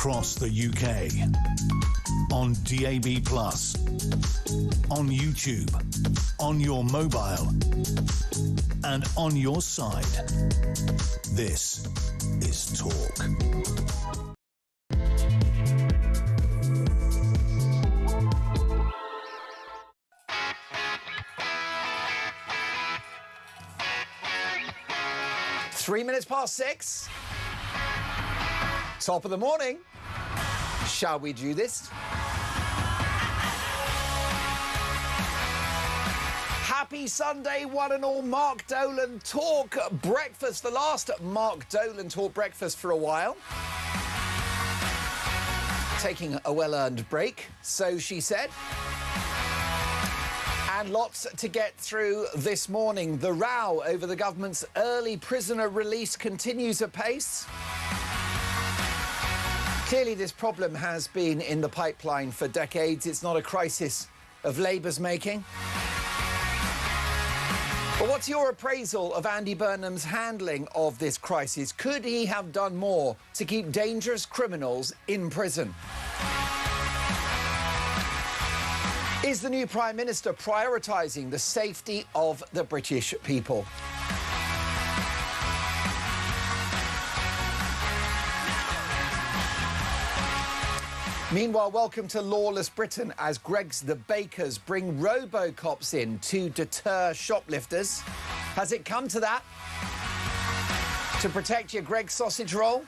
across the UK, on DAB+, on YouTube, on your mobile, and on your side. This is Talk. Three minutes past 6. Top of the morning. Shall we do this? Happy Sunday, one and all. Mark Dolan Talk Breakfast. The last Mark Dolan Talk Breakfast for a while. Taking a well-earned break, so she said. And lots to get through this morning. The row over the government's early prisoner release continues apace. Clearly, this problem has been in the pipeline for decades. It's not a crisis of Labour's making. But what's your appraisal of Andy Burnham's handling of this crisis? Could he have done more to keep dangerous criminals in prison? Is the new Prime Minister prioritising the safety of the British people? Meanwhile, welcome to Lawless Britain as Greggs the Bakers bring robo-cops in to deter shoplifters. Has it come to that? To protect your Greggs sausage roll?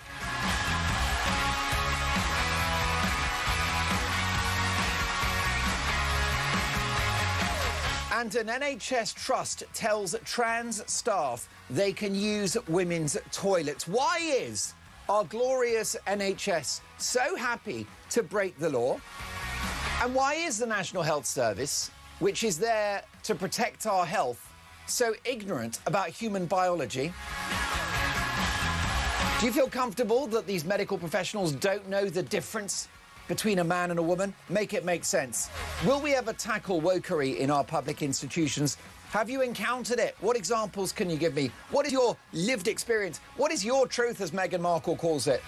And an NHS trust tells trans staff they can use women's toilets. Why is our glorious NHS so happy to break the law? And why is the National Health Service, which is there to protect our health, so ignorant about human biology? Do you feel comfortable that these medical professionals don't know the difference between a man and a woman? Make it make sense. Will we ever tackle wokery in our public institutions? Have you encountered it? What examples can you give me? What is your lived experience? What is your truth, as Meghan Markle calls it?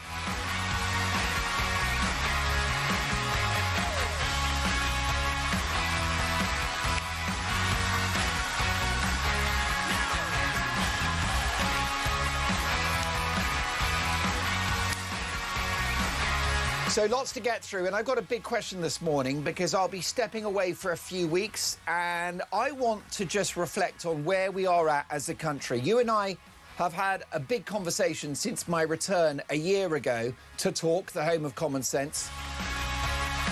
So lots to get through, and I've got a big question this morning because I'll be stepping away for a few weeks and I want to just reflect on where we are at as a country. You and I have had a big conversation since my return a year ago to Talk, the home of common sense.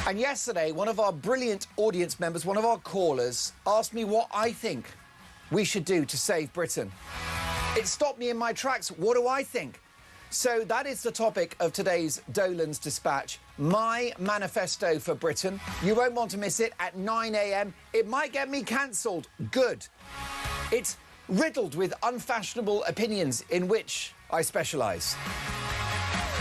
And yesterday, one of our brilliant audience members, one of our callers, asked me what I think we should do to save Britain. It stopped me in my tracks. What do I think? So that is the topic of today's Dolan's Dispatch, my manifesto for Britain. You won't want to miss it at 9 a.m. It might get me cancelled. Good. It's riddled with unfashionable opinions in which I specialise.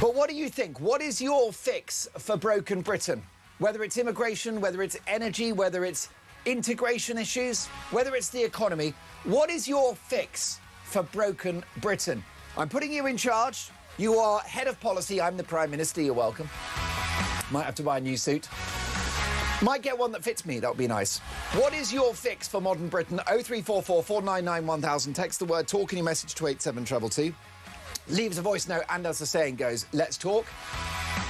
But what do you think? What is your fix for broken Britain? Whether it's immigration, whether it's energy, whether it's integration issues, whether it's the economy, what is your fix for broken Britain? I'm putting you in charge. You are head of policy. I'm the Prime Minister. You're welcome. Might have to buy a new suit. Might get one that fits me. That would be nice. What is your fix for modern Britain? 0344 499 1000. Text the word talk in your message to 87222. Leaves a voice note, and as the saying goes, let's talk.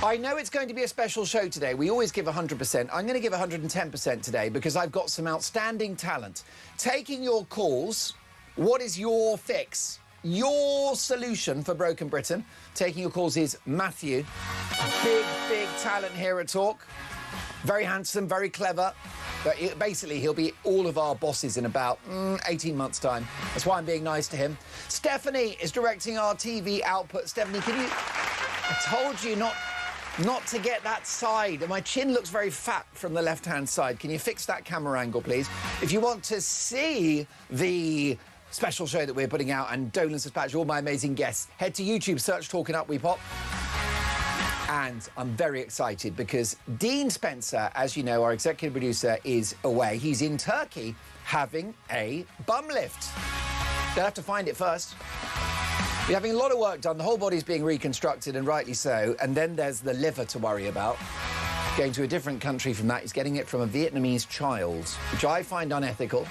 I know it's going to be a special show today. We always give 100%. I'm going to give 110% today because I've got some outstanding talent. Taking your calls, what is your fix? Your solution for broken Britain. Taking your calls is Matthew. Big talent here at Talk. Very handsome, very clever. But basically, he'll be all of our bosses in about 18 months' time. That's why I'm being nice to him. Stephanie is directing our TV output. Stephanie, can you... I told you not to get that side. My chin looks very fat from the left-hand side. Can you fix that camera angle, please? If you want to see the special show that we're putting out and Dolan's Dispatch, all my amazing guests, head to YouTube, search Talking Up We Pop. And I'm very excited because Dean Spencer, as you know, our executive producer, is away. He's in Turkey having a bum lift. They'll have to find it first. You're having a lot of work done. The whole body's being reconstructed, and rightly so. And then there's the liver to worry about. Going to a different country from that. He's getting it from a Vietnamese child, which I find unethical.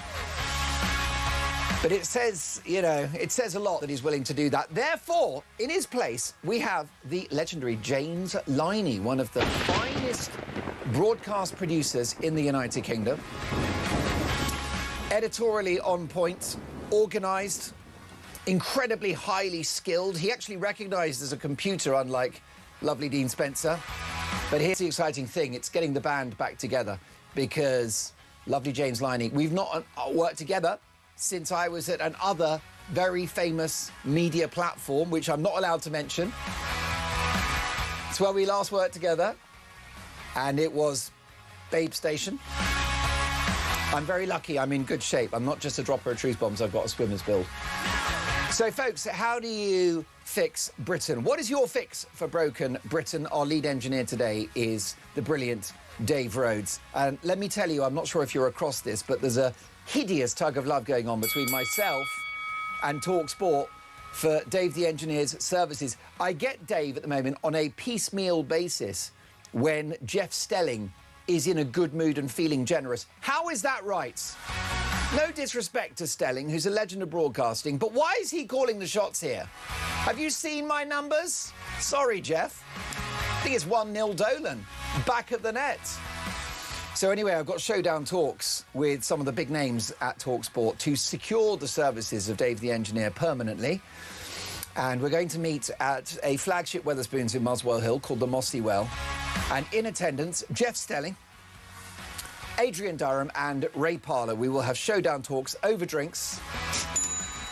But it says, you know, it says a lot that he's willing to do that. Therefore, in his place, we have the legendary James Liney, one of the finest broadcast producers in the United Kingdom. Editorially on point, organised, incredibly highly skilled. He actually recognised as a computer, unlike lovely Dean Spencer. But here's the exciting thing. It's getting the band back together because lovely James Liney, we've not worked together since I was at another very famous media platform, which I'm not allowed to mention. It's where we last worked together, and it was Babe Station. I'm very lucky. I'm in good shape. I'm not just a dropper of truth bombs. I've got a swimmer's build. So, folks, how do you fix Britain? What is your fix for broken Britain? Our lead engineer today is the brilliant Dave Rhodes. And let me tell you, I'm not sure if you're across this, but there's a hideous tug of love going on between myself and talkSPORT for Dave the engineer's services. I get Dave at the moment on a piecemeal basis when Jeff Stelling is in a good mood and feeling generous. How is that right? No disrespect to Stelling, who's a legend of broadcasting, but why is he calling the shots here? Have you seen my numbers? Sorry, Jeff. I think it's 1-0 Dolan, back of the net. So anyway, I've got showdown talks with some of the big names at talkSPORT to secure the services of Dave the engineer permanently. And we're going to meet at a flagship Wetherspoons in Muswell Hill called the Mossy Well. And in attendance, Jeff Stelling, Adrian Durham and Ray Parlour. We will have showdown talks over drinks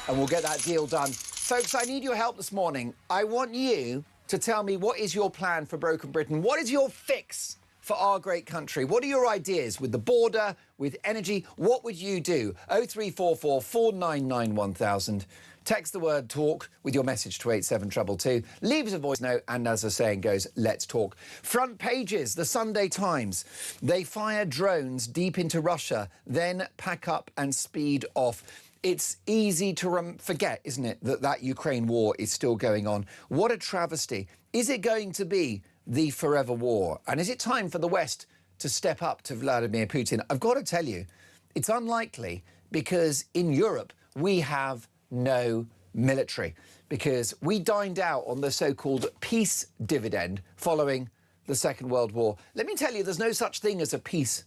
and we'll get that deal done. Folks, I need your help this morning. I want you to tell me, what is your plan for broken Britain? What is your fix for our great country? What are your ideas with the border, with energy? What would you do? 0344 499 1000. Text the word talk with your message to 87222. Leave us a voice note, and as the saying goes, let's talk. Front pages, the Sunday Times. They fire drones deep into Russia, then pack up and speed off. It's easy to forget, isn't it, that Ukraine war is still going on. What a travesty. Is it going to be the forever war? And is it time for the West to step up to Vladimir Putin? I've got to tell you, it's unlikely, because in Europe we have no military, because we dined out on the so-called peace dividend following the Second World War. Let me tell you, there's no such thing as a peace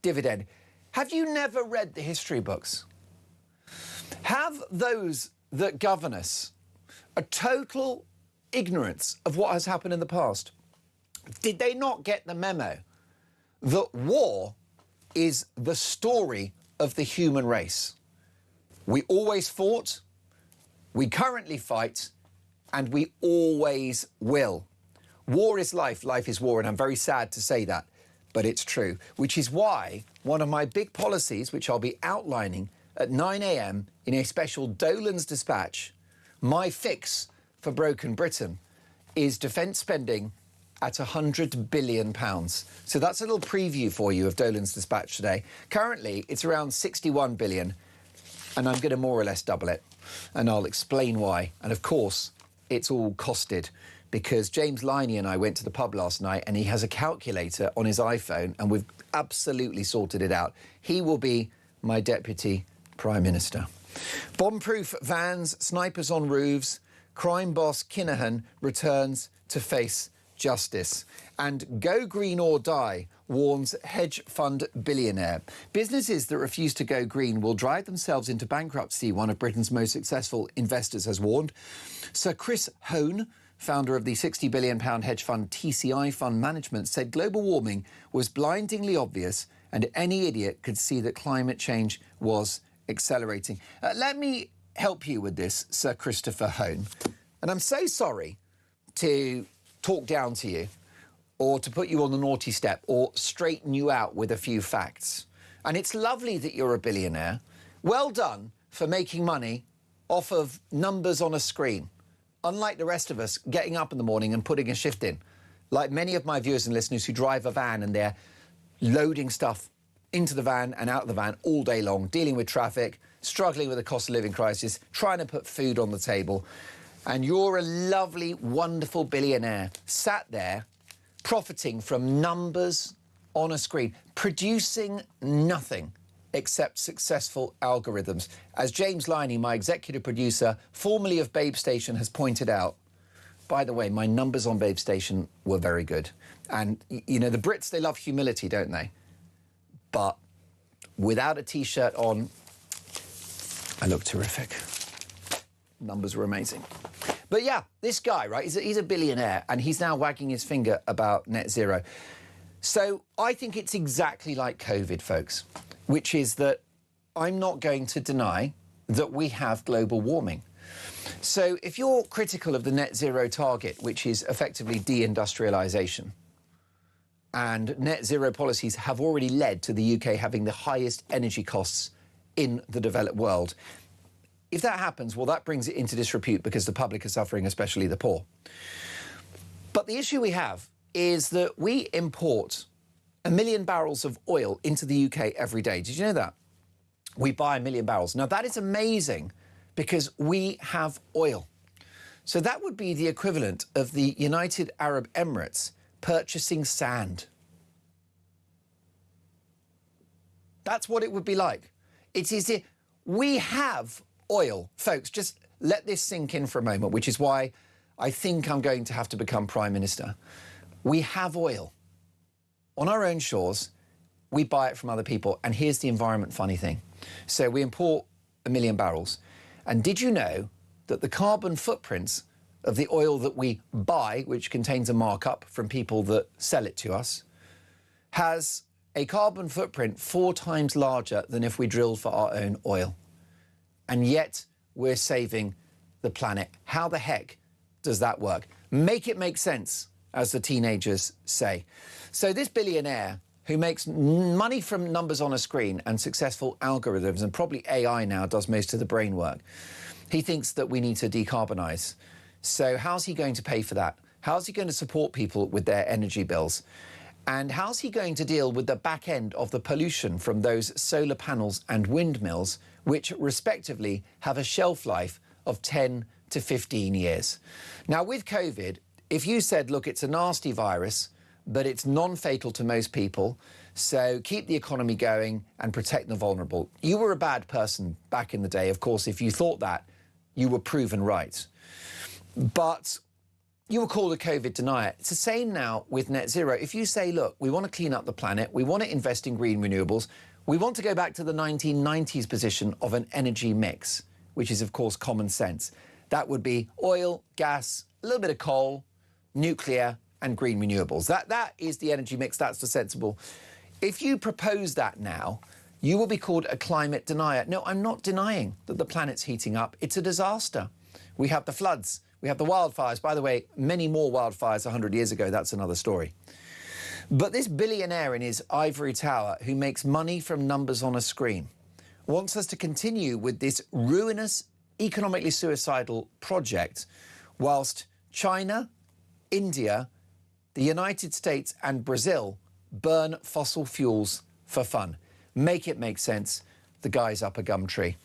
dividend. Have you never read the history books? Have those that govern us a total ignorance of what has happened in the past? Did they not get the memo that war is the story of the human race? We always fought, we currently fight, and we always will. War is life, life is war, and I'm very sad to say that, but it's true. Which is why one of my big policies, which I'll be outlining at 9 a.m. in a special Dolan's Dispatch, my fix for broken Britain, is defence spending at £100 billion. So that's a little preview for you of Dolan's Dispatch today. Currently, it's around 61 billion, and I'm going to more or less double it. And I'll explain why. And of course, it's all costed, because James Liney and I went to the pub last night, and he has a calculator on his iPhone, and we've absolutely sorted it out. He will be my Deputy Prime Minister. Bomb-proof vans, snipers on roofs, crime boss Kinahan returns to face justice. And go green or die, warns hedge fund billionaire. Businesses that refuse to go green will drive themselves into bankruptcy, one of Britain's most successful investors has warned. Sir Chris Hone, founder of the £60 billion hedge fund TCI Fund Management, said global warming was blindingly obvious and any idiot could see that climate change was accelerating. Let me help you with this, Sir Christopher Hone. And I'm so sorry to talk down to you or to put you on the naughty step or straighten you out with a few facts. And it's lovely that you're a billionaire. Well done for making money off of numbers on a screen, unlike the rest of us getting up in the morning and putting a shift in, like many of my viewers and listeners who drive a van and they're loading stuff into the van and out of the van all day long, dealing with traffic, struggling with the cost of living crisis, trying to put food on the table. and you're a lovely, wonderful billionaire sat there profiting from numbers on a screen, producing nothing except successful algorithms. As James Liney, my executive producer, formerly of Babe Station, has pointed out, by the way, my numbers on Babe Station were very good. And, you know, the Brits, they love humility, don't they? But without a T-shirt on, I look terrific. Numbers were amazing. But yeah, this guy, right, he's a billionaire, and he's now wagging his finger about net zero. So I think it's exactly like COVID, folks, which is that I'm not going to deny that we have global warming. So if you're critical of the net zero target, which is effectively deindustrialisation, and net zero policies have already led to the UK having the highest energy costs in the developed world, if that happens, well, that brings it into disrepute because the public are suffering, especially the poor. But the issue we have is that we import 1 million barrels of oil into the UK every day. Did you know that? We buy 1 million barrels. Now, that is amazing because we have oil. So that would be the equivalent of the United Arab Emirates purchasing sand. That's what it would be like. It is, we have oil. Folks, just let this sink in for a moment, which is why I think I'm going to have to become Prime Minister. We have oil on our own shores. We buy it from other people. And here's the environment funny thing. So we import 1 million barrels. And did you know that the carbon footprints of the oil that we buy, which contains a markup from people that sell it to us, has a carbon footprint 4 times larger than if we drilled for our own oil? And yet we're saving the planet. How the heck does that work? Make it make sense, as the teenagers say. So this billionaire who makes money from numbers on a screen and successful algorithms, and probably AI now does most of the brain work, he thinks that we need to decarbonise. So how's he going to pay for that? How's he going to support people with their energy bills? And how's he going to deal with the back end of the pollution from those solar panels and windmills, which respectively have a shelf life of 10 to 15 years? Now, with COVID, if you said, look, it's a nasty virus, but it's non-fatal to most people, so keep the economy going and protect the vulnerable, you were a bad person back in the day. Of course, if you thought that, you were proven right. But you were called a COVID denier. It's the same now with net zero. If you say, look, we want to clean up the planet, we want to invest in green renewables, we want to go back to the 1990s position of an energy mix, which is, of course, common sense. That would be oil, gas, a little bit of coal, nuclear, and green renewables. That is the energy mix. That's the sensible. If you propose that now, you will be called a climate denier. No, I'm not denying that the planet's heating up. It's a disaster. We have the floods. We have the wildfires. By the way, many more wildfires 100 years ago. That's another story. But this billionaire in his ivory tower who makes money from numbers on a screen wants us to continue with this ruinous, economically suicidal project whilst China, India, the United States and Brazil burn fossil fuels for fun. Make it make sense. The guy's up a gum tree.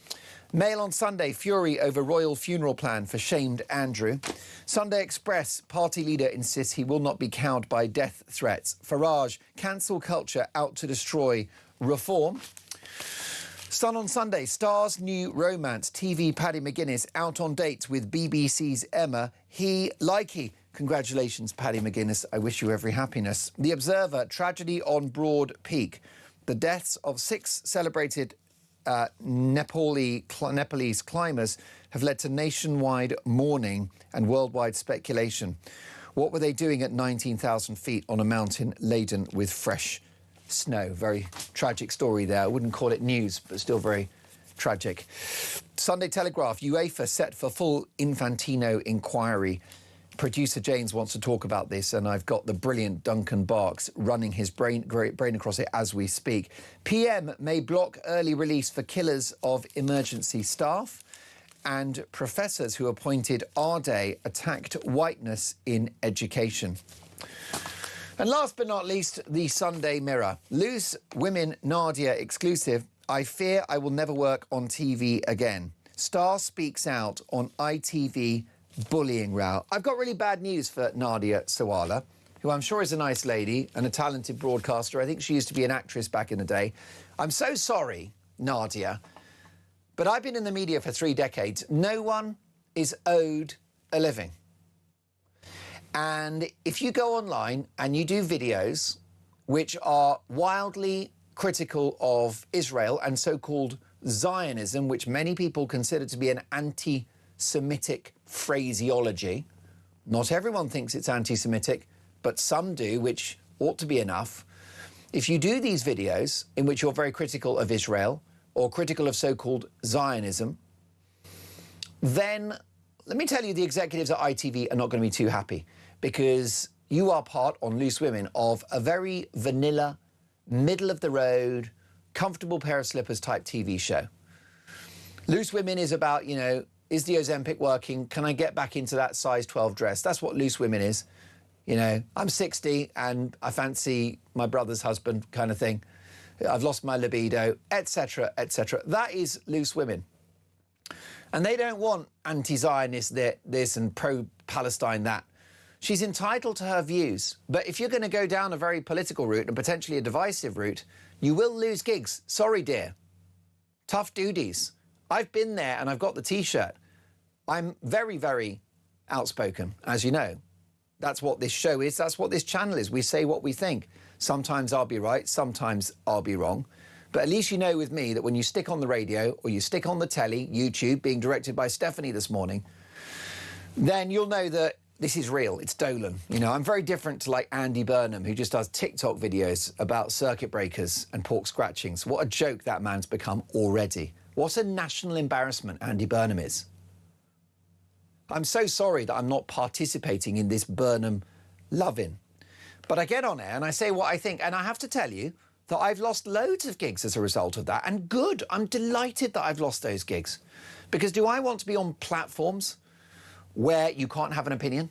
Mail on Sunday, fury over royal funeral plan for shamed Andrew. Sunday Express, party leader insists he will not be cowed by death threats. Farage, cancel culture out to destroy reform. Sun on Sunday, Star's new romance, TV Paddy McGuinness out on dates with BBC's Emma. He, congratulations, Paddy McGuinness. I wish you every happiness. The Observer, tragedy on Broad Peak. The deaths of 6 celebrated Nepalese climbers have led to nationwide mourning and worldwide speculation. What were they doing at 19,000 feet on a mountain laden with fresh snow? Very tragic story there. I wouldn't call it news, but still very tragic. Sunday Telegraph, UEFA set for full Infantino inquiry. Producer James wants to talk about this, and I've got the brilliant Duncan Barks running his brain across it as we speak. PM may block early release for killers of emergency staff, and professors who appointed Arde attacked whiteness in education. And last but not least, the Sunday Mirror. Loose Women Nadia exclusive. I fear I will never work on TV again. Star speaks out on ITV bullying row. I've got really bad news for Nadia Sawalha, who I'm sure is a nice lady and a talented broadcaster. I think she used to be an actress back in the day. I'm so sorry, Nadia, but I've been in the media for 3 decades. No one is owed a living. And if you go online and you do videos which are wildly critical of Israel and so-called Zionism, which many people consider to be an anti-Semitic phraseology, not everyone thinks it's anti-Semitic, but some do, which ought to be enough. If you do these videos in which you're very critical of Israel or critical of so-called Zionism, then let me tell you, the executives at ITV are not going to be too happy, because you are part, on Loose Women, of a very vanilla, middle-of-the-road, comfortable pair of slippers type TV show. Loose Women is about, you know, is the Ozempic working? Can I get back into that size 12 dress? That's what Loose Women is. You know, I'm 60 and I fancy my brother's husband kind of thing. I've lost my libido, etc., etc. That is Loose Women. And they don't want anti-Zionist this and pro-Palestine that. She's entitled to her views. But if you're going to go down a very political route and potentially a divisive route, you will lose gigs. Sorry, dear. Tough duties. I've been there and I've got the T-shirt. I'm very, very outspoken, as you know. That's what this show is. That's what this channel is. We say what we think. Sometimes I'll be right. Sometimes I'll be wrong. But at least you know with me that when you stick on the radio or you stick on the telly, YouTube, being directed by Stephanie this morning, then you'll know that this is real. It's Dolan. You know, I'm very different to like Andy Burnham, who just does TikTok videos about circuit breakers and pork scratchings. What a joke that man's become already. What a national embarrassment Andy Burnham is. I'm so sorry that I'm not participating in this Burnham loving. But I get on air and I say what I think. And I have to tell you that I've lost loads of gigs as a result of that. And good. I'm delighted that I've lost those gigs. Because do I want to be on platforms where you can't have an opinion?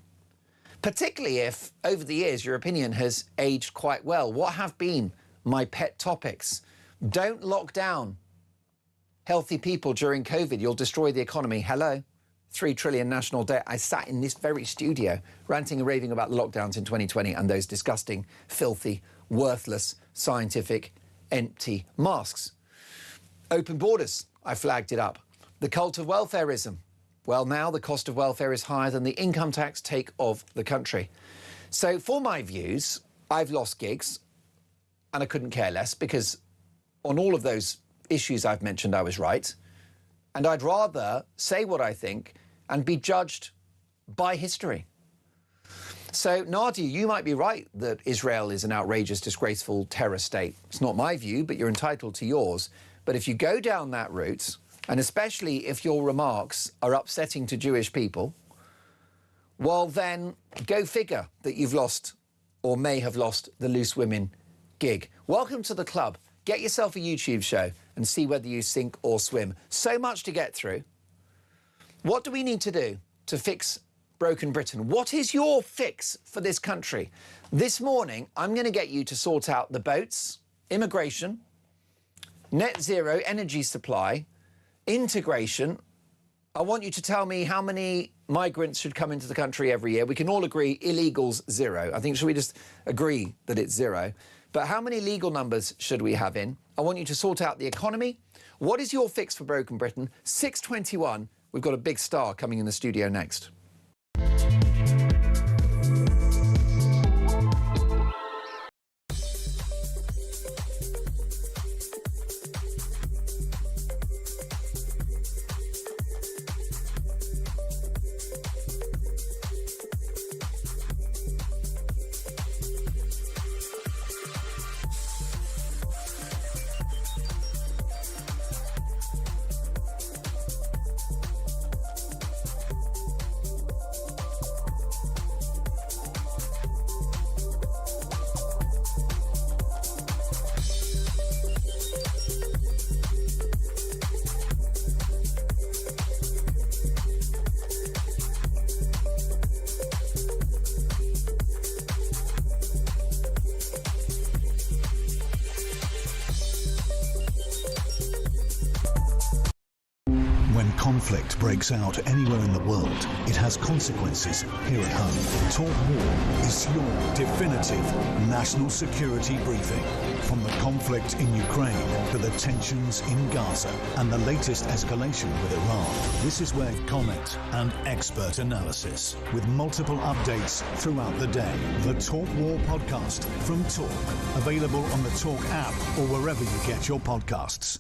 Particularly if, over the years, your opinion has aged quite well. What have been my pet topics? Don't lock down healthy people during COVID. You'll destroy the economy. Hello? 3 trillion national debt. I sat in this very studio ranting and raving about the lockdowns in 2020 and those disgusting, filthy, worthless, scientific, empty masks. Open borders. I flagged it up. The cult of welfareism. Well, now the cost of welfare is higher than the income tax take of the country. So for my views, I've lost gigs and I couldn't care less, because on all of those issues I've mentioned, I was right. And I'd rather say what I think and be judged by history. So, Nadia, you might be right that Israel is an outrageous, disgraceful terror state. It's not my view, but you're entitled to yours. But if you go down that route, and especially if your remarks are upsetting to Jewish people, well, then go figure that you've lost or may have lost the Loose Women gig. Welcome to the club. Get yourself a YouTube show and see whether you sink or swim. So much to get through. What do we need to do to fix broken Britain? What is your fix for this country? This morning, I'm going to get you to sort out the boats, immigration, net zero energy supply, integration. I want you to tell me how many migrants should come into the country every year. We can all agree illegals 0. I think, should we just agree that it's 0? But how many legal numbers should we have in? I want you to sort out the economy. What is your fix for broken Britain? 6:21. We've got a big star coming in the studio next. conflict breaks out anywhere in the world, it has consequences here at home. Talk War is your definitive national security briefing. From the conflict in Ukraine to the tensions in Gaza and the latest escalation with Iran, this is where comment and expert analysis with multiple updates throughout the day. The Talk War podcast from Talk, available on the Talk app or wherever you get your podcasts.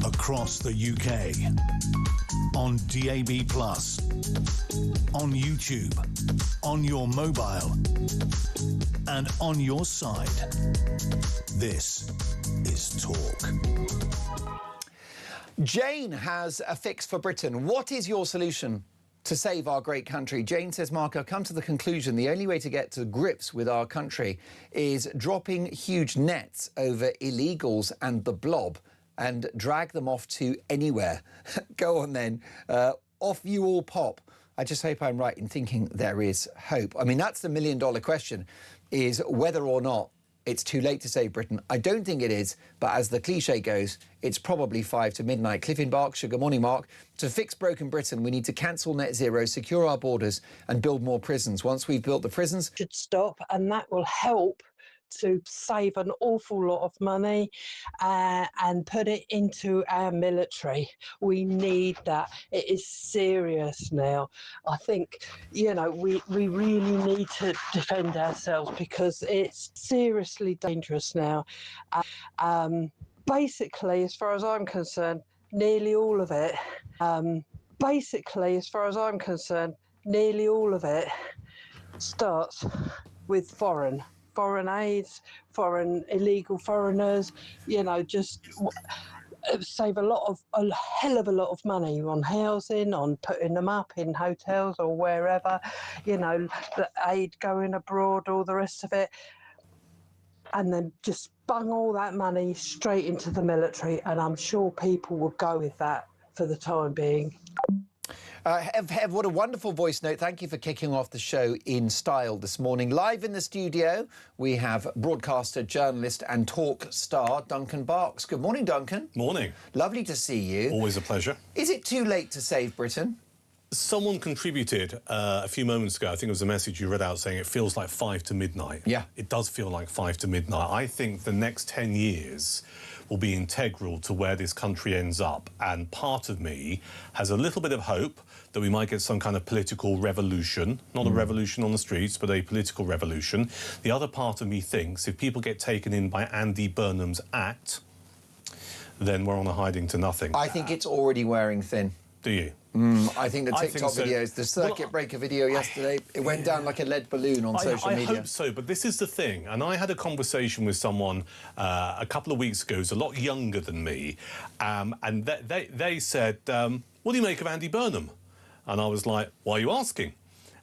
Across the UK, on DAB+, on YouTube, on your mobile, and on your side. This is Talk. Jane has a fix for Britain. What is your solution to save our great country? Jane says, Mark, I've come to the conclusion the only way to get to grips with our country is dropping huge nets over illegals and the blob and drag them off to anywhere. Go on then, off you all pop. I just hope I'm right in thinking there is hope. I mean, that's the million-dollar question, is whether or not it's too late to save Britain. I don't think it is, but as the cliche goes, it's probably 5 to midnight. Cliff in Berkshire, good morning, Mark. To fix broken Britain, we need to cancel net zero, secure our borders and build more prisons. Once we've built the prisons... should stop, and that will help to save an awful lot of money and put it into our military. We need that. It is serious now. I think, you know, we really need to defend ourselves because it's seriously dangerous now. Basically, as far as I'm concerned, nearly all of it, starts with foreign aids, foreign illegal foreigners, you know, just save a hell of a lot of money on housing, on putting them up in hotels or wherever, you know, the aid going abroad, all the rest of it, and then just bung all that money straight into the military, and I'm sure people will go with that for the time being. Hev, what a wonderful voice note. Thank you for kicking off the show in style this morning. Live in the studio, we have broadcaster, journalist and talk star Duncan Barks. Good morning, Duncan. Morning. Lovely to see you. Always a pleasure. Is it too late to save Britain? Someone contributed a few moments ago, I think it was a message you read out saying it feels like 5 to midnight. Yeah. It does feel like 5 to midnight. I think the next 10 years will be integral to where this country ends up. And part of me has a little bit of hope that we might get some kind of political revolution, not a revolution on the streets, but a political revolution. The other part of me thinks if people get taken in by Andy Burnham's act, then we're on a hiding to nothing. I think it's already wearing thin. Do you? I think the TikTok videos, the circuit breaker video yesterday, it went down like a lead balloon on social media. I hope so, but this is the thing. And I had a conversation with someone a couple of weeks ago who's a lot younger than me, and they said, what do you make of Andy Burnham? And I was like, why are you asking?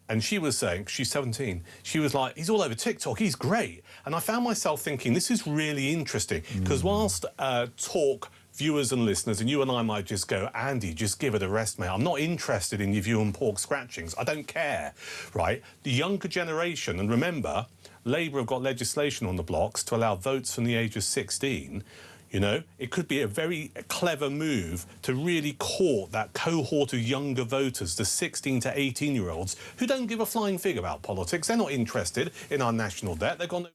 And she was saying, she's 17, she was like, he's all over TikTok, he's great. And I found myself thinking, this is really interesting, because whilst talk viewers and listeners, and you and I might just go, Andy, just give it a rest, mate. I'm not interested in your view and pork scratchings. I don't care, right? The younger generation, and remember, Labour have got legislation on the blocks to allow votes from the age of 16. You know, it could be a very clever move to really court that cohort of younger voters, the 16 to 18-year-olds, who don't give a flying fig about politics. They're not interested in our national debt. They've gone...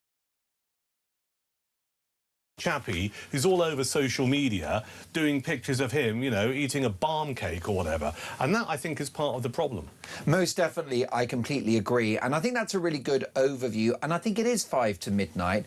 chappie who's all over social media doing pictures of him, you know, eating a barm cake or whatever. And that, I think, is part of the problem. Most definitely, I completely agree. And I think that's a really good overview. And I think it is 5 to midnight.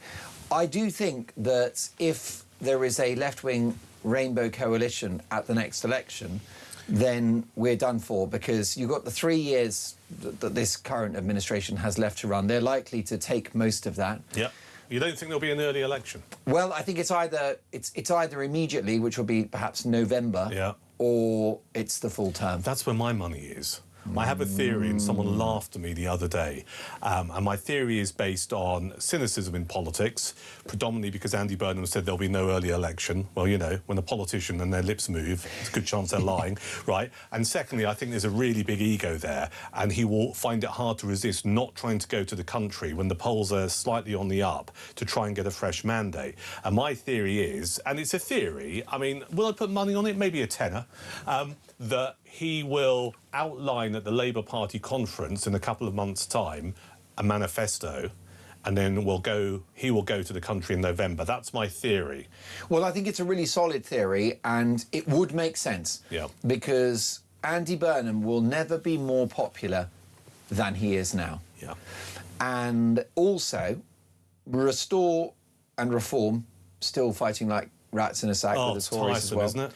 I do think that if there is a left-wing rainbow coalition at the next election, then we're done for, because you've got the 3 years that this current administration has left to run. They're likely to take most of that. Yeah. You don't think there'll be an early election? Well, I think it's either immediately, which will be perhaps November, yeah, or it's the full term. That's where my money is. I have a theory, and someone laughed at me the other day, and my theory is based on cynicism in politics, predominantly because Andy Burnham said there'll be no early election. Well, you know, when a politician and their lips move, it's a good chance they're lying, right? And secondly, I think there's a really big ego there, and he will find it hard to resist not trying to go to the country when the polls are slightly on the up to try and get a fresh mandate. And my theory is, and it's a theory, I mean, will I put money on it? Maybe a tenner. That he will outline at the Labour Party conference in a couple of months' time a manifesto, and then he will go to the country in November. That's my theory. Well, I think it's a really solid theory, and it would make sense. Yeah. Because Andy Burnham will never be more popular than he is now. Yeah. And also, Restore and Reform still fighting like rats in a sack with the Tories as well. Isn't it?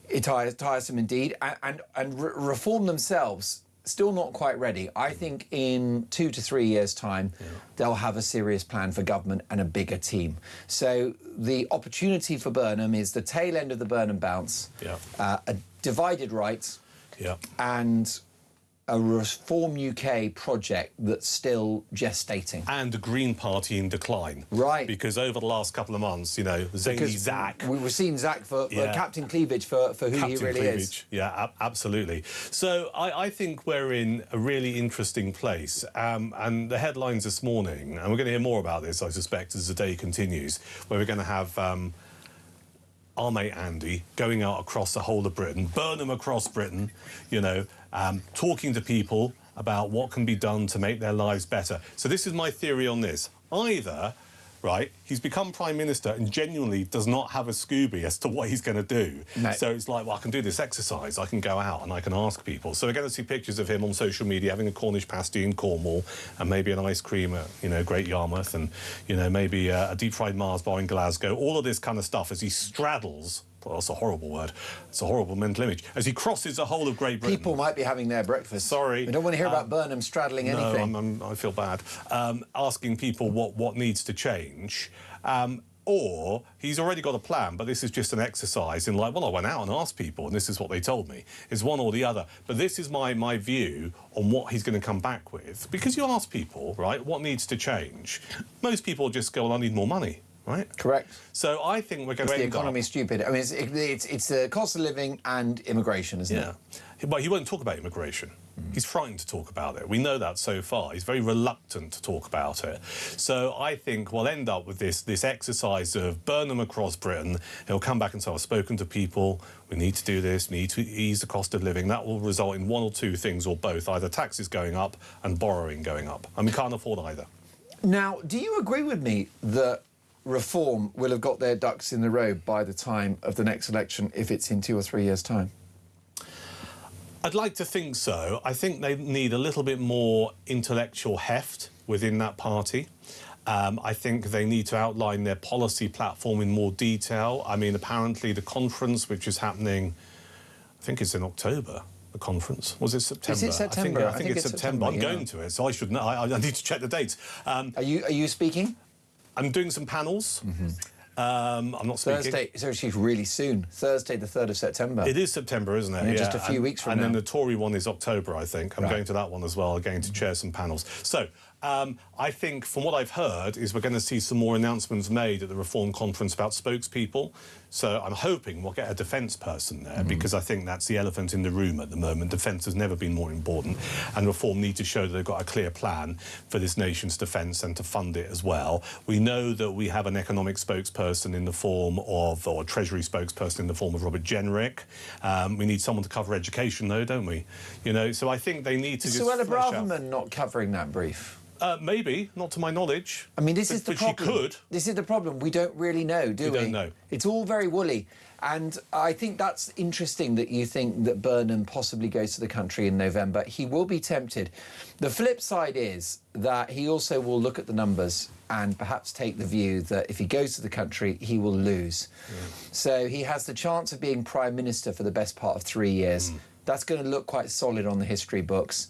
It's tiresome indeed. And Reform themselves, still not quite ready. I think in 2 to 3 years' time, they'll have a serious plan for government and a bigger team. So the opportunity for Burnham is the tail end of the Burnham bounce, a divided right, and a Reform UK project that's still gestating. And a Green Party in decline. Right. Because over the last couple of months, you know, zany Zach. We were seeing Zach for Captain Cleavage for who Captain he really Cleavage. is. Yeah, absolutely. So I think we're in a really interesting place. And the headlines this morning, and we're going to hear more about this, I suspect, as the day continues, where we're going to have our mate Andy going out across the whole of Britain, Burnham across Britain, you know, talking to people about what can be done to make their lives better. So this is my theory on this. Either, right, he's become Prime Minister and genuinely does not have a Scooby as to what he's going to do. No. So it's like, well, I can do this exercise, I can go out and I can ask people. So we're going to see pictures of him on social media having a Cornish pasty in Cornwall and maybe an ice cream at, you know, Great Yarmouth and, you know, maybe a deep-fried Mars bar in Glasgow. All of this kind of stuff as he straddles... Well, that's a horrible word. It's a horrible mental image. As he crosses the whole of Great Britain. People might be having their breakfast. Sorry. We don't want to hear about Burnham straddling anything. No, I feel bad. Asking people what needs to change. Or he's already got a plan, but this is just an exercise in like, well, I went out and asked people, and this is what they told me. It's one or the other. But this is my view on what he's going to come back with. Because you ask people, right, what needs to change? Most people just go, well, I need more money. Right? Correct. So I think we're going to end up... The economy's stupid. I mean, it's the cost of living and immigration, isn't it? Yeah. But he won't talk about immigration. He's frightened to talk about it. We know that so far. He's very reluctant to talk about it. So I think we'll end up with this exercise of Burnham across Britain. He'll come back and say, I've spoken to people. We need to do this. We need to ease the cost of living. That will result in one or two things or both, either taxes going up and borrowing going up. And we can't afford either. Now, do you agree with me that Reform will have got their ducks in the row by the time of the next election if it's in 2 or 3 years' time? I'd like to think so. I think they need a little bit more intellectual heft within that party. I think they need to outline their policy platform in more detail. I mean, apparently the conference, which is happening, I think it's in October, the conference. Was it September? Is it September? I think it's September. I'm going to it, so I should know. I need to check the dates. Are you speaking? I'm doing some panels. I'm not speaking. Thursday, it's actually really soon. Thursday, the 3rd of September. It is September, isn't it? Yeah, just a few weeks from now. And then the Tory one is October, I think. I'm going to that one as well, going to chair some panels. So I think, from what I've heard, is we're going to see some more announcements made at the Reform conference about spokespeople. So I'm hoping we'll get a defence person there, because I think that's the elephant in the room at the moment. Defence has never been more important, and Reform need to show that they've got a clear plan for this nation's defence and to fund it as well. We know that we have an economic spokesperson in the form of, or a Treasury spokesperson in the form of Robert Jenrick. We need someone to cover education, though, don't we? You know, so I think they need to just Suella flesh out... Braverman not covering that brief? Maybe, not to my knowledge. I mean, this is the but problem. She could. This is the problem. We don't really know, do we? We don't know. It's all very woolly. And I think that's interesting that you think that Burnham possibly goes to the country in November. He will be tempted. The flip side is that he also will look at the numbers and perhaps take the view that if he goes to the country, he will lose. Yeah. So he has the chance of being Prime Minister for the best part of 3 years. That's going to look quite solid on the history books.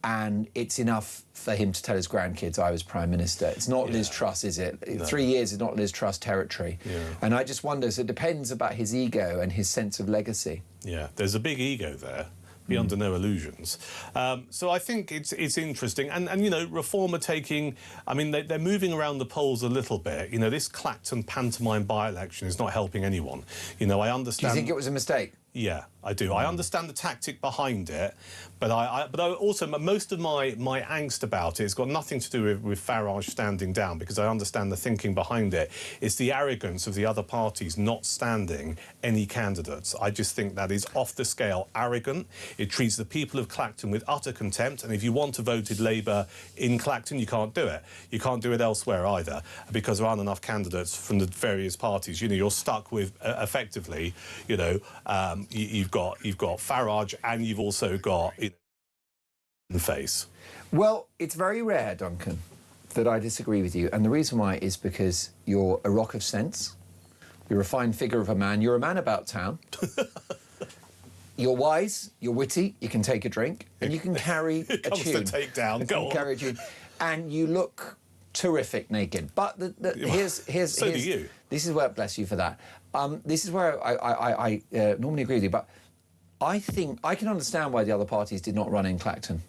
And it's enough for him to tell his grandkids, I was Prime Minister. It's not Liz Truss, is it? No. 3 years is not Liz Truss territory. Yeah. And I just wonder, so it depends about his ego and his sense of legacy. Yeah, there's a big ego there. Be under no illusions. So I think it's interesting. And you know, Reform are taking... I mean, they're moving around the polls a little bit. You know, this Clacton pantomime by-election is not helping anyone. You know, I understand... Do you think it was a mistake? Yeah, I do. I understand the tactic behind it, but I also, most of my angst about it has got nothing to do with Farage standing down, because I understand the thinking behind it. It's the arrogance of the other parties not standing any candidates. I just think that is off the scale arrogant. It treats the people of Clacton with utter contempt, and if you want to vote Labour in Clacton, you can't do it. You can't do it elsewhere either, because there aren't enough candidates from the various parties. You know, you're stuck with, effectively, you know, you've got Farage, and you've also got in the face. Well, it's very rare, Duncan, that I disagree with you, and the reason why is because you're a rock of sense. You're a fine figure of a man. You're a man about town. You're wise. You're witty. You can take a drink, and you can carry a tune. To take down. Go on. Carry a tune, and you look terrific naked. But here's so do you. This is where, bless you for that. This is where I normally agree with you, but I think I can understand why the other parties did not run in Clacton.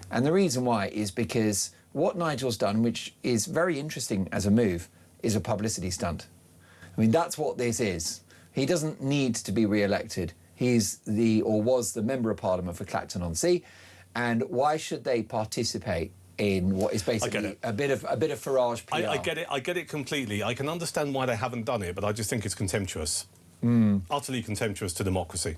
And the reason why is because what Nigel's done, which is very interesting as a move, is a publicity stunt. I mean, that's what this is. He doesn't need to be re-elected. He's was the Member of Parliament for Clacton-on-Sea. And why should they participate in what is basically a bit of Farage PR? I get it completely. I can understand why they haven't done it, but I just think it's contemptuous. Utterly contemptuous to democracy.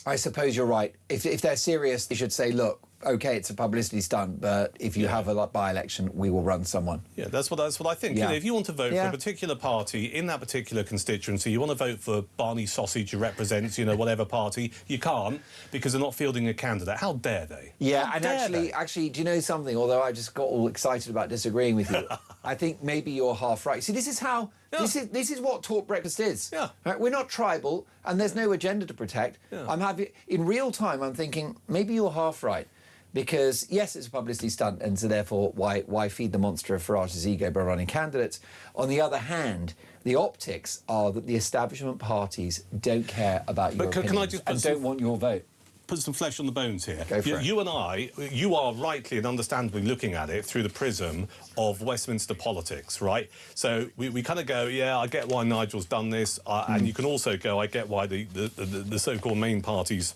I suppose you're right. If they're serious, they should say, look, OK, it's a publicity stunt, but if you have a by-election, we will run someone. Yeah, that's what I think. Yeah. You know, if you want to vote for a particular party in that particular constituency, you want to vote for Barney Sausage, who represents, you know, whatever party, you can't because they're not fielding a candidate. How dare they? Yeah, How and dare actually, do you know something? Although I just got all excited about disagreeing with you, I think maybe you're half right. See, this is how... Yeah. This is what Talk Breakfast is. Yeah. Right? We're not tribal, and there's no agenda to protect. Yeah. In real time, I'm thinking, maybe you're half right. Because, yes, it's a publicity stunt, and so therefore, why feed the monster of Farage's ego by running candidates? On the other hand, the optics are that the establishment parties don't care about your opinions and don't want your vote. Put some flesh on the bones here. Go for it. You and I, you are rightly and understandably looking at it through the prism of Westminster politics, right? So we kind of go, yeah, I get why Nigel's done this, and you can also go, I get why the so-called main parties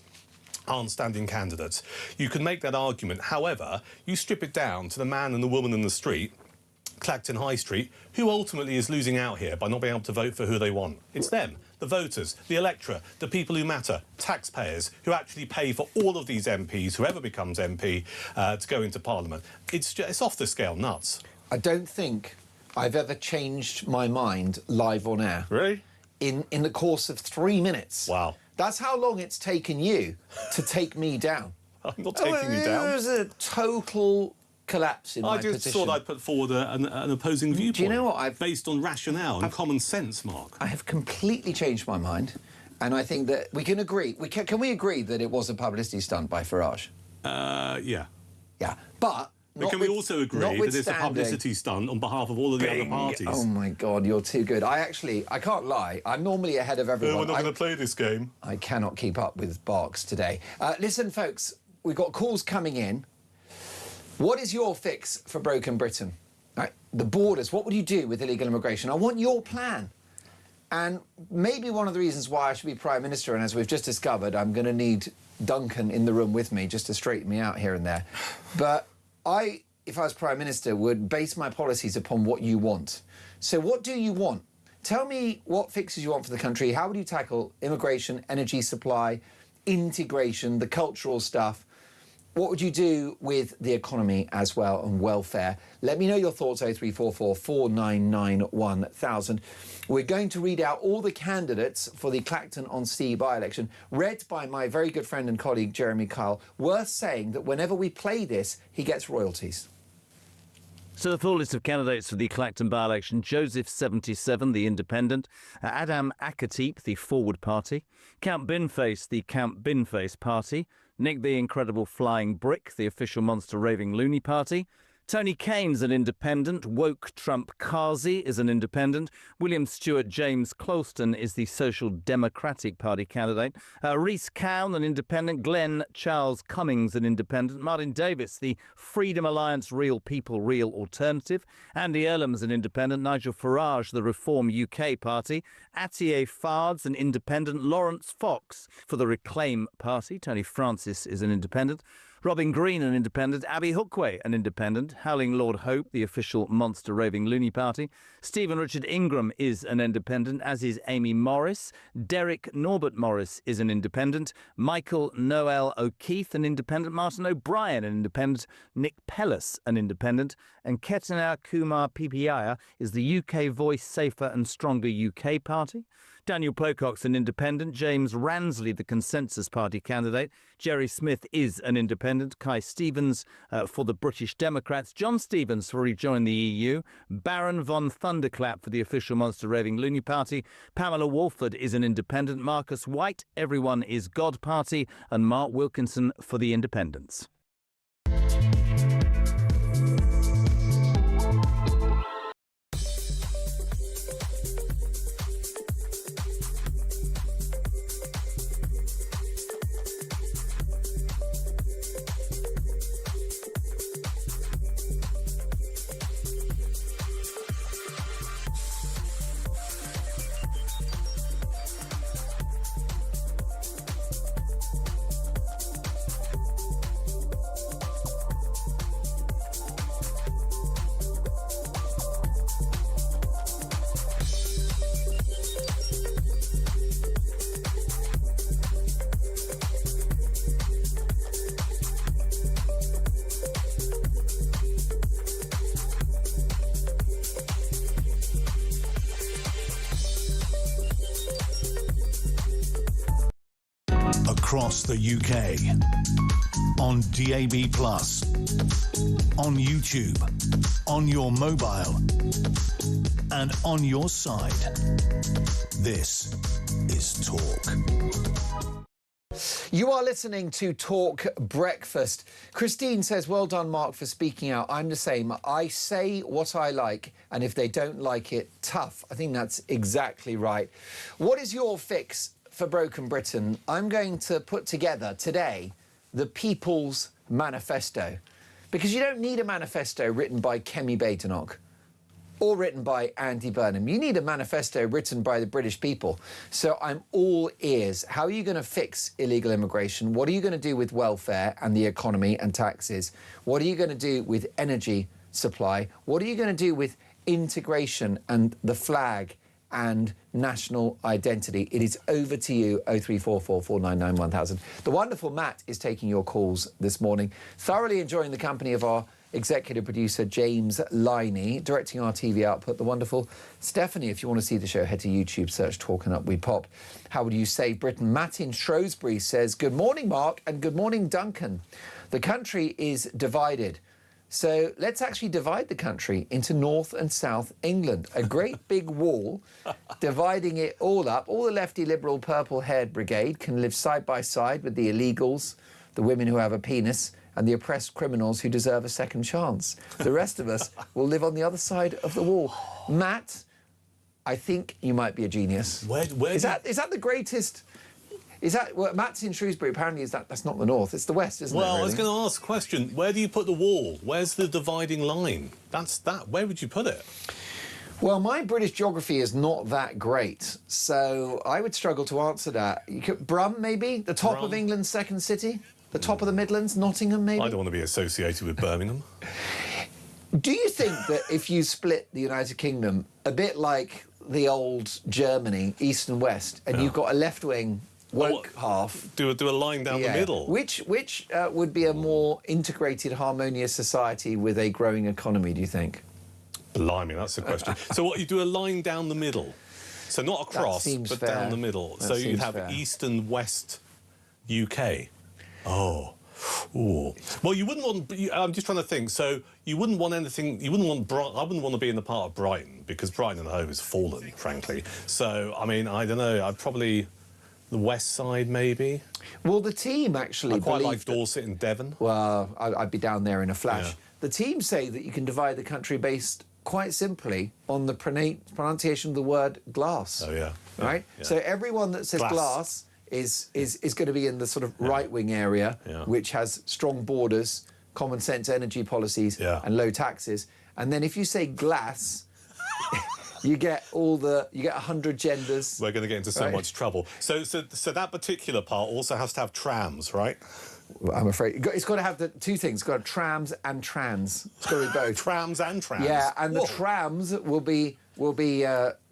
aren't standing candidates. You can make that argument. However, you strip it down to the man and the woman in the street, Clacton High Street, who ultimately is losing out here by not being able to vote for who they want. It's them, the voters, the electorate, the people who matter, taxpayers, who actually pay for all of these MPs, whoever becomes MP, to go into Parliament. It's off the scale nuts. I don't think I've ever changed my mind live on air. Really? In the course of 3 minutes. Wow. That's how long it's taken you to take me down. I'm not taking you down. It was a total collapse in my position. I just thought I'd put forward an opposing viewpoint. Do you know what? Based on rationale and common sense, Mark. I have completely changed my mind, and I think that we can agree. Can we agree that it was a publicity stunt by Farage? Yeah. Yeah, but... Can we also agree that it's a publicity stunt on behalf of all of the other parties? Oh, my God, you're too good. I can't lie. I'm normally ahead of everyone. We're not going to play this game. I cannot keep up with Barks today. Listen, folks, we've got calls coming in. What is your fix for broken Britain? Right? The borders, what would you do with illegal immigration? I want your plan. And maybe one of the reasons why I should be Prime Minister, and as we've just discovered, I'm going to need Duncan in the room with me just to straighten me out here and there. But... if I was Prime Minister, would base my policies upon what you want. So what do you want? Tell me what fixes you want for the country. How would you tackle immigration, energy supply, integration, the cultural stuff? What would you do with the economy as well and welfare? Let me know your thoughts, 0344 499 1000. We're going to read out all the candidates for the Clacton-on-Sea by-election, read by my very good friend and colleague, Jeremy Kyle. Worth saying that whenever we play this, he gets royalties. So the full list of candidates for the Clacton by-election: Joseph 77, the Independent; Adam Akatip, the Forward Party; Count Binface, the Count Binface Party; Nick the Incredible Flying Brick, the Official Monster Raving Loony Party; Tony Kane's an Independent; Woke Trump Kazi is an Independent; William Stewart James Clouston is the Social Democratic Party candidate; Rhys Cowan, an Independent; Glenn Charles Cummings, an Independent; Martin Davis, the Freedom Alliance Real People Real Alternative; Andy Earlam's an Independent; Nigel Farage, the Reform UK Party; Atiye Fards, an Independent; Lawrence Fox for the Reclaim Party; Tony Francis is an Independent; Robin Green, an Independent; Abby Hookway, an Independent; Howling Lord Hope, the Official Monster Raving Loony Party; Stephen Richard Ingram is an Independent, as is Amy Morris; Derek Norbert Morris is an Independent; Michael Noel O'Keefe, an Independent; Martin O'Brien, an Independent; Nick Pellis, an Independent; and Ketanar Kumar PPIA is the UK Voice Safer and Stronger UK Party; Daniel Pocock's an Independent; James Ransley, the Consensus Party candidate; Jerry Smith is an Independent; Kai Stevens for the British Democrats; John Stevens for Rejoin the EU; Baron von Thunderclap for the Official Monster Raving Loony Party; Pamela Walford is an Independent; Marcus White, Everyone is God Party; and Mark Wilkinson for the Independents. Across the UK, on DAB+, on YouTube, on your mobile, and on your side. This is Talk. You are listening to Talk Breakfast. Christine says, well done, Mark, for speaking out. I'm the same. I say what I like, and if they don't like it, tough. I think that's exactly right. What is your fix for broken Britain? I'm going to put together today the People's Manifesto, because you don't need a manifesto written by Kemi Badenoch or written by Andy Burnham. You need a manifesto written by the British people. So I'm all ears. How are you going to fix illegal immigration? What are you going to do with welfare and the economy and taxes? What are you going to do with energy supply? What are you going to do with integration and the flag and national identity? It is over to you, 0344 499 1000. The wonderful Matt is taking your calls this morning. Thoroughly enjoying the company of our executive producer, James Liney, directing our TV output, the wonderful Stephanie. If you want to see the show, head to YouTube, search Talk and Up We Pop. How would you save Britain? Matt in Shrewsbury says, good morning, Mark, and good morning, Duncan. The country is divided. So let's actually divide the country into North and South England. A great big wall dividing it all up. All the lefty liberal purple-haired brigade can live side by side with the illegals, the women who have a penis, and the oppressed criminals who deserve a second chance. The rest of us will live on the other side of the wall. Matt, I think you might be a genius. Is that the greatest? Is that, well, Matt's in Shrewsbury, apparently that's not the north, it's the west, isn't it? Well, really? I was going to ask a question. Where do you put the wall? Where's the dividing line? Where would you put it? Well, my British geography is not that great, so I would struggle to answer that. Brum, maybe? The top of England's second city? The top of the Midlands? Nottingham, maybe? I don't want to be associated with Birmingham. Do you think that if you split the United Kingdom, a bit like the old Germany, east and west, and you've got a left wing woke half. Do a line down the middle. Which would be a more integrated, harmonious society with a growing economy, do you think? Blimey, that's the question. So what, you do a line down the middle? So not across, but fair. down the middle. That So you'd seems have fair. East and West UK. Oh. Ooh. Well, you wouldn't want... I'm just trying to think. So you wouldn't want anything... You wouldn't want... I wouldn't want to be in the part of Brighton, because Brighton and Hove has fallen, frankly. So, I mean, I don't know. I'd probably... The West Side, maybe? Well, the team actually I quite like believe that- Dorset and Devon. Well, I'd be down there in a flash. Yeah. The team say that you can divide the country based quite simply on the pronunciation of the word glass. Oh, yeah. Right? Yeah. So everyone that says Glass. glass is going to be in the sort of right-wing area, Yeah. which has strong borders, common sense energy policies, Yeah. and low taxes. And then if you say glass, you get 100 genders. We're going to get into so Right. much trouble. So that particular part also has to have trams, right? I'm afraid it's got to have the two things. It's got to have trams and trans. It's got to be both. Trams and trams. Yeah, and Whoa. the trams will be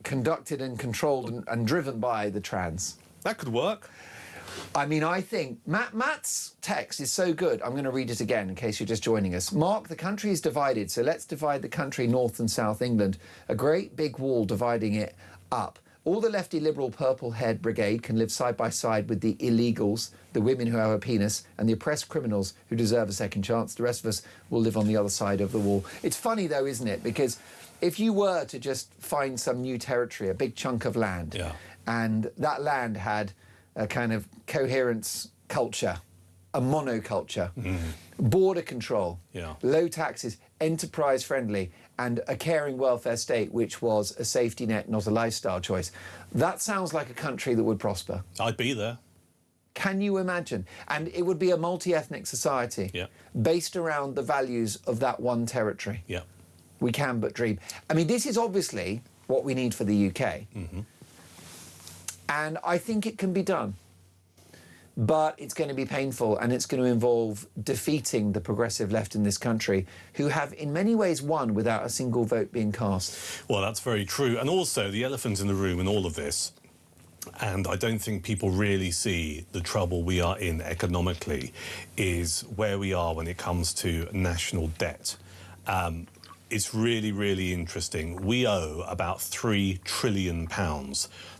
conducted and controlled and driven by the trans. That could work. I mean, I think Matt's text is so good. I'm going to read it again in case you're just joining us. Mark, the country is divided, so let's divide the country North and South England. A great big wall dividing it up. All the lefty liberal purple-haired brigade can live side by side with the illegals, the women who have a penis, and the oppressed criminals who deserve a second chance. The rest of us will live on the other side of the wall. It's funny, though, isn't it? Because if you were to just find some new territory, a big chunk of land, Yeah. and that land had a kind of coherence culture, a monoculture, border control, Yeah. low taxes, enterprise friendly, and a caring welfare state which was a safety net, not a lifestyle choice. That sounds like a country that would prosper. I'd be there. Can you imagine? And it would be a multi-ethnic society Yeah. based around the values of that one territory. Yeah. We can but dream. I mean, this is obviously what we need for the UK. And I think it can be done. But it's going to be painful, and it's going to involve defeating the progressive left in this country, who have in many ways won without a single vote being cast. Well, that's very true. And also, the elephant in the room in all of this, and I don't think people really see the trouble we are in economically, is where we are when it comes to national debt. It's really, really interesting. We owe about £3 trillion.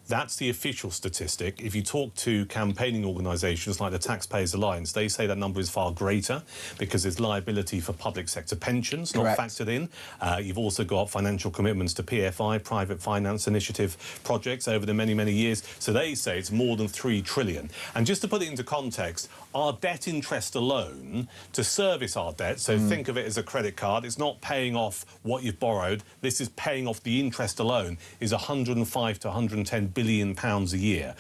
That's the official statistic. If you talk to campaigning organisations like the Taxpayers Alliance, they say that number is far greater because there's liability for public sector pensions not Correct. factored in. You've also got financial commitments to PFI, Private Finance Initiative projects over the many, many years. So they say it's more than £3 trillion. And just to put it into context, our debt interest alone, to service our debt, so think of it as a credit card, it's not paying off what you've borrowed, this is paying off the interest alone, is 105 to 110 billion pounds a year.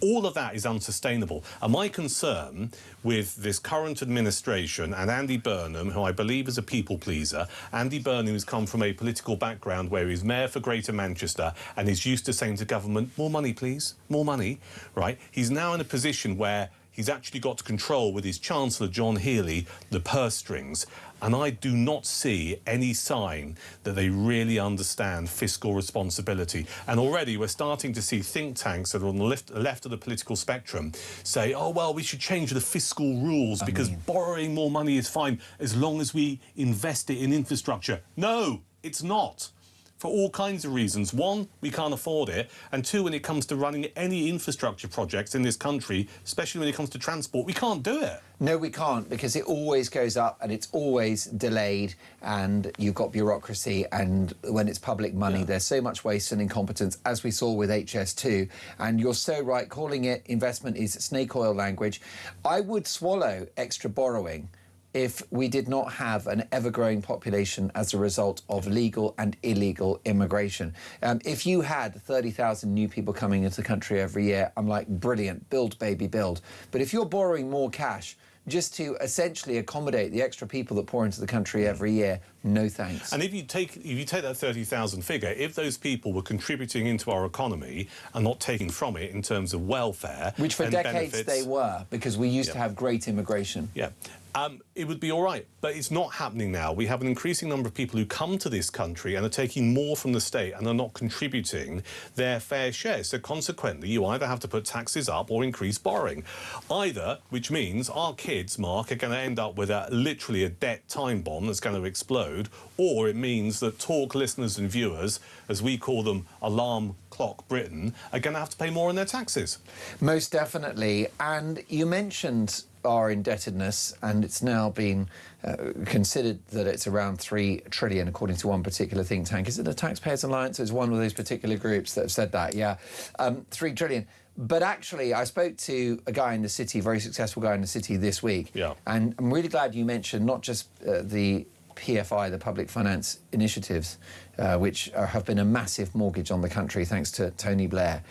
All of that is unsustainable. And my concern with this current administration and Andy Burnham, who I believe is a people pleaser, Andy Burnham has come from a political background where he's mayor for Greater Manchester and is used to saying to government, more money, please, more money, right? He's now in a position where he's actually got to control with his Chancellor, John Healey, the purse strings. And I do not see any sign that they really understand fiscal responsibility. And already we're starting to see think tanks that are on the left of the political spectrum say, oh, well, we should change the fiscal rules because borrowing more money is fine as long as we invest it in infrastructure. No, it's not. For all kinds of reasons. One, we can't afford it. And two, when it comes to running any infrastructure projects in this country, especially when it comes to transport, we can't do it. No, we can't, because it always goes up and it's always delayed, and you've got bureaucracy, and when it's public money, there's so much waste and incompetence, as we saw with HS2. And you're so right, calling it investment is snake oil language. I would swallow extra borrowing if we did not have an ever-growing population as a result of legal and illegal immigration. If you had 30,000 new people coming into the country every year, I'm like, brilliant, build, baby, build. But if you're borrowing more cash just to essentially accommodate the extra people that pour into the country every year, no thanks. And if you take that 30,000 figure, if those people were contributing into our economy and not taking from it in terms of welfare... Which for and decades benefits, they were, because we used to have great immigration. Yeah. it would be all right. But it's not happening now. We have an increasing number of people who come to this country and are taking more from the state and are not contributing their fair share. So consequently, you either have to put taxes up or increase borrowing. Either, which means our kids, Mark, are going to end up with literally a debt time bomb that's going to explode, or it means that Talk listeners and viewers, as we call them, Alarm Clock Britain, are going to have to pay more on their taxes. Most definitely. And you mentioned our indebtedness, and it's now been considered that it's around 3 trillion, according to one particular think tank. Is it the Taxpayers Alliance? It's one of those particular groups that have said that, yeah. 3 trillion. But actually, I spoke to a guy in the city, a very successful guy in the city this week. Yeah. And I'm really glad you mentioned not just the PFI, the Public Finance Initiatives, which have been a massive mortgage on the country, thanks to Tony Blair,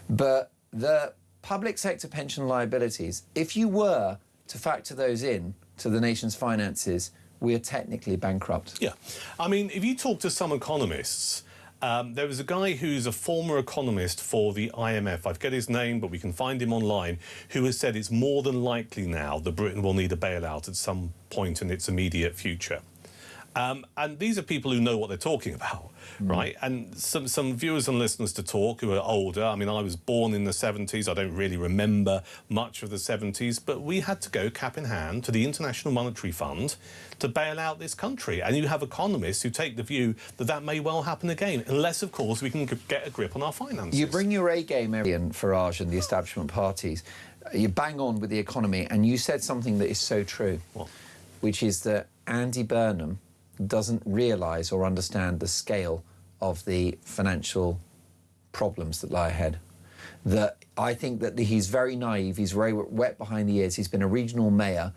but the public sector pension liabilities. If you were to factor those in to the nation's finances, we are technically bankrupt. Yeah. I mean, if you talk to some economists, there was a guy who's a former economist for the IMF, I forget his name, but we can find him online, who has said it's more than likely now that Britain will need a bailout at some point in its immediate future. And these are people who know what they're talking about, right? And some viewers and listeners to Talk who are older. I mean, I was born in the 70s. I don't really remember much of the 70s, but we had to go cap in hand to the International Monetary Fund to bail out this country. And you have economists who take the view that that may well happen again, unless, of course, we can get a grip on our finances. You bring your A game, Farage, and the establishment parties. You bang on with the economy, and you said something that is so true, which is that Andy Burnham doesn't realise or understand the scale of the financial problems that lie ahead. That I think that he's very naive, he's very wet behind the ears, he's been a regional mayor.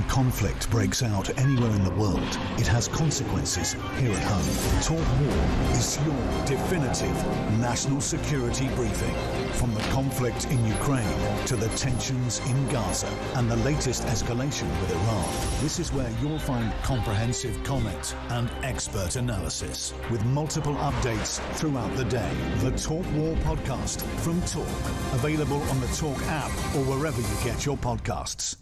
Conflict breaks out anywhere in the world, it has consequences here at home. Talk War is your definitive national security briefing. From the conflict in Ukraine to the tensions in Gaza and the latest escalation with Iran, this is where you'll find comprehensive comment and expert analysis with multiple updates throughout the day. The Talk War podcast from Talk, available on the Talk app or wherever you get your podcasts.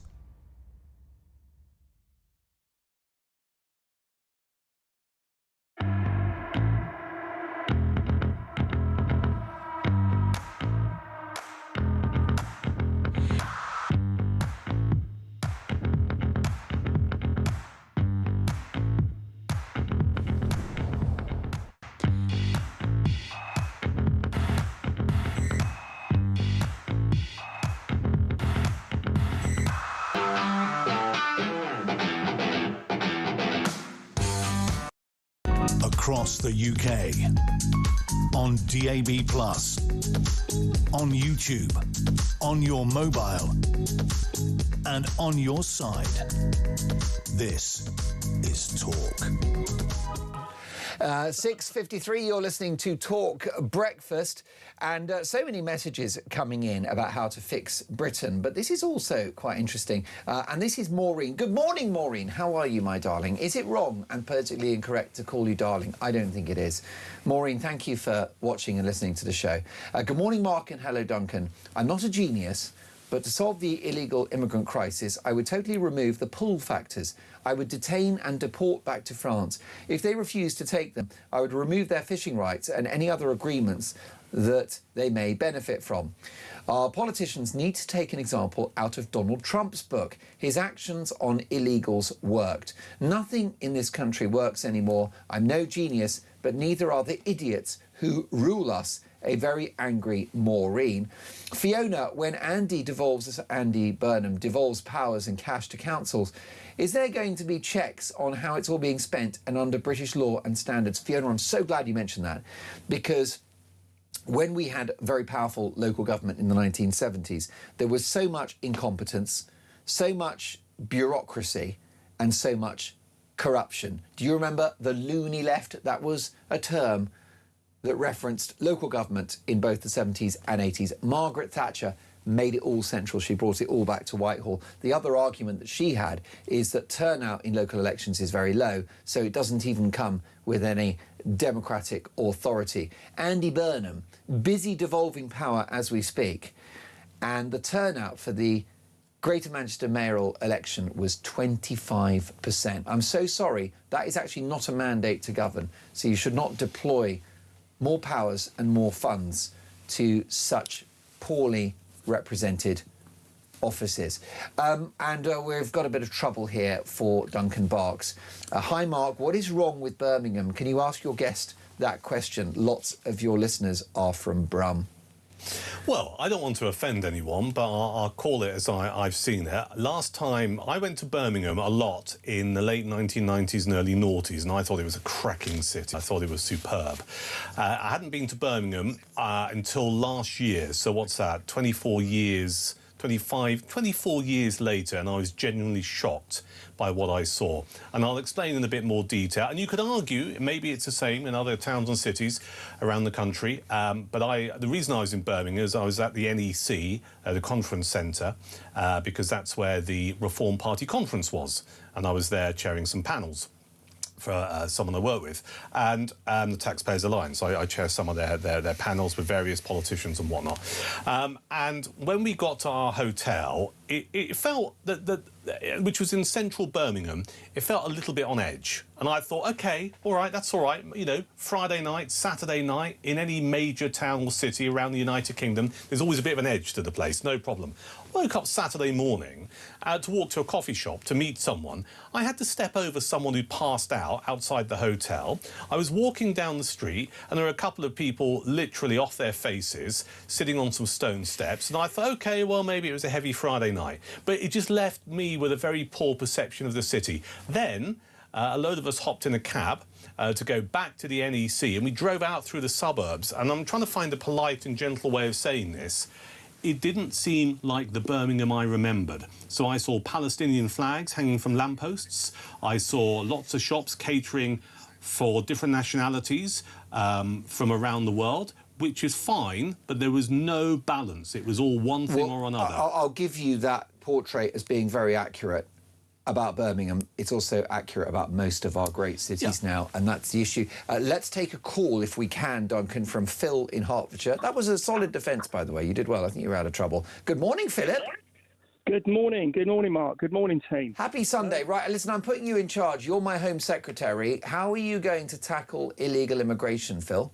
Across the UK, on DAB+, on YouTube, on your mobile, and on your side. This is Talk. 6:53, you're listening to Talk Breakfast, and so many messages coming in about how to fix Britain. But this is also quite interesting, and this is Maureen. Good morning, Maureen. How are you, my darling? Is it wrong and politically incorrect to call you darling? I don't think it is. Maureen, thank you for watching and listening to the show. Good morning, Mark, and hello, Duncan. I'm not a genius, But to solve the illegal immigrant crisis, I would totally remove the pull factors. I would detain and deport back to France. If they refuse to take them, I would remove their fishing rights and any other agreements that they may benefit from. Our politicians need to take an example out of Donald Trump's book. His actions on illegals worked. Nothing in this country works anymore. I'm no genius, but neither are the idiots who rule us. A very angry Maureen. Fiona, when Andy Burnham devolves powers and cash to councils, is there going to be checks on how it's all being spent and under British law and standards? Fiona, I'm so glad you mentioned that, because when we had very powerful local government in the 1970s, there was so much incompetence, so much bureaucracy and so much corruption. Do you remember the loony left? That was a term that referenced local government in both the 70s and 80s. Margaret Thatcher made it all central. She brought it all back to Whitehall. The other argument that she had is that turnout in local elections is very low, so it doesn't even come with any democratic authority. Andy Burnham, busy devolving power as we speak, and the turnout for the Greater Manchester mayoral election was 25%. I'm so sorry, that is actually not a mandate to govern, so you should not deploy more powers and more funds to such poorly represented offices. We've got a bit of trouble here for Duncan Barks. Hi, Mark. What is wrong with Birmingham? Can you ask your guest that question? Lots of your listeners are from Brum. Well, I don't want to offend anyone, but I'll call it as I've seen it. Last time, I went to Birmingham a lot in the late 1990s and early noughties, and I thought it was a cracking city. I thought it was superb. I hadn't been to Birmingham until last year, so what's that, 24 years later, and I was genuinely shocked by what I saw. And I'll explain in a bit more detail. And you could argue maybe it's the same in other towns and cities around the country. But the reason I was in Birmingham is I was at the NEC, the conference centre, because that's where the Reform Party conference was. And I was there chairing some panels for someone I work with, and the Taxpayers Alliance. I chair some of their panels with various politicians and whatnot. And when we got to our hotel, it felt that which was in central Birmingham, it felt a little bit on edge. And I thought, OK, all right, that's all right. You know, Friday night, Saturday night, in any major town or city around the United Kingdom, there's always a bit of an edge to the place, no problem. Woke up Saturday morning to walk to a coffee shop to meet someone. I had to step over someone who'd passed out outside the hotel. I was walking down the street and there were a couple of people literally off their faces sitting on some stone steps, and I thought, OK, well, maybe it was a heavy Friday night. But it just left me with a very poor perception of the city. Then a load of us hopped in a cab to go back to the NEC, and we drove out through the suburbs, and I'm trying to find a polite and gentle way of saying this. It didn't seem like the Birmingham I remembered. So I saw Palestinian flags hanging from lampposts. I saw lots of shops catering for different nationalities from around the world, which is fine, but there was no balance. It was all one thing or another. I'll give you that portrait as being very accurate about Birmingham. It's also accurate about most of our great cities now, and that's the issue. Let's take a call, if we can, Duncan, from Phil in Hertfordshire. That was a solid defence, by the way. You did well. I think you were out of trouble. Good morning, Philip. Good morning. Good morning, Mark. Good morning, team. Happy Sunday. Right, listen, I'm putting you in charge. You're my Home Secretary. How are you going to tackle illegal immigration, Phil?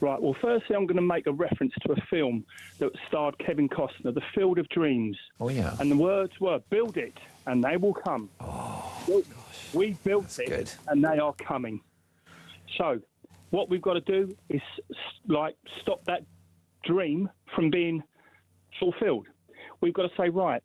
Right, well, firstly, I'm going to make a reference to a film that starred Kevin Costner, The Field of Dreams. Oh, yeah. And the words were, build it, and they will come. Oh, gosh. We built it, good. And they are coming. So, what we've got to do is, stop that dream from being fulfilled. We've got to say, right,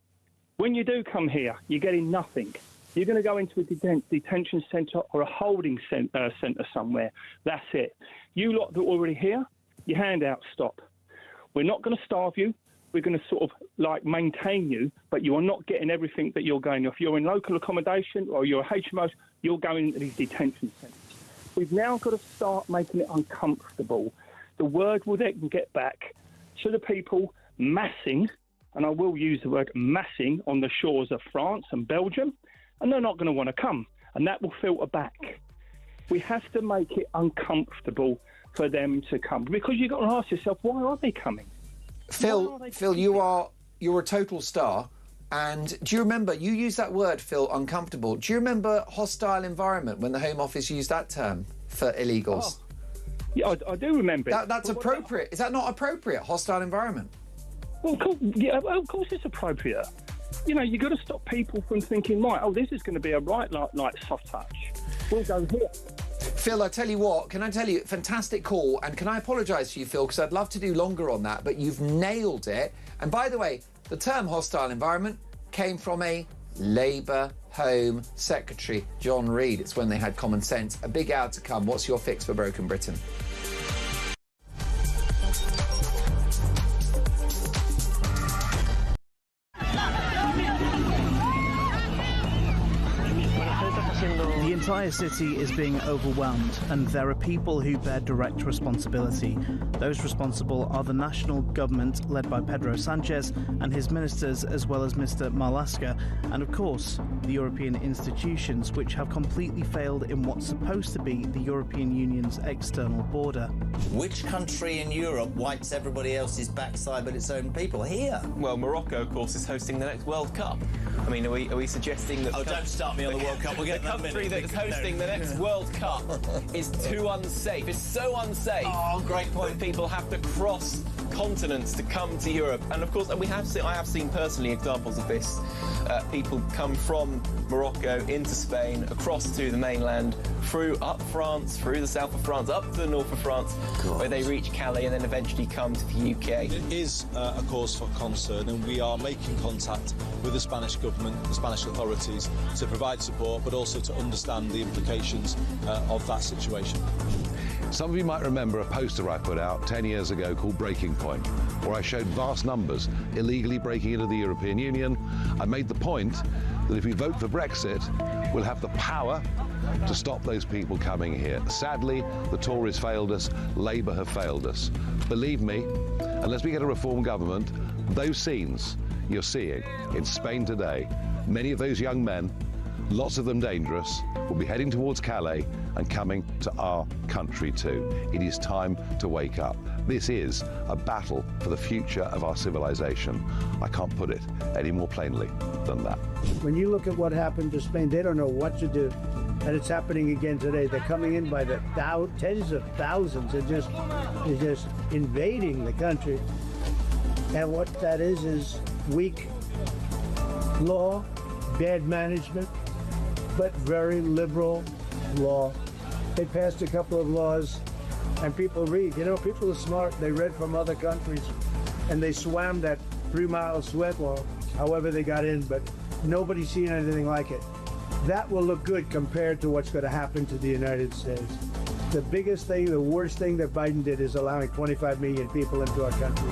when you do come here, you're getting nothing. You're going to go into a detention centre or a holding centre somewhere. That's it. You lot that are already here, your handouts stop. We're not going to starve you. We're going to sort of maintain you, but you are not getting everything that you're going. If you're in local accommodation or you're a HMO, you're going into these detention centres. We've now got to start making it uncomfortable. The word will then get back to the people massing, and I will use the word massing, on the shores of France and Belgium, and they're not going to want to come, and that will filter back. We have to make it uncomfortable for them to come, because you've got to ask yourself, why are they coming? Phil, you are you're a total star. And do you remember, you used that word, Phil, uncomfortable. Do you remember hostile environment when the Home Office used that term for illegals? Oh. Yeah, I do remember it. That's appropriate. Is that not appropriate, hostile environment? Well, of course it's appropriate. You know, you've got to stop people from thinking, right, oh, this is going to be a right, like soft touch. We'll go here. Phil, I tell you what, can I tell you, fantastic call, and can I apologise to you, Phil, because I'd love to do longer on that, but you've nailed it. And by the way, the term hostile environment came from a Labour Home Secretary, John Reid. It's when they had common sense. A big hour to come. What's your fix for broken Britain? The entire city is being overwhelmed, and there are people who bear direct responsibility. Those responsible are the national government, led by Pedro Sanchez and his ministers, as well as Mr. Marlaska, and of course, the European institutions, which have completely failed in what's supposed to be the European Union's external border. Which country in Europe wipes everybody else's backside but its own people? Here. Well, Morocco, of course, is hosting the next World Cup. I mean, are we suggesting that... Oh, don't start me on the World Cup. We'll get the country that's hosting the next World Cup is too unsafe. It's so unsafe. Oh, great point. That people have to cross continents to come to Europe. And of course, I have seen personally examples of this. People come from Morocco into Spain, across to the mainland, up France, through the south of France, up to the north of France, where they reach Calais and then eventually come to the UK. It is a cause for concern, and we are making contact with the Spanish government, the Spanish authorities, to provide support, but also to understand the implications of that situation. Some of you might remember a poster I put out 10 years ago called Breaking Point, where I showed vast numbers illegally breaking into the European Union. I made the point that if we vote for Brexit, we'll have the power to stop those people coming here. Sadly, the Tories failed us, Labour have failed us. Believe me, unless we get a reform government, those scenes you're seeing in Spain today, many of those young men, lots of them dangerous, will be heading towards Calais and coming to our country too. It is time to wake up. This is a battle for the future of our civilization. I can't put it any more plainly than that. When you look at what happened to Spain, they don't know what to do. And it's happening again today. They're coming in by the tens of thousands. They're just invading the country. And what that is weak law, bad management, but very liberal law. They passed a couple of laws, and people read. You know, people are smart. They read from other countries, and they swam that 3-mile sweat wall, however they got in, but nobody's seen anything like it. That will look good compared to what's going to happen to the United States. The biggest thing, the worst thing that Biden did is allowing 25 million people into our country.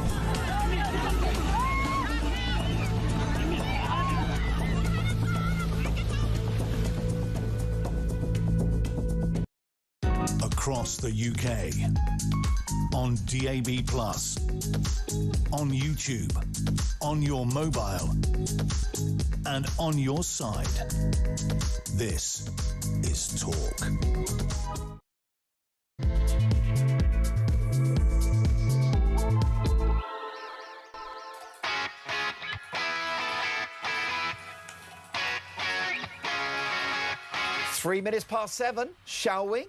Across the UK, on DAB+, on YouTube, on your mobile, and on your side. This is Talk. Three minutes past 7, shall we?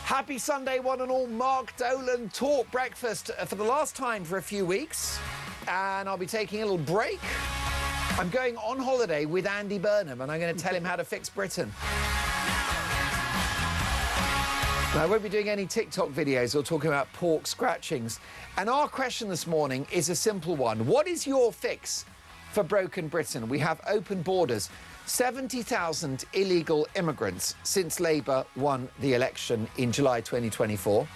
Happy Sunday, one and all. Mark Dolan, Talk Breakfast for the last time for a few weeks. And I'll be taking a little break. I'm going on holiday with Andy Burnham, and I'm going to tell him how to fix Britain. I won't be doing any TikTok videos or talking about pork scratchings. And our question this morning is a simple one. What is your fix for broken Britain? We have open borders. 70,000 illegal immigrants since Labour won the election in July 2024.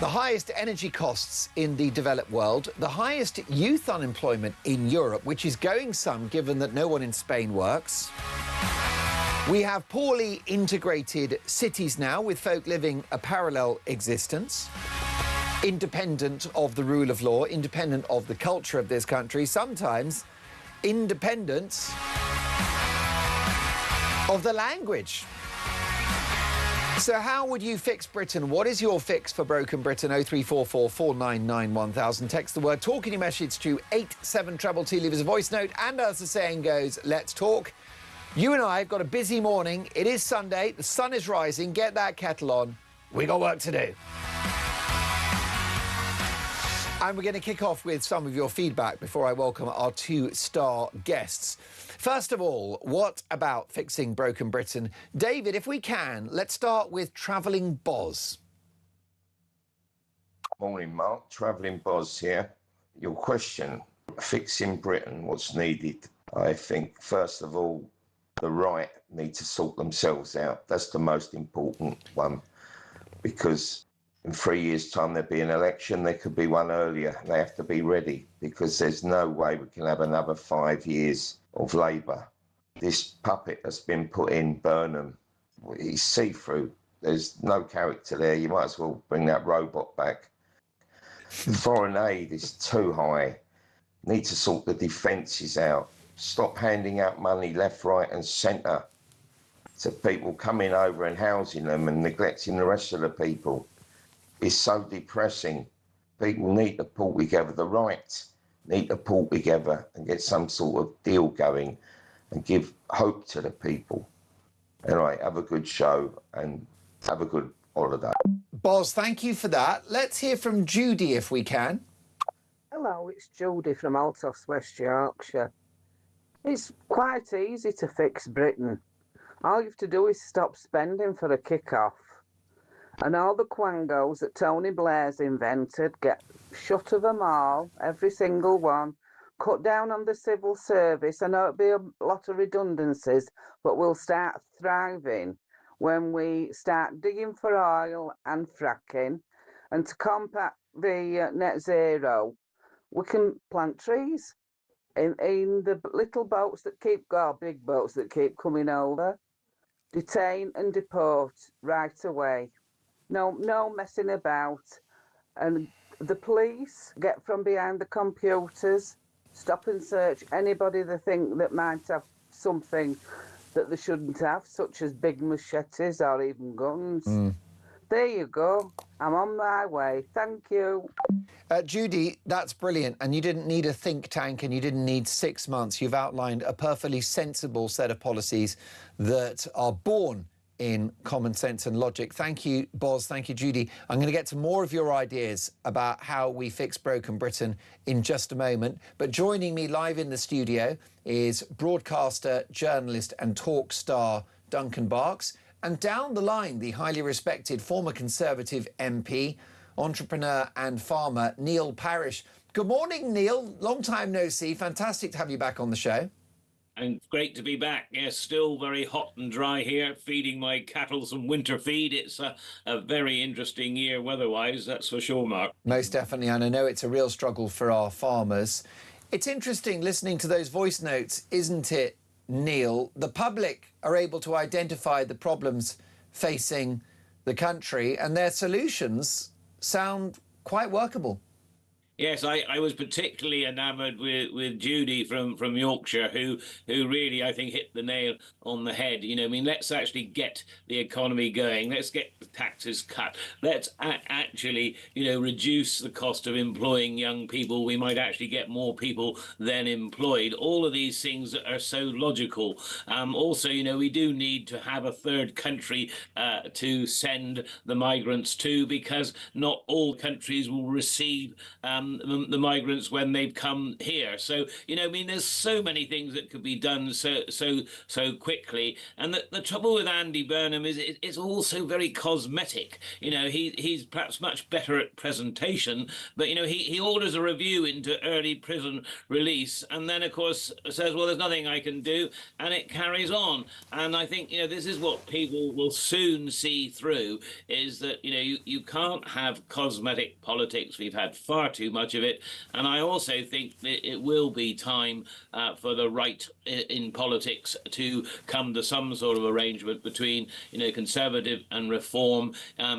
The highest energy costs in the developed world. The highest youth unemployment in Europe, which is going some given that no one in Spain works. We have poorly integrated cities now with folk living a parallel existence. Independent of the rule of law, independent of the culture of this country, sometimes independent of the language. So how would you fix Britain? What is your fix for broken Britain? 0344 499 1000. Text the word talk in your message to 87222. Leave us a voice note. And as the saying goes, let's talk. You and I have got a busy morning. It is Sunday. The sun is rising. Get that kettle on. We got work to do. And we're going to kick off with some of your feedback before I welcome our two-star guests. First of all, what about fixing broken Britain? David, if we can, let's start with Travelling Boz. Morning, Mark. Travelling Boz here. Your question, fixing Britain, what's needed? I think, first of all, the right need to sort themselves out. That's the most important one, because in 3 years' time there'll be an election. There could be one earlier. They have to be ready, because there's no way we can have another 5 years of Labour. This puppet that's been put in, Burnham, he's see-through. There's no character there. You might as well bring that robot back. The foreign aid is too high. Need to sort the defences out. Stop handing out money left, right and centre to people coming over and housing them and neglecting the rest of the people. It's so depressing. People need to pull together. The right need to pull together and get some sort of deal going and give hope to the people. Anyway, have a good show and have a good holiday. Boz, thank you for that. Let's hear from Judy if we can. Hello, it's Judy from Altos, West Yorkshire. It's quite easy to fix Britain. All you have to do is stop spending for a kick-off. And all the quangos that Tony Blair's invented, get shut of them all, every single one. Cut down on the civil service. I know it'll be a lot of redundancies, but we'll start thriving when we start digging for oil and fracking. And to combat the net zero, we can plant trees in the little boats that big boats that keep coming over. Detain and deport right away. No messing about. And the police get from behind the computers, stop and search anybody they think that might have something that they shouldn't have, such as big machetes or even guns. There you go. I'm on my way. Thank you. Judy, that's brilliant. And you didn't need a think tank and you didn't need 6 months. You've outlined a perfectly sensible set of policies that are born in common sense and logic. Thank you, Boz. Thank you, Judy. I'm going to get to more of your ideas about how we fix broken Britain in just a moment. But joining me live in the studio is broadcaster, journalist and talk star Duncan Barks. And down the line, the highly respected former Conservative MP, entrepreneur and farmer, Neil Parish. Good morning, Neil. Long time no see. Fantastic to have you back on the show. And great to be back. Yes, still very hot and dry here, feeding my cattle some winter feed. It's a very interesting year weather-wise, that's for sure, Mark. Most definitely, and I know it's a real struggle for our farmers. It's interesting listening to those voice notes, isn't it, Neil? The public are able to identify the problems facing the country, and their solutions sound quite workable. Yes, I was particularly enamoured with Judy from Yorkshire, who really, I think, hit the nail on the head. You know, I mean, let's actually get the economy going. Let's get the taxes cut. Let's actually, reduce the cost of employing young people. We might actually get more people than employed. All of these things are so logical. Also, we do need to have a third country to send the migrants to, because not all countries will receive the migrants when they've come here. So, there's so many things that could be done so quickly. And the trouble with Andy Burnham is it's also very cosmetic. He's perhaps much better at presentation, but, he orders a review into early prison release and then, of course, says, well, there's nothing I can do, and it carries on. And I think, this is what people will soon see through, is that, you can't have cosmetic politics. We've had far too much of it. And I also think that it will be time for the right in politics to come to some sort of arrangement between, you know, Conservative and Reform,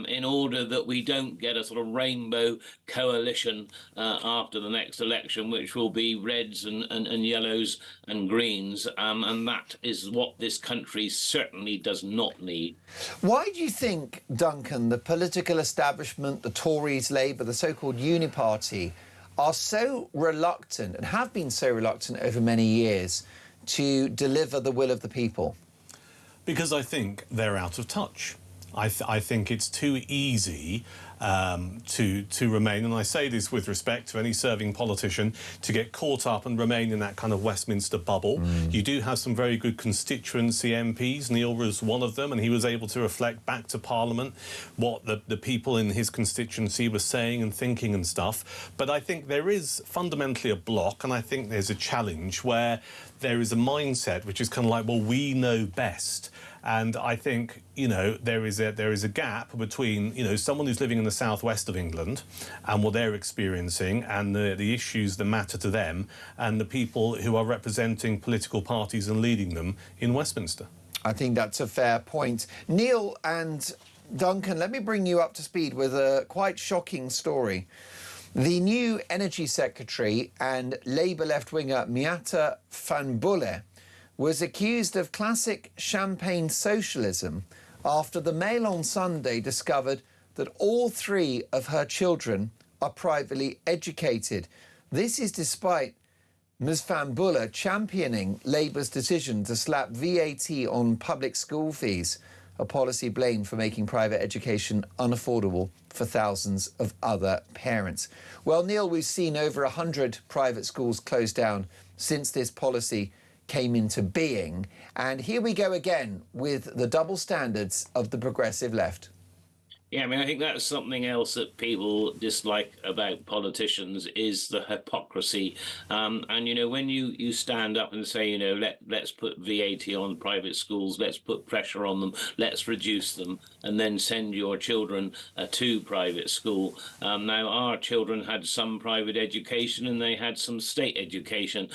in order that we don't get a sort of rainbow coalition after the next election, which will be Reds and Yellows and Greens. And that is what this country certainly does not need. Why do you think, Duncan, the political establishment, the Tories, Labour, the so-called Uniparty, are so reluctant and have been so reluctant over many years to deliver the will of the people? Because I think they're out of touch. I think it's too easy to remain, and I say this with respect to any serving politician, to get caught up and remain in that kind of Westminster bubble. You do have some very good constituency MPs. Neil was one of them, and he was able to reflect back to Parliament what the people in his constituency were saying and thinking and stuff. But I think there is fundamentally a block, and I think there's a challenge where there is a mindset which is kind of like, well, we know best. And I think, you know, there is a gap between, you know, someone who's living in the southwest of England and what they're experiencing and the issues that matter to them, and the people who are representing political parties and leading them in Westminster. I think that's a fair point. Neil and Duncan, let me bring you up to speed with a quite shocking story. The new Energy Secretary and Labour left-winger Miata Fanbulle was accused of classic champagne socialism after the Mail on Sunday discovered that all three of her children are privately educated. This is despite Ms Fanbulle championing Labour's decision to slap VAT on public school fees, a policy blamed for making private education unaffordable for thousands of other parents. Well, Neil, we've seen over 100 private schools closed down since this policy came into being. And here we go again with the double standards of the progressive left. Yeah, I mean, I think that's something else that people dislike about politicians is the hypocrisy. And, you know, when you stand up and say, you know, let's put VAT on private schools, let's put pressure on them, let's reduce them, and then send your children to private school. Now, our children had some private education and they had some state education.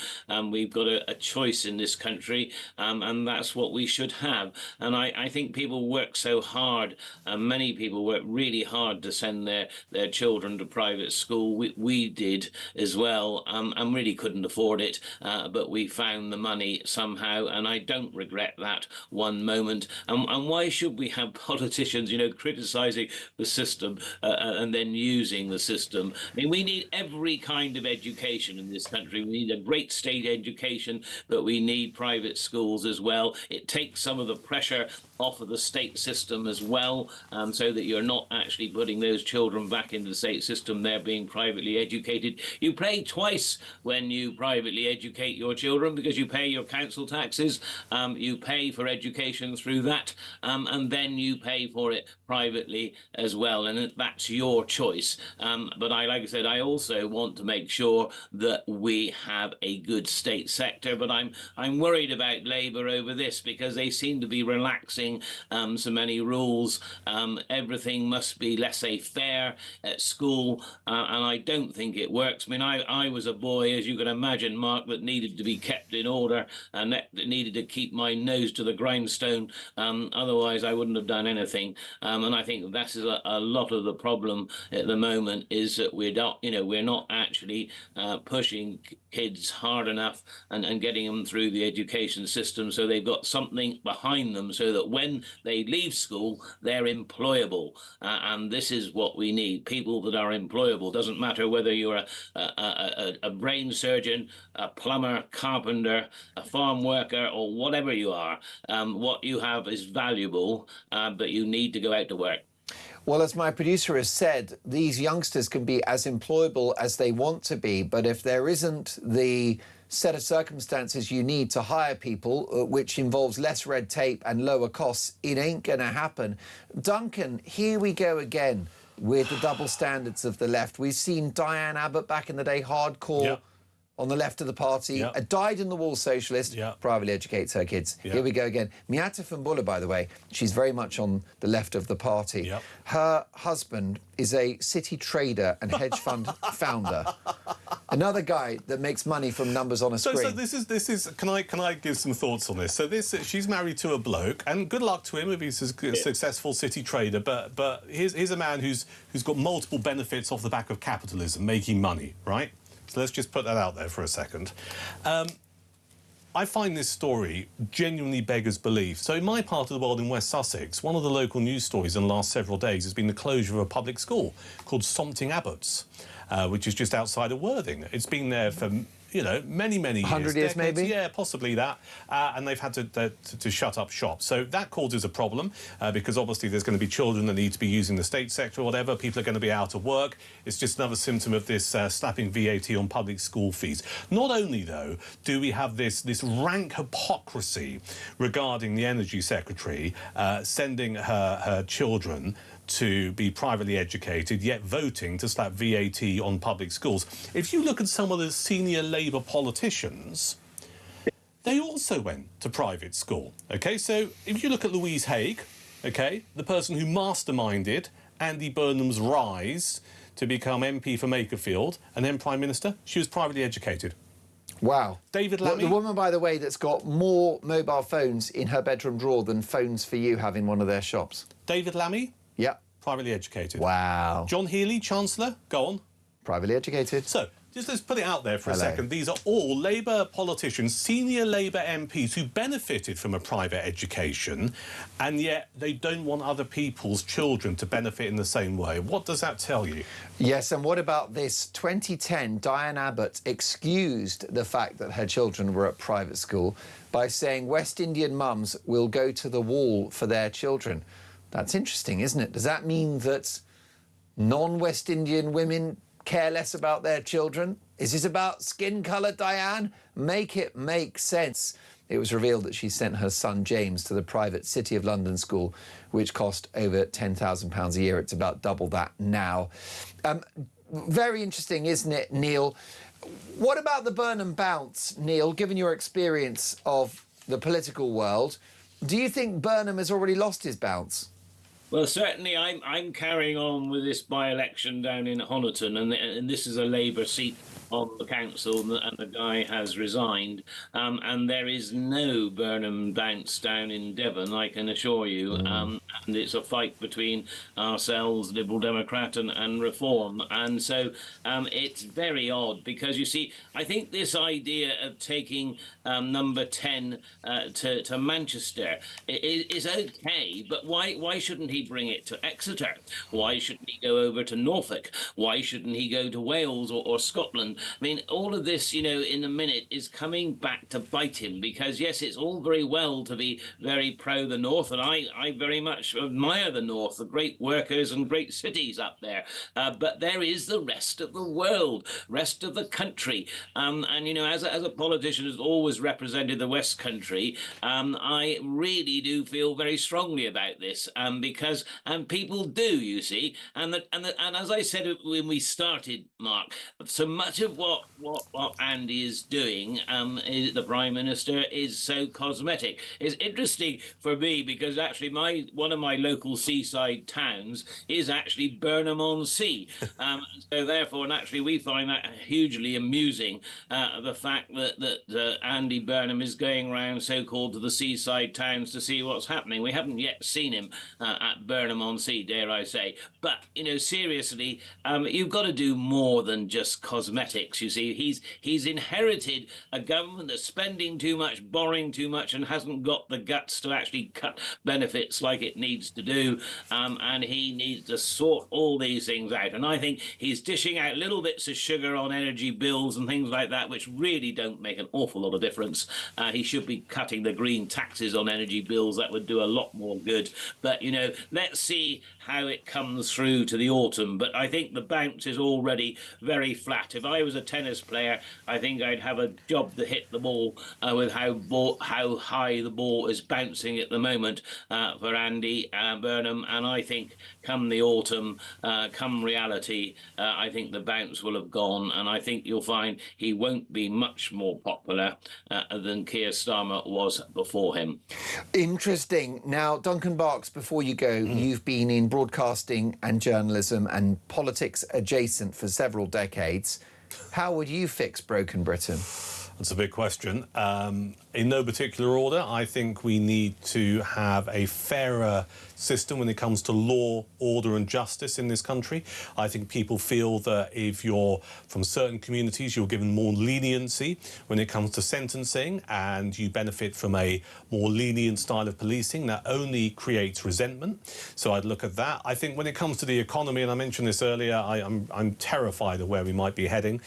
We've got a choice in this country, and that's what we should have. And I think people work so hard, many people work really hard to send their children to private school. We did as well, and really couldn't afford it, but we found the money somehow, and I don't regret that one moment. And why should we have politicians, you know, criticising the system and then using the system? I mean, we need every kind of education in this country. We need a great state education, but we need private schools as well. It takes some of the pressure off of the state system as well, so that you're not actually putting those children back into the state system. They're being privately educated. You pay twice when you privately educate your children, because you pay your council taxes, you pay for education through that, and then you pay for it privately as well, and that's your choice. But like I said, I also want to make sure that we have a good state sector, but I'm worried about Labour over this, because they seem to be relaxing so many rules. Everything must be laissez-faire at school, and I don't think it works. I mean, I was a boy, as you can imagine, Mark, that needed to be kept in order and that needed to keep my nose to the grindstone. Otherwise, I wouldn't have done anything. And I think that is a lot of the problem at the moment, is that we're not actually pushing kids hard enough and getting them through the education system so they've got something behind them, so that when they leave school, they're employable. And this is what we need, people that are employable. Doesn't matter whether you're a brain surgeon, a plumber, carpenter, a farm worker, or whatever you are. What you have is valuable, but you need to go out to work. Well, as my producer has said, these youngsters can be as employable as they want to be, but if there isn't the set of circumstances you need to hire people, which involves less red tape and lower costs, it ain't going to happen. Duncan, here we go again with the double standards of the left. We've seen Diane Abbott back in the day, hardcore on the left of the party, Yep. a dyed-in-the-wool socialist, privately educates her kids. Yep. Here we go again. Miata Fumbula, by the way, she's very much on the left of the party. Yep. Her husband is a city trader and hedge fund founder. Another guy that makes money from numbers on a screen. So this is. Can I give some thoughts on this? So she's married to a bloke, and good luck to him if he's a successful city trader. But here's a man who's got multiple benefits off the back of capitalism, making money, right? So let's just put that out there for a second. I find this story genuinely beggars belief. So in my part of the world in West Sussex, one of the local news stories in the last several days has been the closure of a public school called Sompting Abbots, which is just outside of Worthing. It's been there for, many years. 100 years, decades, maybe? Yeah, possibly that. And they've had to shut up shop. So that causes a problem because obviously there's going to be children that need to be using the state sector or whatever. People are going to be out of work. It's just another symptom of this slapping VAT on public school fees. Not only, though, do we have this rank hypocrisy regarding the Energy Secretary sending her children to be privately educated, yet voting to slap VAT on public schools. If you look at some of the senior Labour politicians, they also went to private school, OK? So if you look at Louise Haigh, OK, the person who masterminded Andy Burnham's rise to become MP for Makerfield and then Prime Minister, she was privately educated. Wow. David Lammy. The woman, by the way, that's got more mobile phones in her bedroom drawer than Phones for You have in one of their shops. David Lammy. Yeah. Privately educated. Wow. John Healey, Chancellor, go on. Privately educated. So, just let's put it out there for a Hello. second. These are all Labour politicians, senior Labour MPs who benefited from a private education, and yet they don't want other people's children to benefit in the same way. What does that tell you? Yes, and what about this? 2010, Diane Abbott excused the fact that her children were at private school by saying West Indian mums will go to the wall for their children. That's interesting, isn't it? Does that mean that non-West Indian women care less about their children? Is this about skin colour, Diane? Make it make sense. It was revealed that she sent her son James to the private City of London school, which cost over £10,000 a year. It's about double that now. Very interesting, isn't it, Neil? What about the Burnham bounce, Neil, given your experience of the political world? Do you think Burnham has already lost his bounce? Well, certainly I'm carrying on with this by-election down in Honiton, and this is a Labour seat on the council, and the guy has resigned. And there is no Burnham bounce down in Devon, I can assure you. And it's a fight between ourselves, Liberal Democrat and Reform. And so it's very odd because, you see, I think this idea of taking number 10 to Manchester is okay, but why shouldn't he bring it to Exeter? Why shouldn't he go over to Norfolk? Why shouldn't he go to Wales or Scotland? I mean, all of this, in a minute is coming back to bite him because, yes, it's all very well to be very pro the North, and I very much admire the North, the great workers and great cities up there. But there is the rest of the world, rest of the country. And, as a politician who's always represented the West Country, I really do feel very strongly about this because people do, you see. And as I said when we started, Mark, so much of what Andy is doing, the Prime Minister, is so cosmetic. It's interesting for me because actually one of my local seaside towns is actually Burnham-on-Sea. So therefore, naturally, we find that hugely amusing, the fact that Andy Burnham is going around so-called to the seaside towns to see what's happening. We haven't yet seen him at Burnham-on-Sea, dare I say. But, seriously, you've got to do more than just cosmetics. You see, he's inherited a government that's spending too much, borrowing too much, and hasn't got the guts to actually cut benefits like it needs to do. And he needs to sort all these things out. And I think he's dishing out little bits of sugar on energy bills and things like that, which really don't make an awful lot of difference. He should be cutting the green taxes on energy bills. That would do a lot more good. But, let's see how it comes through to the autumn. But I think the bounce is already very flat. If I was a tennis player, I think I'd have a job to hit the ball with how high the ball is bouncing at the moment for Andy Burnham. And I think come the autumn, come reality, I think the bounce will have gone. And I think you'll find he won't be much more popular than Keir Starmer was before him. Interesting. Now, Duncan Barks, before you go, you've been in broadcasting and journalism and politics adjacent for several decades. How would you fix broken Britain? That's a big question. In no particular order, I think we need to have a fairer system when it comes to law, order and justice in this country. I think people feel that if you're from certain communities, you're given more leniency when it comes to sentencing, and you benefit from a more lenient style of policing. That only creates resentment. So I'd look at that. I think when it comes to the economy, and I mentioned this earlier, I'm terrified of where we might be heading.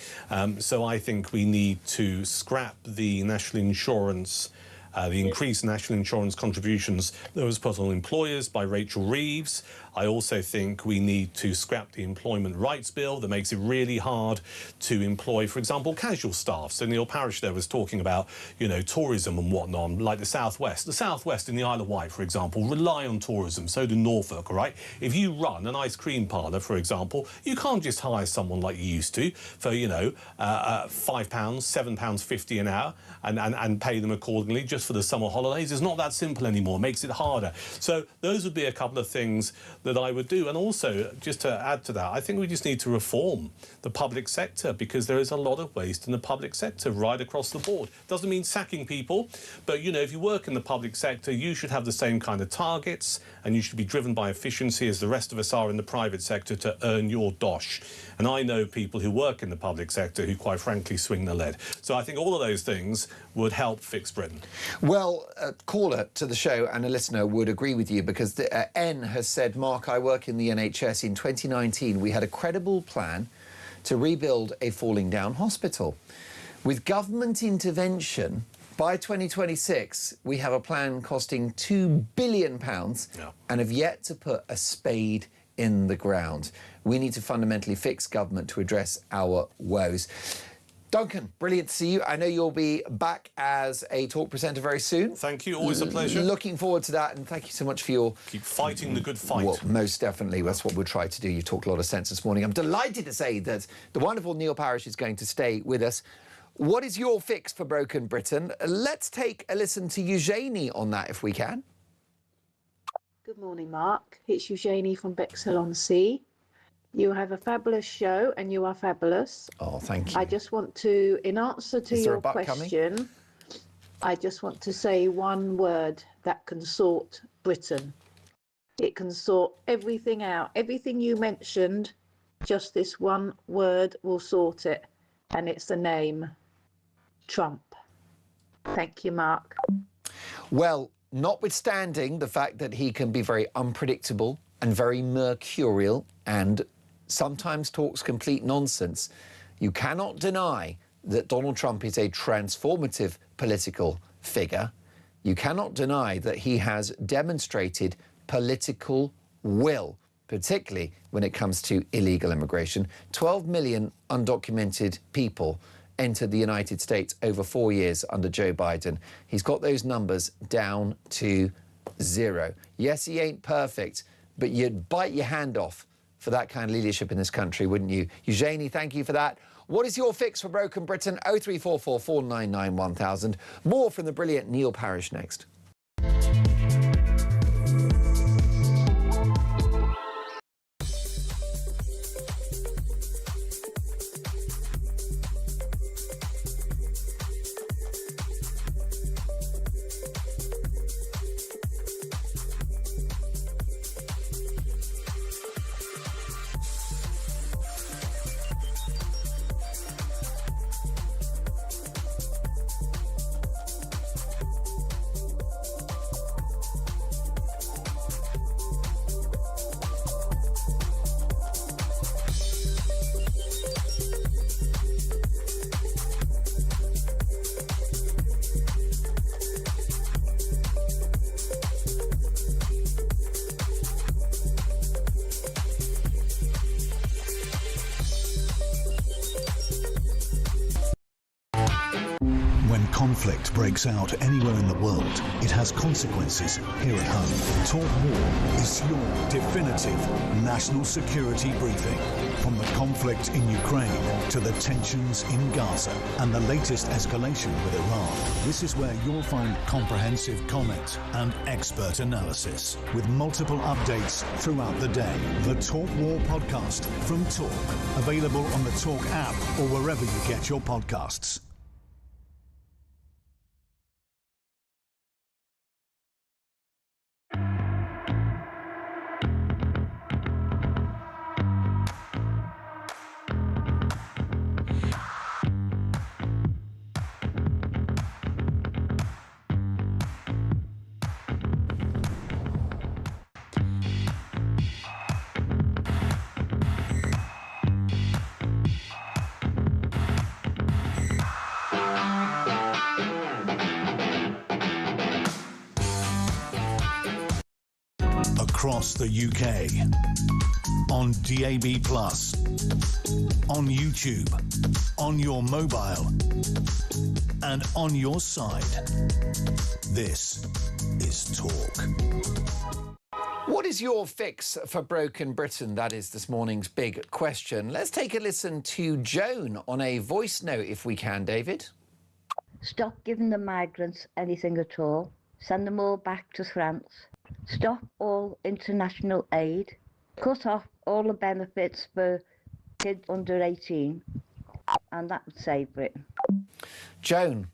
So I think we need to scrap the national insurance, the increased national insurance contributions that was put on employers by Rachel Reeves. I also think we need to scrap the employment rights bill that makes it really hard to employ, for example, casual staff. So Neil Parish there was talking about, you know, tourism and whatnot, like the Southwest. The Southwest in the Isle of Wight, for example, rely on tourism. So do Norfolk, all right? If you run an ice cream parlour, for example, you can't just hire someone like you used to for, you know, £5, £7.50 an hour and pay them accordingly just for the summer holidays. It's not that simple anymore. It makes it harder. So those would be a couple of things that I would do. And also, just to add to that, I think we just need to reform the public sector, because there is a lot of waste in the public sector right across the board. Doesn't mean sacking people, but, you know, if you work in the public sector, you should have the same kind of targets and you should be driven by efficiency as the rest of us are in the private sector to earn your dosh. And I know people who work in the public sector who, quite frankly, swing the lead. So I think all of those things would help fix Britain. Well, a caller to the show and a listener would agree with you, because N has said, Mark, I work in the NHS. In 2019, we had a credible plan to rebuild a falling down hospital. With government intervention, by 2026, we have a plan costing £2 billion and have yet to put a spade in the ground. We need to fundamentally fix government to address our woes. Duncan, brilliant to see you. I know you'll be back as a talk presenter very soon. Thank you, always a pleasure. Looking forward to that, and thank you so much for your... Keep fighting the good fight. Well, most definitely, that's what we'll try to do. You talked a lot of sense this morning. I'm delighted to say that the wonderful Neil Parish is going to stay with us. What is your fix for broken Britain? Let's take a listen to Eugenie on that, if we can. Good morning, Mark. It's Eugenie from Bexhill-on-Sea. You have a fabulous show and you are fabulous. Oh, thank you. I just want to, in answer to your question, I just want to say one word that can sort Britain. It can sort everything out. Everything you mentioned, just this one word will sort it. And it's the name, Trump. Thank you, Mark. Well, notwithstanding the fact that he can be very unpredictable and very mercurial and sometimes talks complete nonsense, you cannot deny that Donald Trump is a transformative political figure. You cannot deny that he has demonstrated political will, particularly when it comes to illegal immigration. 12 million undocumented people entered the United States over 4 years under Joe Biden. He's got those numbers down to zero. Yes, he ain't perfect, but you'd bite your hand off for that kind of leadership in this country, wouldn't you? Eugenie, thank you for that. What is your fix for broken Britain? 0344 499 1000. More from the brilliant Neil Parish next. conflict breaks out anywhere in the world, it has consequences here at home. Talk War is your definitive national security briefing. From the conflict in Ukraine to the tensions in Gaza and the latest escalation with Iran, this is where you'll find comprehensive comment and expert analysis with multiple updates throughout the day. The Talk War podcast from Talk, available on the Talk app or wherever you get your podcasts. Across the UK, on DAB+, on YouTube, on your mobile, and on your side. This is Talk. What is your fix for broken Britain? That is this morning's big question. Let's take a listen to Joan on a voice note if we can, David. Stop giving the migrants anything at all. Send them all back to France. Stop all international aid. Cut off all the benefits for kids under 18. And that would save Britain. Joan,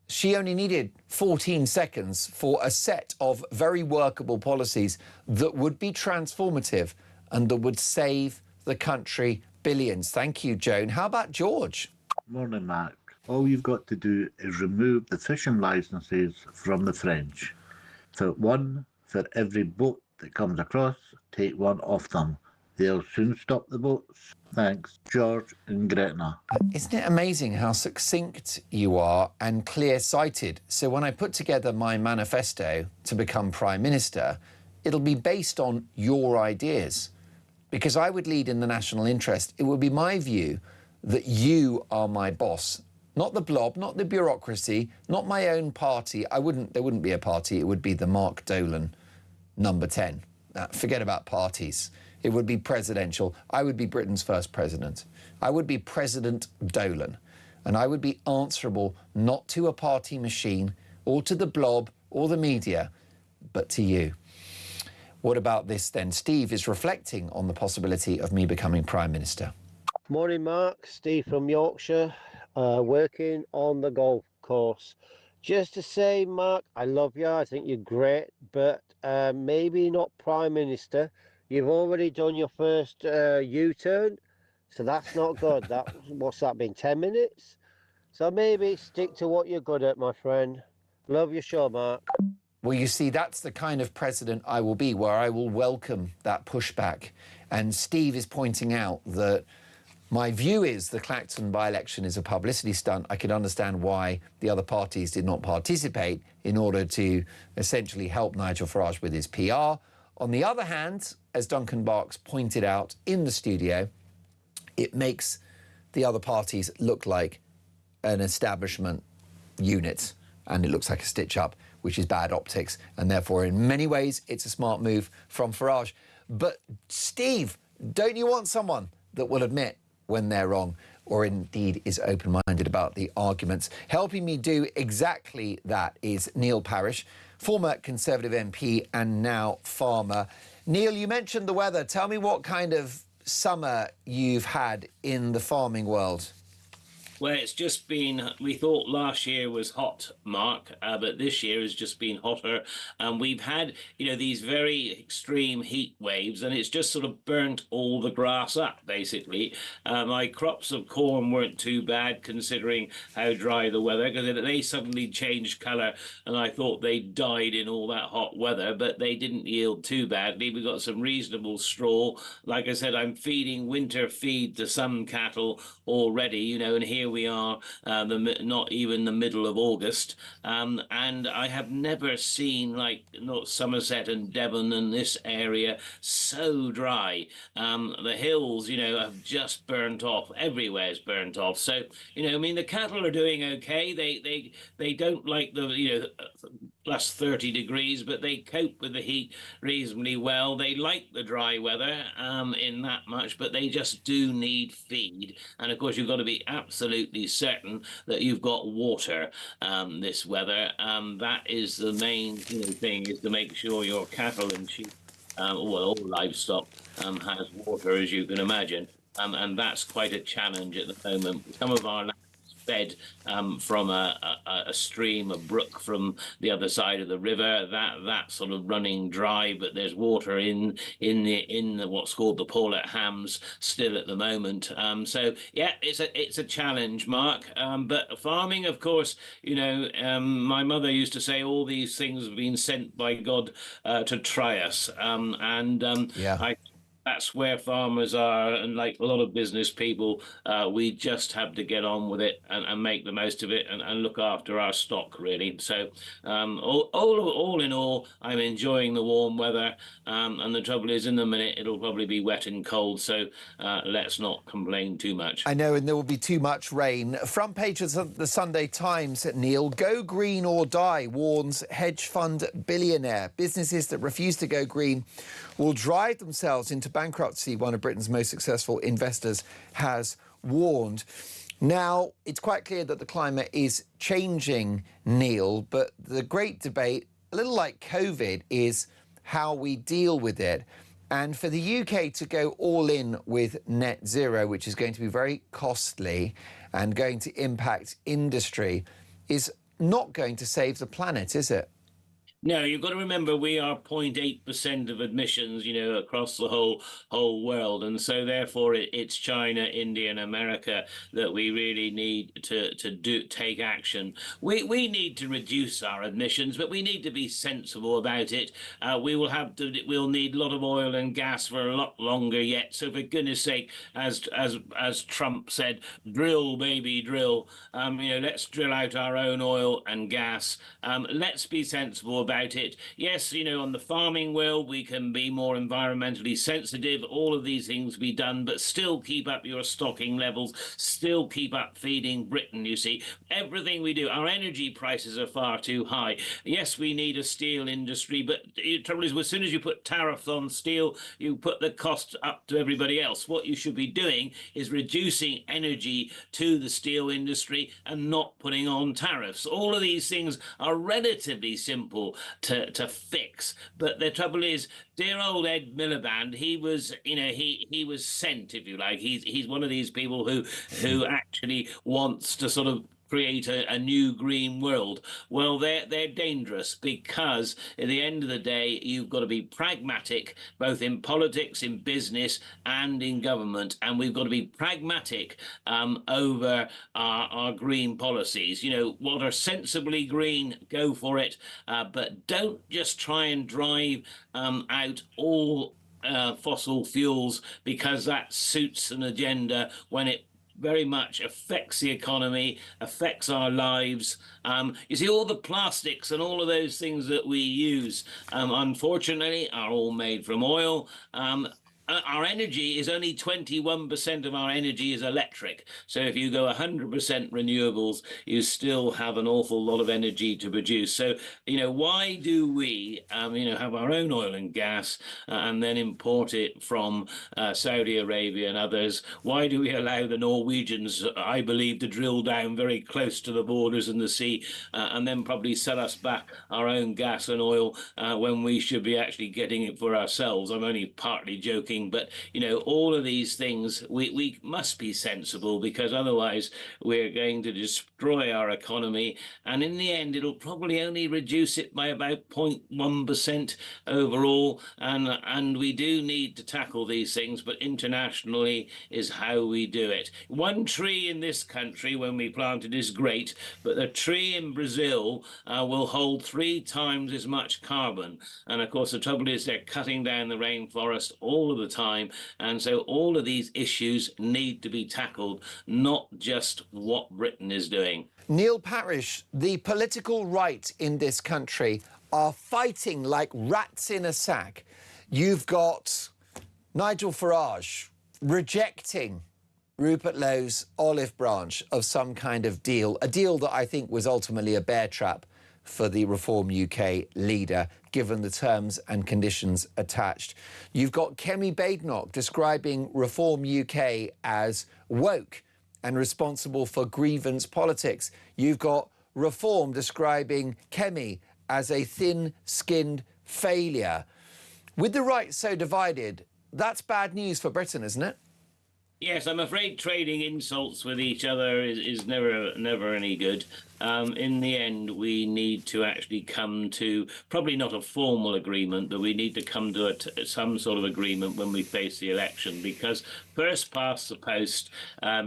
she only needed 14 seconds for a set of very workable policies that would be transformative and that would save the country billions. Thank you, Joan. How about George? Morning, Mark. All you've got to do is remove the fishing licences from the French. For one, for every boat that comes across, take one off them. They'll soon stop the boats. Thanks, George and Gretna. Isn't it amazing how succinct you are and clear-sighted? So when I put together my manifesto to become Prime Minister, it'll be based on your ideas. Because I would lead in the national interest. It would be my view that you are my boss. Not the blob, not the bureaucracy, not my own party. There wouldn't be a party. It would be the Mark Dolan number 10. Forget about parties. It would be presidential. I would be Britain's first president. I would be President Dolan. And I would be answerable not to a party machine or to the blob or the media, but to you. What about this then? Steve is reflecting on the possibility of me becoming Prime Minister. Morning, Mark. Steve from Yorkshire, working on the golf course. Just to say, Mark, I love you. I think you're great, but maybe not Prime Minister. You've already done your first U-turn, so that's not good. What's that been, 10 minutes? So maybe stick to what you're good at, my friend. Love your show, Mark. Well, you see, that's the kind of president I will be, where I will welcome that pushback. And Steve is pointing out that my view is the Clacton by-election is a publicity stunt. I can understand why the other parties did not participate in order to essentially help Nigel Farage with his PR. On the other hand, as Duncan Barks pointed out in the studio, it makes the other parties look like an establishment unit, and it looks like a stitch-up, which is bad optics, and therefore in many ways it's a smart move from Farage. But Steve, don't you want someone that will admit when they're wrong, or indeed is open-minded about the arguments? Helping me do exactly that is Neil Parish, former Conservative MP and now farmer. Neil, you mentioned the weather. Tell me what kind of summer you've had in the farming world. Well, it's just been, we thought last year was hot, Mark, but this year has just been hotter. And we've had, these very extreme heat waves, and it's just sort of burnt all the grass up, basically. My crops of corn weren't too bad, considering how dry the weather, because they suddenly changed colour, and I thought they died in all that hot weather, but they didn't yield too badly. We got some reasonable straw. Like I said, I'm feeding winter feed to some cattle already, and here here we are, not even the middle of August, and I have never seen like North Somerset and Devon and this area so dry. The hills, have just burnt off. Everywhere's burnt off. So, I mean, the cattle are doing okay. They don't like the plus 30 degrees, but they cope with the heat reasonably well. They like the dry weather in that much, but they just do need feed. And of course, you've got to be absolutely certain that you've got water this weather. That is the main thing, is to make sure your cattle and sheep, all livestock, has water, as you can imagine. And that's quite a challenge at the moment. Some of our land is fed from a stream, a brook from the other side of the river. That's sort of running dry, but there's water in the what's called the Paulet Hams still at the moment. So yeah, it's a challenge, Mark. But farming, of course, my mother used to say all these things have been sent by God to try us, that's where farmers are, and like a lot of business people, we just have to get on with it and make the most of it and look after our stock, really. So all in all, I'm enjoying the warm weather, and the trouble is, in a minute, it'll probably be wet and cold, so let's not complain too much. I know, and there will be too much rain. Front page of the Sunday Times, Neil. Go green or die, warns hedge fund billionaire. Businesses that refuse to go green will drive themselves into bankruptcy, one of Britain's most successful investors has warned. Now, it's quite clear that the climate is changing, Neil, but the great debate, a little like COVID, is how we deal with it. And for the UK to go all in with net zero, which is going to be very costly and going to impact industry, is not going to save the planet, is it? No, you've got to remember we are 0.8% of admissions, across the whole world, and so therefore it's China, India, and America that we really need to take action. We need to reduce our admissions, but we need to be sensible about it. We'll need a lot of oil and gas for a lot longer yet. So for goodness sake, as Trump said, drill, baby, drill. Let's drill out our own oil and gas. Let's be sensible about it. Yes, on the farming world, we can be more environmentally sensitive, all of these things be done, but still keep up your stocking levels, still keep up feeding Britain, you see. Everything we do, our energy prices are far too high. Yes, we need a steel industry, but the trouble is, as soon as you put tariffs on steel, you put the cost up to everybody else. What you should be doing is reducing energy to the steel industry and not putting on tariffs. All of these things are relatively simple to fix, but the trouble is, dear old Ed Miliband, he was he was sent, if you like. He's one of these people who actually wants to sort of create a new green world. Well, they're dangerous, because at the end of the day, you've got to be pragmatic, both in politics, in business, and in government. And we've got to be pragmatic over our green policies. What are sensibly green, go for it. But don't just try and drive out all fossil fuels because that suits an agenda when it very much affects the economy, affects our lives. You see, all the plastics and all of those things that we use, unfortunately, are all made from oil. Our energy is only 21% of our energy is electric. So if you go 100% renewables, you still have an awful lot of energy to produce. So, why do we, have our own oil and gas and then import it from Saudi Arabia and others? Why do we allow the Norwegians, I believe, to drill down very close to the borders and the sea and then probably sell us back our own gas and oil when we should be actually getting it for ourselves? I'm only partly joking. But, all of these things, we must be sensible, because otherwise we're going to destroy our economy. And in the end, it'll probably only reduce it by about 0.1% overall. And we do need to tackle these things, but internationally is how we do it. One tree in this country, when we plant it, is great, but the tree in Brazil will hold 3 times as much carbon. And of course, the trouble is they're cutting down the rainforest all of the time. And so all of these issues need to be tackled, not just what Britain is doing. Neil Parish, the political right in this country are fighting like rats in a sack. You've got Nigel Farage rejecting Rupert Lowe's olive branch of some kind of deal, a deal that I think was ultimately a bear trap for the Reform UK leader, given the terms and conditions attached. You've got Kemi Badenoch describing Reform UK as woke and responsible for grievance politics. You've got Reform describing Kemi as a thin-skinned failure. With the right so divided, that's bad news for Britain, isn't it? Yes, I'm afraid trading insults with each other is never any good. In the end, we need to actually come to probably not a formal agreement, but we need to come to some sort of agreement when we face the election. Because first past the post,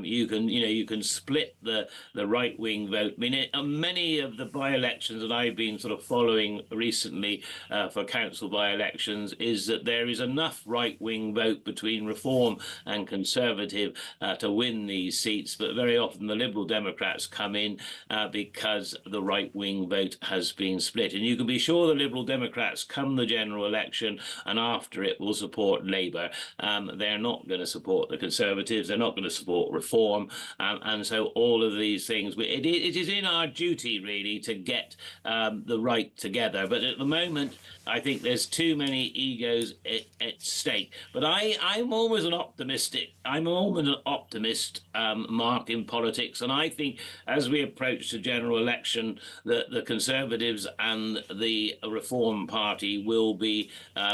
you can split the right wing vote. I mean, many of the by-elections that I've been sort of following recently for council by-elections is that there is enough right wing vote between Reform and Conservative to win these seats, but very often the Liberal Democrats come in because the right-wing vote has been split. And you can be sure the Liberal Democrats come the general election and after it will support Labour. They're not going to support the Conservatives. They're not going to support Reform. And so all of these things, it is in our duty, really, to get the right together. But at the moment, I think there's too many egos at stake. But I'm always an optimist, Mark, in politics. And I think as we approach the general election, the Conservatives and the Reform Party will be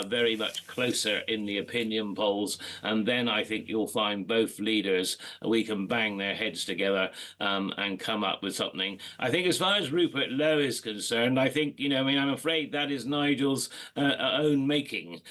very much closer in the opinion polls. And then I think you'll find both leaders, we can bang their heads together and come up with something. I think as far as Rupert Lowe is concerned, I think, I'm afraid that is Nigel's own making,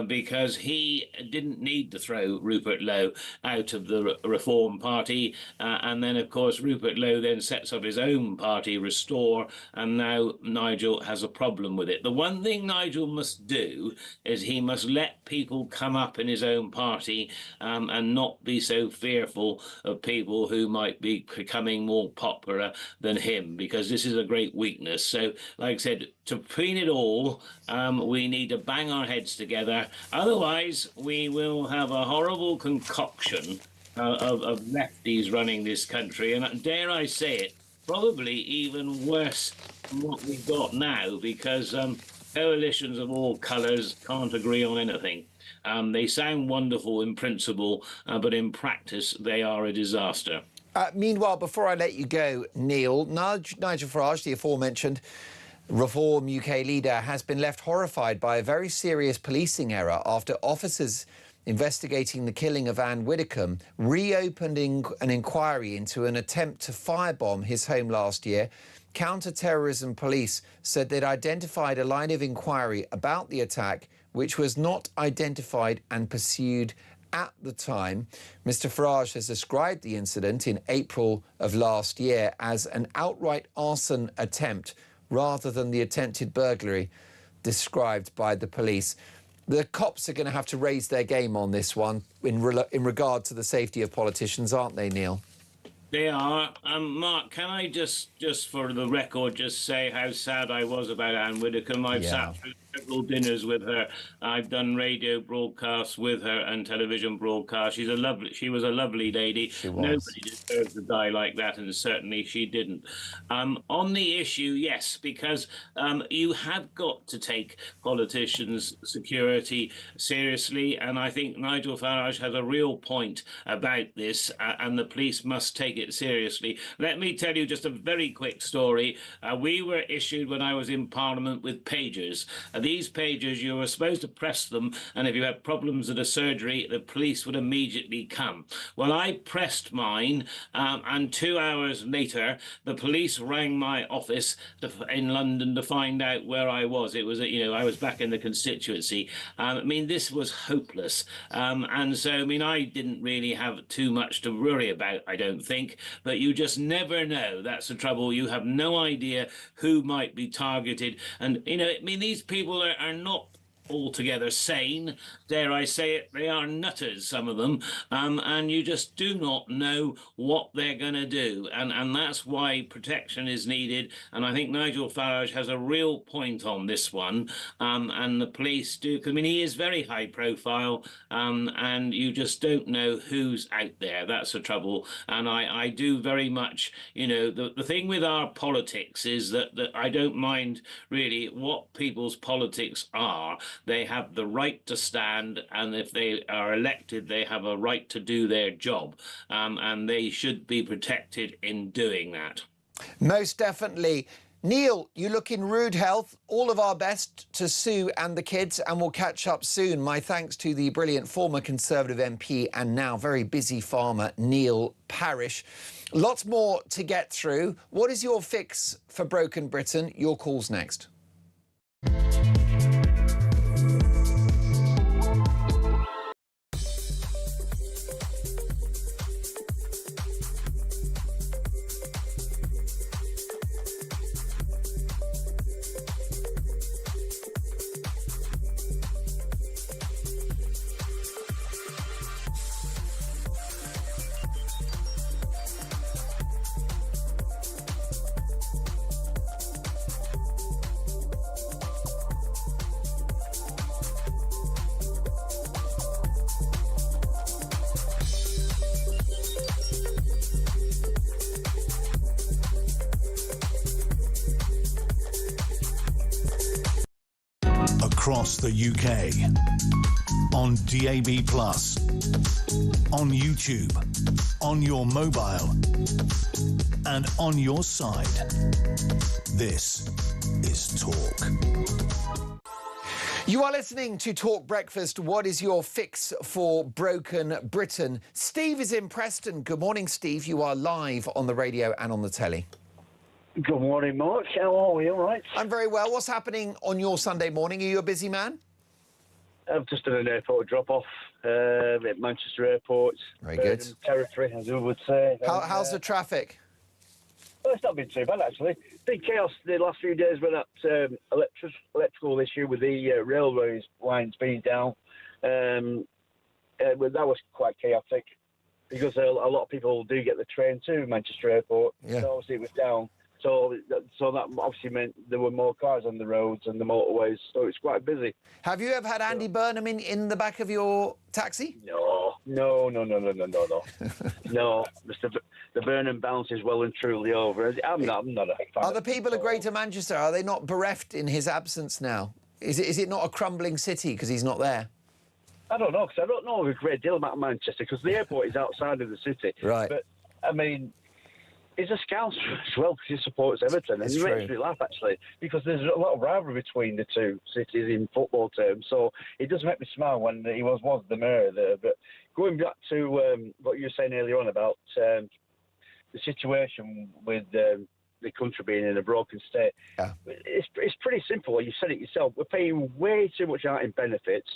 because he didn't need to throw Rupert Lowe out of the Reform Party. And then, of course, Rupert Lowe then sets up his own party, Restore, and now Nigel has a problem with it. The one thing Nigel must do is he must let people come up in his own party and not be so fearful of people who might be becoming more popular than him, because this is a great weakness. So, like I said, to clean it all, we need to bang our heads together. Otherwise, we will have a horrible concoction of lefties running this country. And dare I say it, probably even worse than what we've got now, because coalitions of all colours can't agree on anything. They sound wonderful in principle, but in practice, they are a disaster. Meanwhile, before I let you go, Neil, Nigel Farage, the aforementioned Reform UK leader, has been left horrified by a very serious policing error after officers investigating the killing of Anne Widdecombe reopened an inquiry into an attempt to firebomb his home last year. Counter-terrorism police said they'd identified a line of inquiry about the attack which was not identified and pursued at the time. Mr Farage has described the incident in April of last year as an outright arson attempt rather than the attempted burglary described by the police. The cops are going to have to raise their game on this one in regard to the safety of politicians, aren't they, Neil? They are. Mark, can I just for the record, just say how sad I was about Anne Widdecombe? I've sat through several dinners with her. I've done radio broadcasts with her and television broadcasts. She was a lovely lady. Nobody deserves to die like that, and certainly she didn't. On the issue, yes, because you have got to take politicians' security seriously, and I think Nigel Farage has a real point about this, and the police must take it seriously. Let me tell you just a very quick story. We were issued, when I was in Parliament, with pagers. These pagers, you were supposed to press them, and if you had problems at a surgery, the police would immediately come. Well, I pressed mine, and 2 hours later, the police rang my office in London to find out where I was. It was, I was back in the constituency. This was hopeless. And so, I didn't really have too much to worry about, I don't think. But you just never know. That's the trouble. You have no idea who might be targeted. And, these people are not altogether sane. Dare I say it, they are nutters, some of them, and you just do not know what they're going to do. And that's why protection is needed. And I think Nigel Farage has a real point on this one. And the police do, I mean, he is very high profile, and you just don't know who's out there. That's the trouble. And I do very much, you know, the thing with our politics is that I don't mind really what people's politics are. They have the right to stand, and if they are elected, they have a right to do their job, and they should be protected in doing that. Most definitely. Neil, you look in rude health. All of our best to Sue and the kids, and we'll catch up soon. My thanks to the brilliant former Conservative MP and now very busy farmer, Neil Parish. Lots more to get through. What is your fix for broken Britain? Your call's next. Across the UK, on DAB+, on YouTube, on your mobile, and on your side. This is Talk. You are listening to Talk Breakfast. What is your fix for broken Britain? Steve is in Preston. Good morning, Steve. You are live on the radio and on the telly. Good morning, Mark. How are we? All right? I'm very well. What's happening on your Sunday morning? Are you a busy man? I've just done an airport drop-off at Manchester Airport. Very good. Territory, as we would say. How's the traffic? Well, it's not been too bad, actually. Big chaos the last few days with that electrical issue with the railway lines being down. But that was quite chaotic because a lot of people do get the train to Manchester Airport. Yeah. So obviously it was down. So that obviously meant there were more cars on the roads and the motorways, so it's quite busy. Have you ever had Andy Burnham in the back of your taxi? No. No, the Burnham bounce is well and truly over. I'm not a fan. Are the people of Greater Manchester, are they not bereft in his absence now? Is it not a crumbling city because he's not there? I don't know, because I don't know a great deal about Manchester, because the airport is outside of the city. Right. But, I mean, he's a Scouser as well, because he supports Everton. And he makes me laugh, actually, because there's a lot of rivalry between the two cities in football terms. So it does make me smile when he was the mayor there. But going back to what you were saying earlier on about the situation with the country being in a broken state, it's pretty simple. You said it yourself. We're paying way too much out in benefits.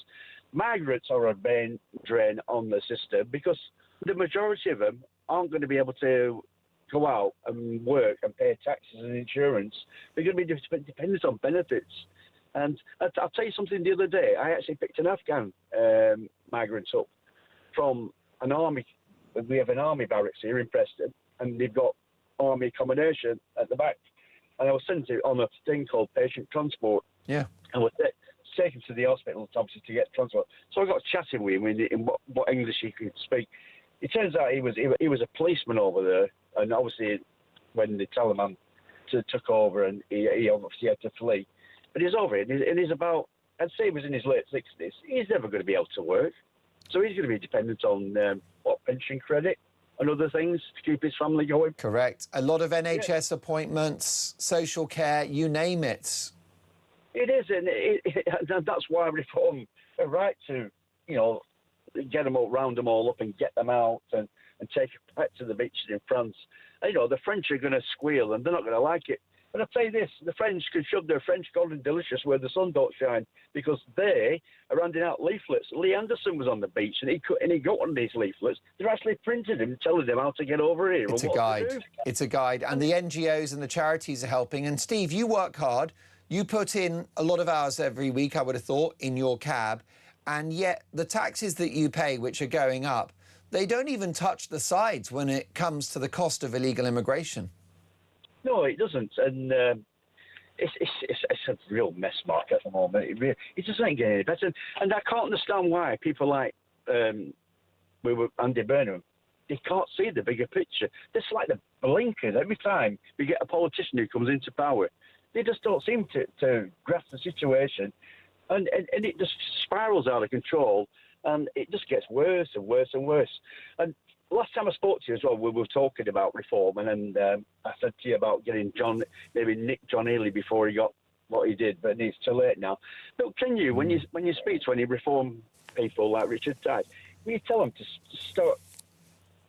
Migrants are a main drain on the system because the majority of them aren't going to be able to go out and work and pay taxes and insurance. They're going to be dependent on benefits. And I'll tell you something. The other day, I actually picked an Afghan migrant up from an army. We have an army barracks here in Preston, and they've got army accommodation at the back. And I was sent to on a thing called patient transport. Yeah. And we're taken to the hospital, obviously, to get transport. So I got chatting with him in what English he could speak. It turns out he was a policeman over there, and obviously when the Taliban took over, and he obviously had to flee. But he's over it, and he's about, I'd say he was in his late 60s. He's never going to be able to work. So he's going to be dependent on pension credit and other things to keep his family going. Correct. A lot of NHS appointments, social care, you name it. It is, and that's why reform a right to, get them all, round them all up and get them out and take it back to the beaches in France. And, the French are going to squeal and they're not going to like it. But I'll tell you this, the French can shove their French golden delicious where the sun don't shine because they are handing out leaflets. Lee Anderson was on the beach and he got one of these leaflets. They're actually printed him, telling them how to get over here. It's a guide. It's a guide. And the NGOs and the charities are helping. And Steve, you work hard You put in a lot of hours every week, I would have thought, in your cab, and yet the taxes that you pay, which are going up, they don't even touch the sides when it comes to the cost of illegal immigration. No, it doesn't, and it's a real mess, Mark, at the moment. It just ain't getting any better, and I can't understand why people like Andy Burnham, they can't see the bigger picture. They're like the blinkers. Every time we get a politician who comes into power, they just don't seem to grasp the situation, and it just spirals out of control, and it just gets worse and worse and worse. And last time I spoke to you as well, we were talking about reform, and I said to you about getting Nick John Healey before he got what he did, but it's too late now. But can you, when you speak to any reform people like Richard Tice, will you tell them to start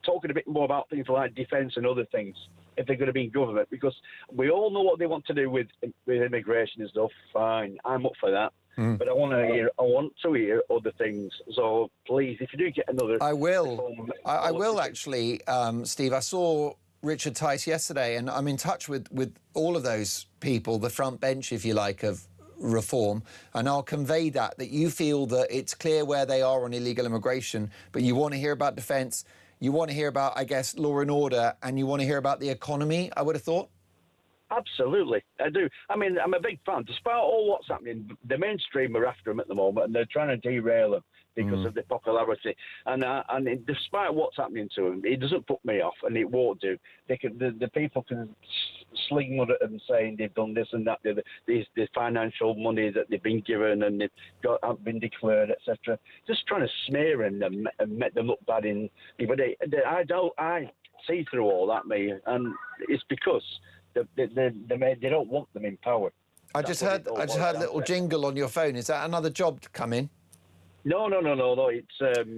talking a bit more about things like defence and other things if they're going to be in government? Because we all know what they want to do with immigration and stuff. Fine, I'm up for that. But I want to hear other things. So please, if you do get another, I will. I will actually, Steve. I saw Richard Tice yesterday, and I'm in touch with all of those people, the front bench, if you like, of reform, and I'll convey that you feel that it's clear where they are on illegal immigration, but you want to hear about defence, you want to hear about, I guess, law and order, and you want to hear about the economy, I would have thought. Absolutely, I do. I mean, I'm a big fan. Despite all what's happening, the mainstream are after him at the moment, and they're trying to derail him because of the popularity. And despite what's happening to him, it doesn't put me off, and it won't do. The people can sling mud at them saying they've done this and that, the financial money that they've been given and have been declared, etc. Just trying to smear him and make them look bad but I see through all that, me, and it's because they don't want them in power. I just heard a little jingle on your phone. Is that another job to come in? No. It's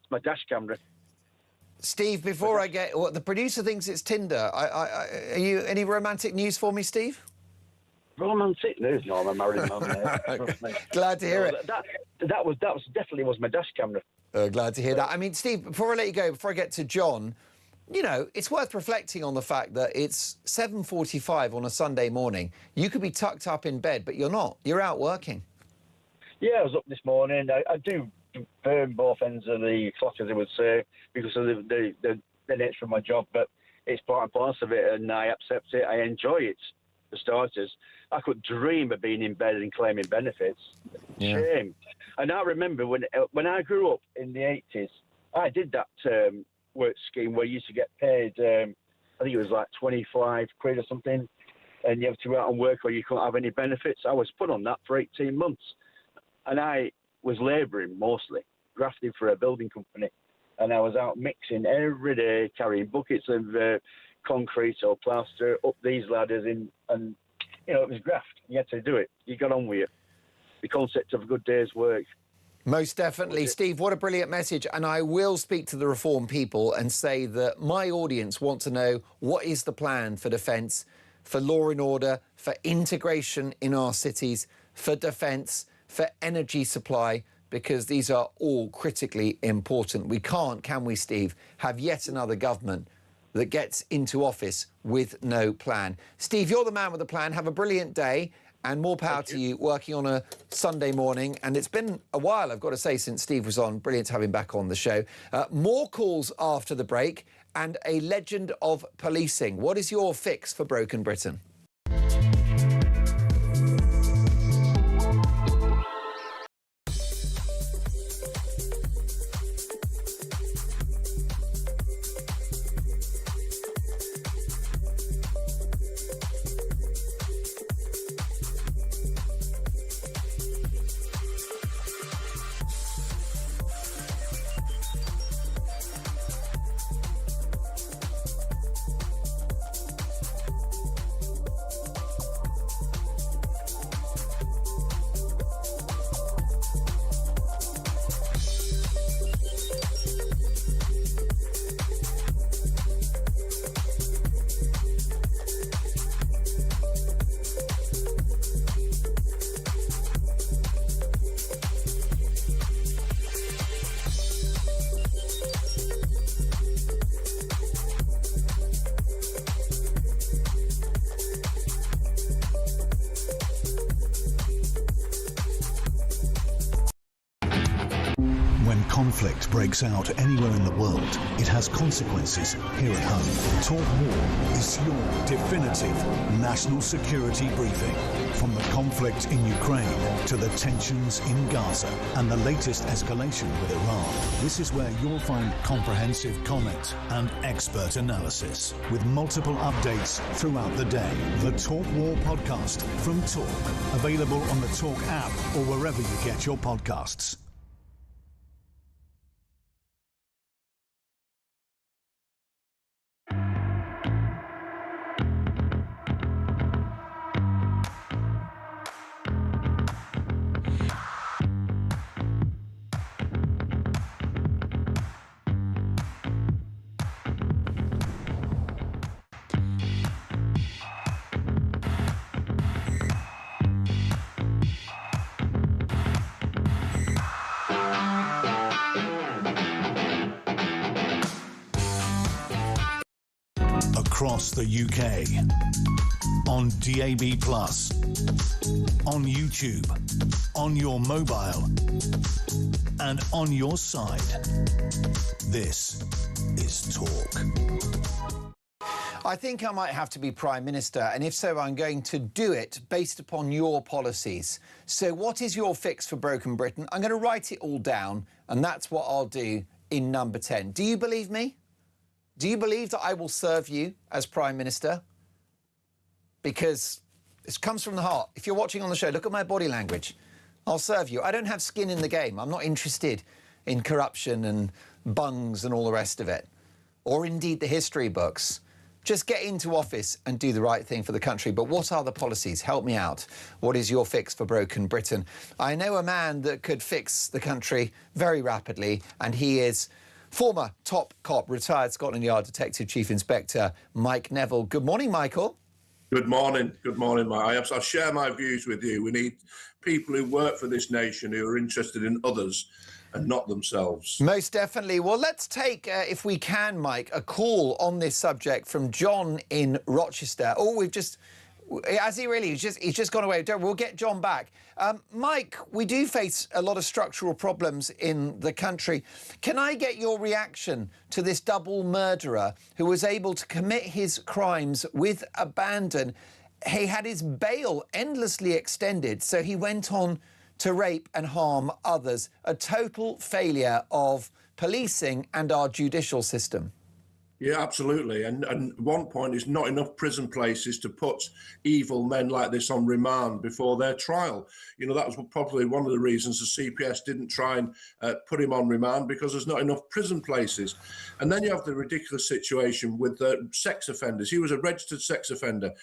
my dash camera. Steve, before I get... the producer thinks it's Tinder. Are you... Any romantic news for me, Steve? Romantic news? No, I'm a married man. Glad to hear it. That was definitely was my dash camera. Glad to hear that. I mean, Steve, before I let you go, before I get to John, you know, it's worth reflecting on the fact that it's 7:45 on a Sunday morning. You could be tucked up in bed, but you're not. You're out working. Yeah, I was up this morning. I do burn both ends of the clock, as I would say, because of the nature of my job, but it's part and parcel of it, and I accept it. I enjoy it, for starters. I could dream of being in bed and claiming benefits. Yeah. Shame. And I remember when I grew up in the 80s, I did that work scheme where you used to get paid, I think it was like 25 quid or something, and you have to go out and work or you couldn't have any benefits. I was put on that for 18 months. And I was labouring mostly, grafting for a building company. And I was out mixing every day, carrying buckets of concrete or plaster up these ladders and you know, it was graft. You had to do it. You got on with it. The concept of a good day's work. Most definitely. Steve, what a brilliant message. And I will speak to the reform people and say that my audience want to know what is the plan for defence, for law and order, for integration in our cities, for defence, for energy supply, because these are all critically important. We can't, can we, Steve, have yet another government that gets into office with no plan. Steve, you're the man with the plan. Have a brilliant day. And more power to you working on a Sunday morning. And it's been a while, I've got to say, since Steve was on. Brilliant to have him back on the show. More calls after the break and a legend of policing. What is your fix for broken Britain? conflict breaks out anywhere in the world, it has consequences here at home. Talk War is your definitive national security briefing. From the conflict in Ukraine to the tensions in Gaza and the latest escalation with Iran, this is where you'll find comprehensive comment and expert analysis with multiple updates throughout the day. The Talk War podcast from Talk, available on the Talk app or wherever you get your podcasts. Across the UK, on DAB+, on YouTube, on your mobile, and on your side. This is Talk. I think I might have to be Prime Minister, and if so, I'm going to do it based upon your policies. So what is your fix for broken Britain? I'm going to write it all down, and that's what I'll do in number 10. Do you believe me? Do you believe that I will serve you as Prime Minister? Because this comes from the heart. If you're watching on the show, look at my body language. I'll serve you. I don't have skin in the game. I'm not interested in corruption and bungs and all the rest of it, or indeed the history books. Just get into office and do the right thing for the country. But what are the policies? Help me out. What is your fix for broken Britain? I know a man that could fix the country very rapidly, and he is former top cop, retired Scotland Yard Detective Chief Inspector Mike Neville. Good morning, Michael. Good morning. Good morning, Mike. I share my views with you. We need people who work for this nation who are interested in others and not themselves. Most definitely. Well, let's take, if we can, Mike, a call on this subject from John in Rochester. Oh, we've just... Has he really? He's just gone away. We'll get John back. Mike, we do face a lot of structural problems in the country. Can I get your reaction to this double murderer who was able to commit his crimes with abandon? He had his bail endlessly extended, so he went on to rape and harm others. A total failure of policing and our judicial system. Yeah, absolutely. And one point is not enough prison places to put evil men like this on remand before their trial. You know, that was probably one of the reasons the CPS didn't try and put him on remand, because there's not enough prison places. And then you have the ridiculous situation with sex offenders. He was a registered sex offender.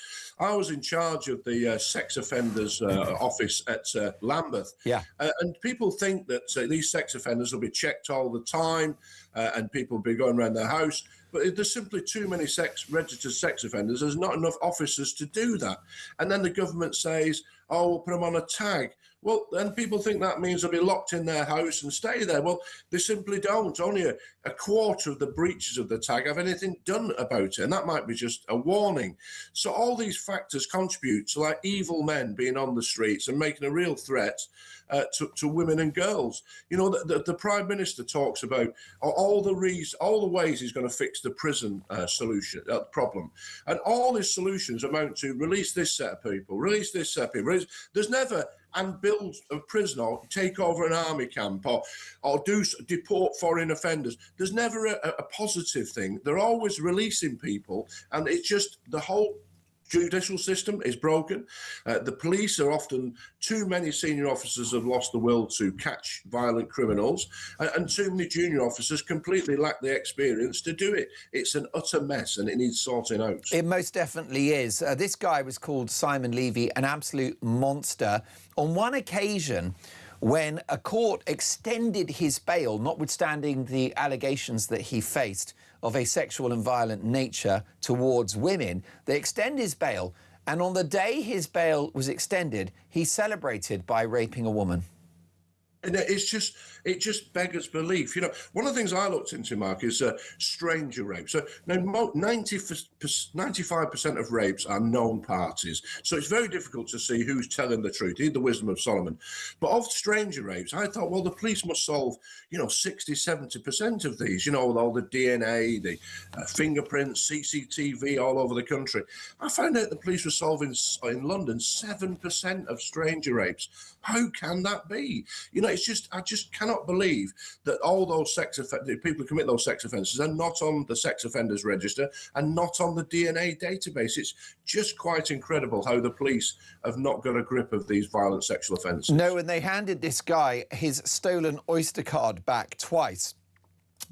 I was in charge of the sex offenders office at Lambeth. Yeah. And people think that these sex offenders will be checked all the time and people will be going around their house. But there's simply too many registered sex offenders. There's not enough officers to do that. And then the government says, oh, we'll put them on a tag. Well, then people think that means they'll be locked in their house and stay there. Well, they simply don't. Only a quarter of the breaches of the tag have anything done about it, and that might be just a warning. So all these factors contribute to like evil men being on the streets and making a real threat to women and girls. You know, the Prime Minister talks about all the ways he's going to fix the prison problem, and all his solutions amount to release this set of people, release this set of people. There's never and build a prison or take over an army camp or deport foreign offenders. There's never a positive thing. They're always releasing people, and it's just the whole judicial system is broken. The police are often, too many senior officers have lost the will to catch violent criminals, and too many junior officers completely lack the experience to do it. It's an utter mess, and it needs sorting out. It most definitely is. This guy was called Simon Levy, an absolute monster. On one occasion, when a court extended his bail, notwithstanding the allegations that he faced of a sexual and violent nature towards women, they extend his bail, and on the day his bail was extended, he celebrated by raping a woman. And it just beggars belief. You know, one of the things I looked into, Mark, is stranger rape. So now 95% of rapes are known parties. So it's very difficult to see who's telling the truth, the wisdom of Solomon. But of stranger rapes, I thought, well, the police must solve, 60, 70% of these, with all the DNA, the fingerprints, CCTV all over the country. I found out the police were solving in London 7% of stranger rapes. How can that be? I just cannot believe that all those people who commit those sex offences are not on the sex offenders register and not on the DNA database. It's just quite incredible how the police have not got a grip of these violent sexual offences. No, and they handed this guy his stolen Oyster card back twice.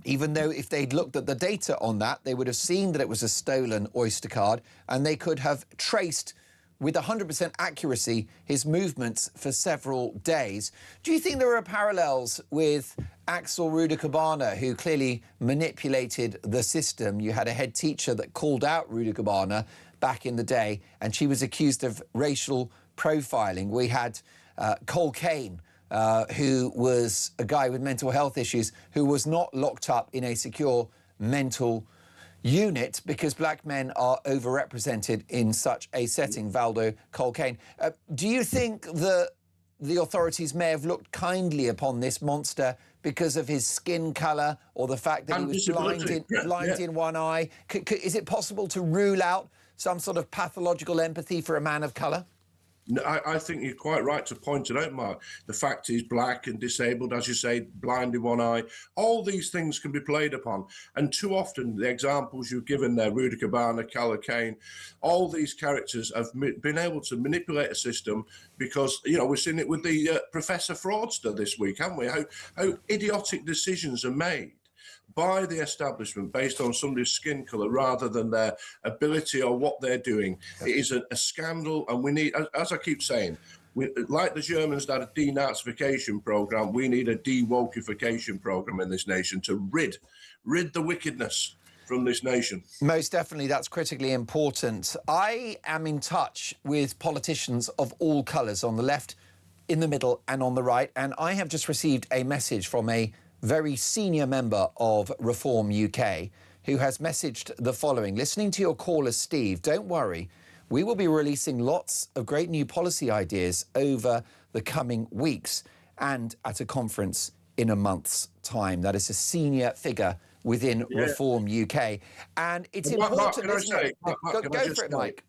Even though if they'd looked at the data on that, they would have seen that it was a stolen Oyster card and they could have traced with 100% accuracy his movements for several days. Do you think there are parallels with Axel Rudakabana, who clearly manipulated the system? You had a head teacher that called out Rudakabana back in the day, and she was accused of racial profiling. We had Cole Kane, who was a guy with mental health issues, who was not locked up in a secure mental unit because black men are overrepresented in such a setting. Valdo Colkane. Do you think that the authorities may have looked kindly upon this monster because of his skin colour or the fact that he was blind in one eye? Is it possible to rule out some sort of pathological empathy for a man of colour? No, I think you're quite right to point it out, Mark. The fact he's black and disabled, as you say, blind in one eye, all these things can be played upon. And too often, the examples you've given there, Rudakabana, Calla Kane, all these characters have been able to manipulate a system because, we've seen it with the Professor Fraudster this week, haven't we? How idiotic decisions are made by the establishment based on somebody's skin colour rather than their ability or what they're doing. It is a scandal, and we need, as I keep saying, like the Germans had a denazification programme, we need a de-wokification programme in this nation to rid the wickedness from this nation. Most definitely, that's critically important. I am in touch with politicians of all colours, on the left, in the middle and on the right, and I have just received a message from a very senior member of Reform UK, who has messaged the following. Listening to your caller, Steve, don't worry. We will be releasing lots of great new policy ideas over the coming weeks and at a conference in a month's time. That is a senior figure within Reform UK. And it's important, isn't it? Go for it, Mike.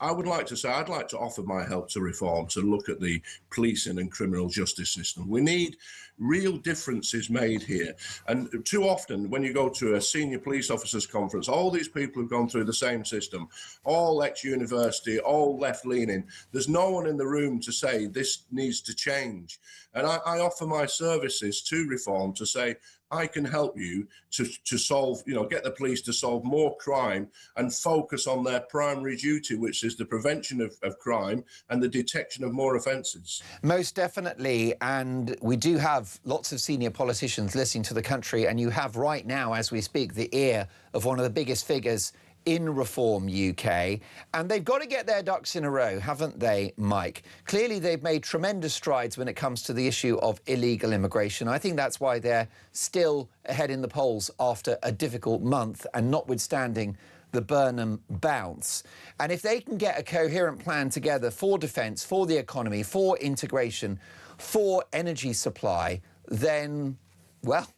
I would like to say I'd like to offer my help to Reform to look at the policing and criminal justice system. We need real differences made here. And too often, when you go to a senior police officers conference, all these people have gone through the same system, all ex-university, all left-leaning. There's no one in the room to say this needs to change. And I offer my services to Reform to say, I can help you to solve, get the police to solve more crime and focus on their primary duty, which is the prevention of crime and the detection of more offences. Most definitely. And we do have lots of senior politicians listening to the country. And you have right now, as we speak, the ear of one of the biggest figures in Reform UK, and they've got to get their ducks in a row, haven't they, Mike? Clearly, they've made tremendous strides when it comes to the issue of illegal immigration. I think that's why they're still ahead in the polls after a difficult month and notwithstanding the Burnham bounce. And if they can get a coherent plan together for defence, for the economy, for integration, for energy supply, then, well,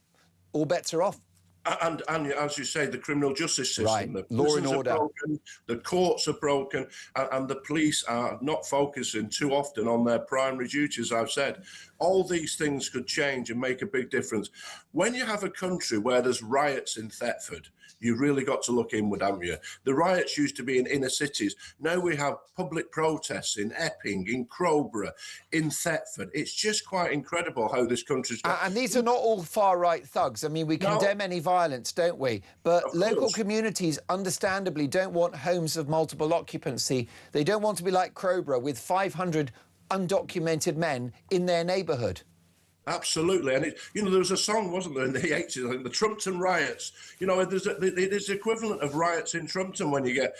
all bets are off. And as you say, the criminal justice system, right. The law and order, broken, the courts are broken, and the police are not focusing too often on their primary duties. I've said all these things could change and make a big difference. When you have a country where there's riots in Thetford, you've really got to look inward, haven't you? The riots used to be in inner cities. Now we have public protests in Epping, in Crowborough, in Thetford. It's just quite incredible how this country's got... And these are not all far-right thugs. I mean, we condemn any violence, don't we? But local communities, understandably, don't want homes of multiple occupancy. They don't want to be like Crowborough with 500 undocumented men in their neighbourhood. Absolutely. And, there was a song, wasn't there, in the 80s, I think, the Trumpton riots. It is the equivalent of riots in Trumpton when you get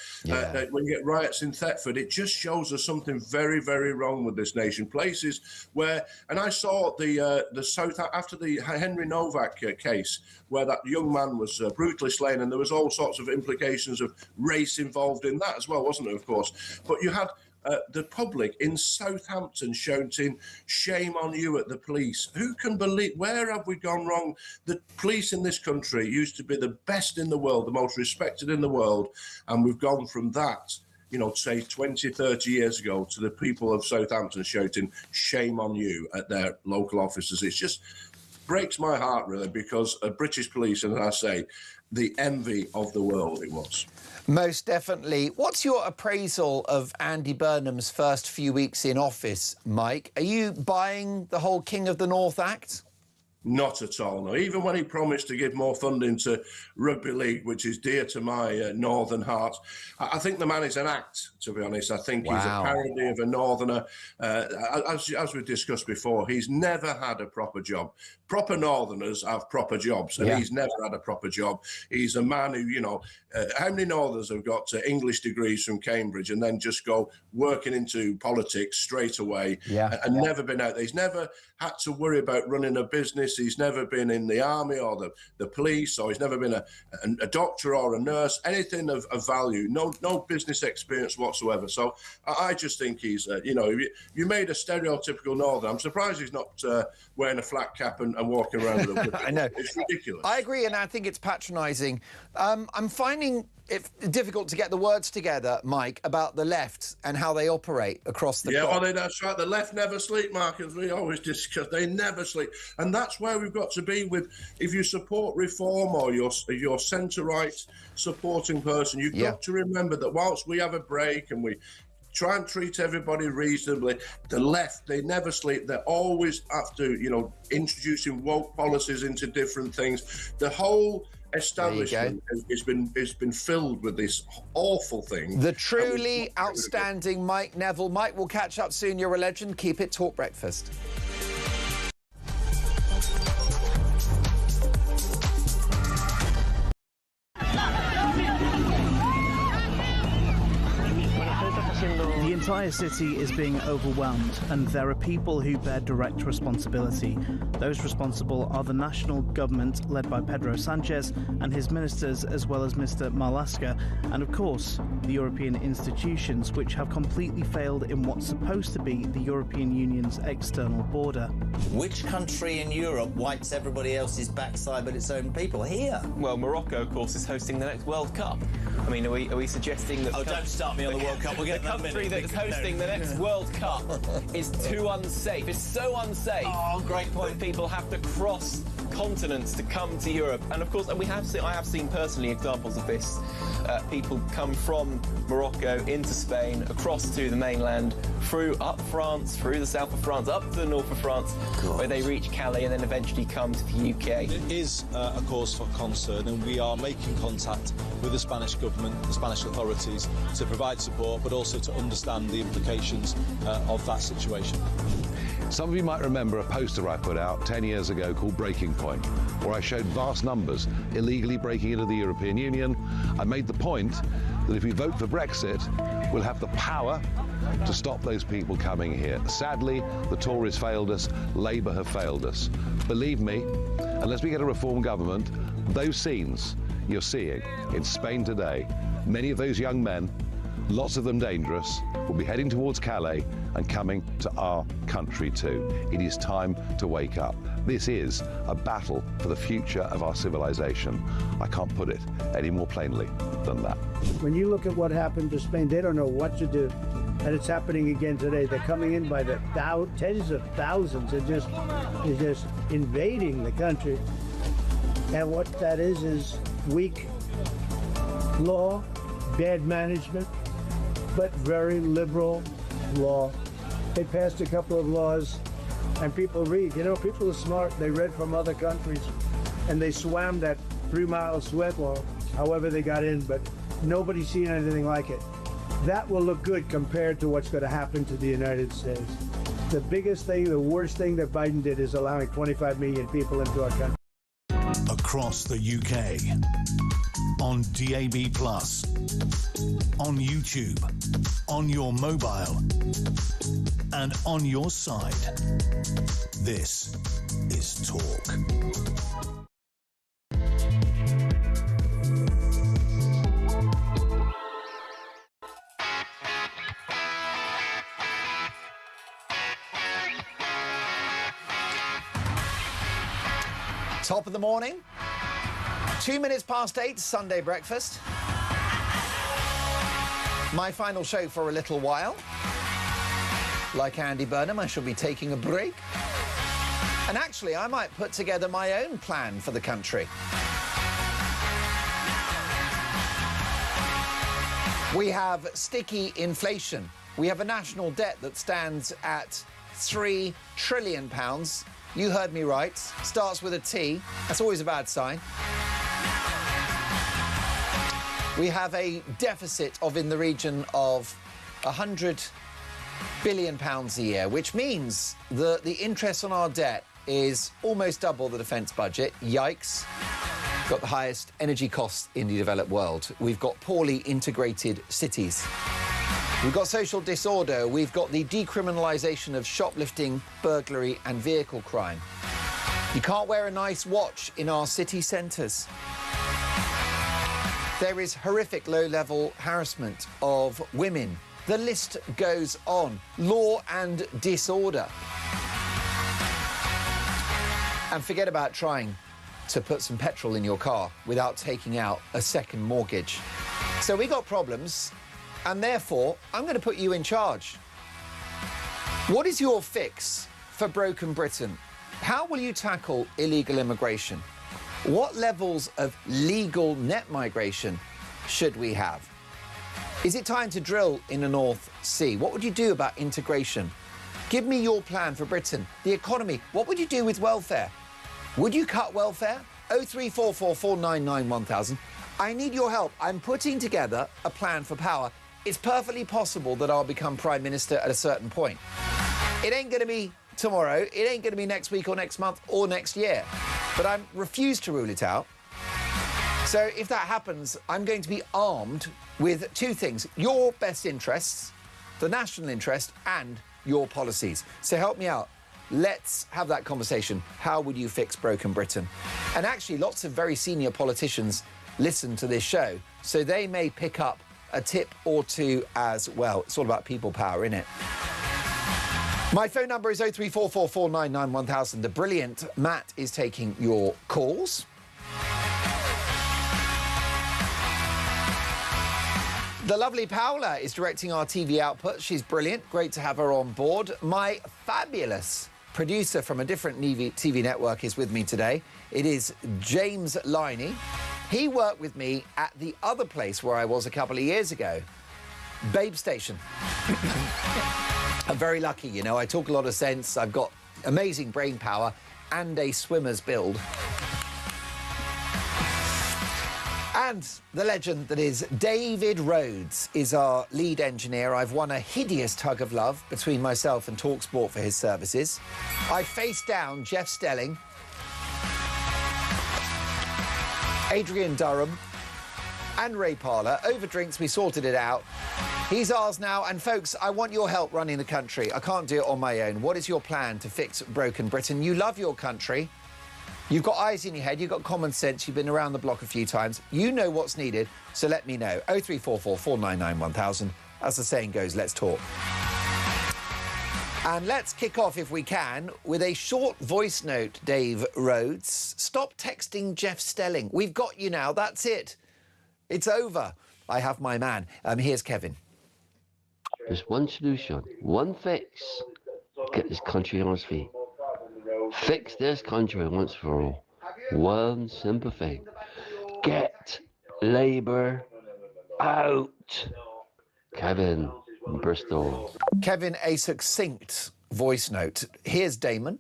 riots in Thetford. It just shows us something very, very wrong with this nation. Places where, and I saw the South, after the Henry Novak case, where that young man was brutally slain, and there was all sorts of implications of race involved in that as well, wasn't it, of course? But you had the public in Southampton shouting, "Shame on you" at the police. Who can believe, where have we gone wrong? The police in this country used to be the best in the world, the most respected in the world, and we've gone from that, say 20, 30 years ago, to the people of Southampton shouting, "Shame on you" at their local officers. It just breaks my heart, really, because British police, and I say, the envy of the world it was. Most definitely. What's your appraisal of Andy Burnham's first few weeks in office, Mike? Are you buying the whole King of the North act? Not at all, no. Even when he promised to give more funding to rugby league, which is dear to my northern heart, I think the man is an act, to be honest. I think he's a parody of a northerner. As we discussed before, he's never had a proper job. Proper northerners have proper jobs, and he's never had a proper job. He's a man who, how many northerners have got English degrees from Cambridge and then just go working into politics straight away and never been out there? He's never had to worry about running a business. He's never been in the army or the police, or he's never been a doctor or a nurse, anything of value. No business experience whatsoever. So I just think he's, you made a stereotypical northern. I'm surprised he's not wearing a flat cap and walking around with a whip. I know. It's ridiculous. I agree, and I think it's patronising. I'm finding it difficult to get the words together, Mike, about the left and how they operate across the that's right. The left never sleep, Mark, as we always discuss. They never sleep. And that's where we've got to be with, if you support reform or you're centre-right supporting person, you've got to remember that whilst we have a break and we try and treat everybody reasonably, the left, they never sleep. They're always after, introducing woke policies into different things. The whole establishment has been filled with this awful thing. The truly outstanding Mike Neville. Mike, we'll catch up soon. You're a legend. Keep it. Talk Breakfast. The entire city is being overwhelmed, and there are people who bear direct responsibility. Those responsible are the national government, led by Pedro Sanchez and his ministers, as well as Mr. Marlaska, and of course, the European institutions, which have completely failed in what's supposed to be the European Union's external border. Which country in Europe wipes everybody else's backside but its own people? Here. Well, Morocco, of course, is hosting the next World Cup. I mean, are we suggesting that... Oh, don't start me on the World Cup. We'll get the country that's hosting the next World Cup is too unsafe. It's so unsafe. Oh, great point. People have to cross continents to come to Europe. And, of course, I have seen personally examples of this. People come from Morocco into Spain, across to the mainland, up France, through the south of France, up to the north of France, where they reach Calais and then eventually come to the UK. It is a cause for concern, and we are making contact with the Spanish government, the Spanish authorities, to provide support, but also to understand the implications of that situation. Some of you might remember a poster I put out 10 years ago called Breaking Point, where I showed vast numbers illegally breaking into the European Union. I made the point that if we vote for Brexit, we'll have the power to stop those people coming here. Sadly, the Tories failed us, Labour have failed us. Believe me, unless we get a reform government, those scenes you're seeing in Spain today, many of those young men, lots of them dangerous, will be heading towards Calais and coming to our country too. It is time to wake up. This is a battle for the future of our civilization. I can't put it any more plainly than that. When you look at what happened to Spain, they don't know what to do. And it's happening again today. They're coming in by the tens of thousands and just invading the country. And what that is weak law, bad management, but very liberal law. They passed a couple of laws, and people read. People are smart. They read from other countries, and they swam that 3-mile sweat wall, however they got in, but nobody's seen anything like it. That will look good compared to what's going to happen to the United States. The biggest thing, the worst thing that Biden did is allowing 25 million people into our country. Across the UK, on DAB+, on YouTube, on your mobile, and on your side. This is Talk. Top of the morning, 2 minutes past 8, Sunday breakfast. My final show for a little while. Like Andy Burnham, I shall be taking a break. And actually, I might put together my own plan for the country. We have sticky inflation. We have a national debt that stands at £3 trillion. You heard me right. Starts with a T. That's always a bad sign. We have a deficit of in the region of £100 billion a year, which means that the interest on our debt is almost double the defence budget. Yikes. Got the highest energy costs in the developed world. We've got poorly integrated cities. We've got social disorder. We've got the decriminalisation of shoplifting, burglary and vehicle crime. You can't wear a nice watch in our city centres. There is horrific low-level harassment of women. The list goes on. Law and disorder. And forget about trying to put some petrol in your car without taking out a second mortgage. So we got problems. And therefore, I'm going to put you in charge. What is your fix for broken Britain? How will you tackle illegal immigration? What levels of legal net migration should we have? Is it time to drill in the North Sea? What would you do about integration? Give me your plan for Britain. The economy, what would you do with welfare? Would you cut welfare? 0344 499 1000. I need your help. I'm putting together a plan for power. It's perfectly possible that I'll become Prime Minister at a certain point. It ain't going to be tomorrow, it ain't going to be next week or next month or next year. But I refuse to rule it out. So if that happens, I'm going to be armed with two things. Your best interests, the national interest, and your policies. So help me out. Let's have that conversation. How would you fix broken Britain? And actually, lots of very senior politicians listen to this show, so they may pick up a tip or two as well. It's all about people power, isn't it? My phone number is 0344 499 1000. The brilliant Matt is taking your calls. The lovely Paola is directing our TV output. She's brilliant. Great to have her on board. My fabulous producer from a different TV network is with me today. It is James Liney. He worked with me at the other place where I was a couple of years ago, Babe Station. I'm very lucky, you know. I talk a lot of sense. I've got amazing brain power and a swimmer's build. And the legend that is David Rhodes is our lead engineer. I've won a hideous tug of love between myself and TalkSport for his services. I faced down Jeff Stelling, Adrian Durham and Ray Parlour. Over drinks, we sorted it out. He's ours now. And, folks, I want your help running the country. I can't do it on my own. What is your plan to fix broken Britain? You love your country. You've got eyes in your head. You've got common sense. You've been around the block a few times. You know what's needed. So let me know. 0344 499 1000. As the saying goes, let's talk. And let's kick off, if we can, with a short voice note, Dave Rhodes. Stop texting Jeff Stelling. We've got you now. That's it. It's over. I have my man. Here's Kevin. There's one solution, one fix. Get this country on its feet. Fix this country once for all. One simple thing. Get Labour out. Kevin in Bristol. Kevin, a succinct voice note. Here's Damon.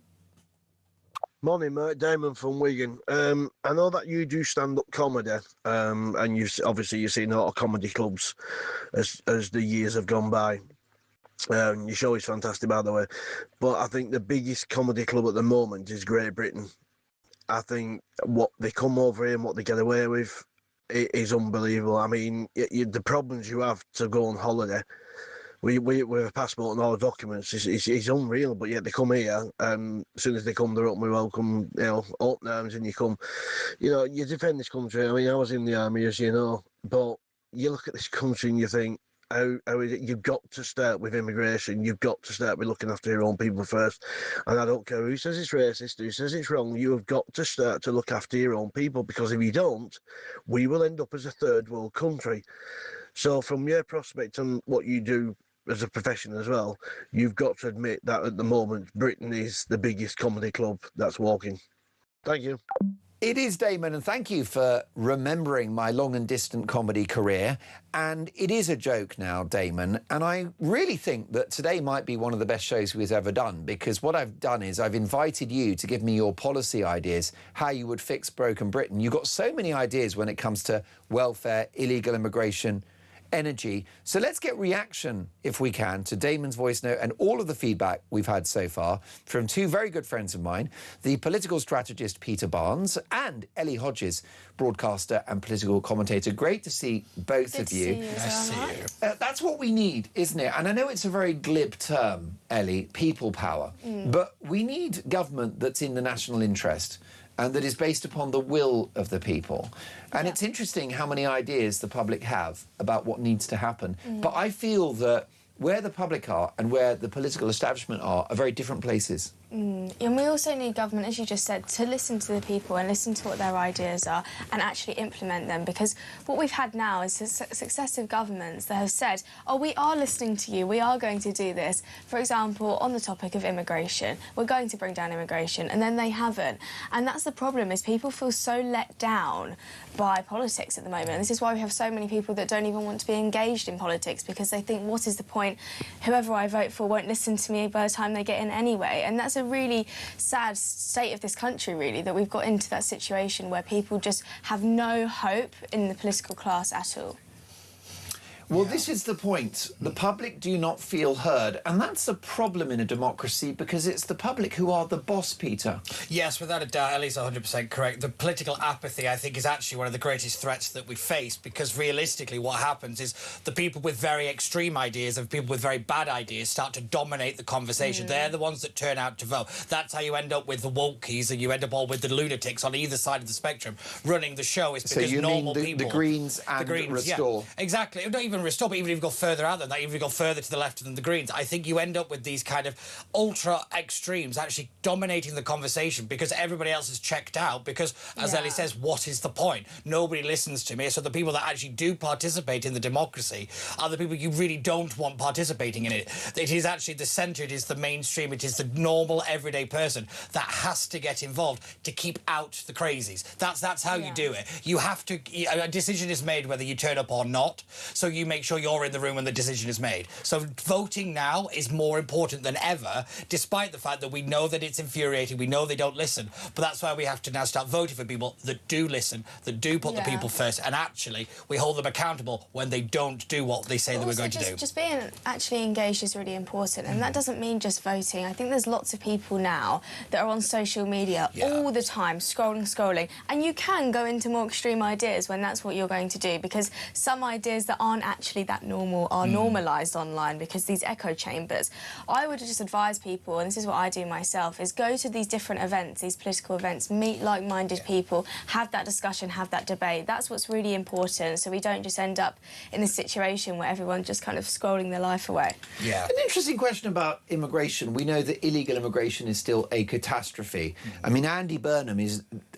Morning, mate. Damon from Wigan. I know that you do stand-up comedy, and you've seen a lot of comedy clubs as the years have gone by. Your show is fantastic, by the way. But I think the biggest comedy club at the moment is Great Britain. I think what they come over here and what they get away with is unbelievable. I mean, the problems you have to go on holiday with a passport and all the documents is unreal. But yet they come here, as soon as they come, they're open, welcome, open arms, and you come. You defend this country. I mean, I was in the army, as you know, but you look at this country and you think, how is it? You've got to start with immigration. You've got to start with looking after your own people first. And I don't care who says it's racist, who says it's wrong. You have got to start to look after your own people, because if you don't, we will end up as a third world country. So from your prospect and what you do as a profession as well, you've got to admit that at the moment, Britain is the biggest comedy club that's walking. Thank you. It is, Damon, and thank you for remembering my long and distant comedy career. And it is a joke now, Damon, and I really think that today might be one of the best shows we've ever done, because what I've done is I've invited you to give me your policy ideas, how you would fix broken Britain. You've got so many ideas when it comes to welfare, illegal immigration, energy. So let's get reaction, if we can, to Damon's voice note and all of the feedback we've had so far from two very good friends of mine, the political strategist Peter Barnes and Ellie Hodges, broadcaster and political commentator. Great to see both of you. Nice to see you. That's what we need, isn't it? And I know it's a very glib term, Ellie, people power, but we need government that's in the national interest and that is based upon the will of the people. And it's interesting how many ideas the public have about what needs to happen. But I feel that where the public are and where the political establishment are very different places. And we also need government, as you just said, to listen to the people and listen to what their ideas are and actually implement them. Because what we've had now is successive governments that have said, oh, we are listening to you, we are going to do this. For example, on the topic of immigration, we're going to bring down immigration, and then they haven't. And that's the problem, is people feel so let down by politics at the moment. And this is why we have so many people that don't even want to be engaged in politics, because they think, what is the point? Whoever I vote for won't listen to me by the time they get in anyway. And that's a really sad state of this country, really, that we've got into that situation where people just have no hope in the political class at all. Well, this is the point. The public do not feel heard, and that's a problem in a democracy, because it's the public who are the boss, Peter. Yes, without a doubt, Ellie's 100% correct. The political apathy, I think, is actually one of the greatest threats that we face, because realistically what happens is the people with very extreme ideas and people with very bad ideas start to dominate the conversation. They're the ones that turn out to vote. That's how you end up with the wokies, and you end up all with the lunatics on either side of the spectrum running the show. Is because so you normal mean people... the Greens and Restore. Yeah, exactly. Not even Restore, but even if you go further out than that, even if you go further to the left than the Greens, I think you end up with these kind of ultra extremes actually dominating the conversation, because everybody else is checked out, because, as Ellie says, what is the point? Nobody listens to me. So the people that actually do participate in the democracy are the people you really don't want participating in it. It is actually the centre, it is the mainstream, it is the normal everyday person that has to get involved to keep out the crazies. That's how you do it. You have to... A decision is made whether you turn up or not, so you make sure you're in the room when the decision is made. So voting now is more important than ever, despite the fact that we know that it's infuriating, we know they don't listen, but that's why we have to now start voting for people that do listen, that do put the people first, and actually we hold them accountable when they don't do what they say they were going to do. Just being actually engaged is really important, and that doesn't mean just voting. I think there's lots of people now that are on social media all the time, scrolling, and you can go into more extreme ideas when that's what you're going to do, because some ideas that aren't actually that normal are normalised online, because these echo chambers. I would just advise people, and this is what I do myself, is go to these different events, these political events, meet like-minded people, have that discussion, have that debate. That's what's really important, so we don't just end up in a situation where everyone's just kind of scrolling their life away. An interesting question about immigration. We know that illegal immigration is still a catastrophe. I mean, Andy Burnham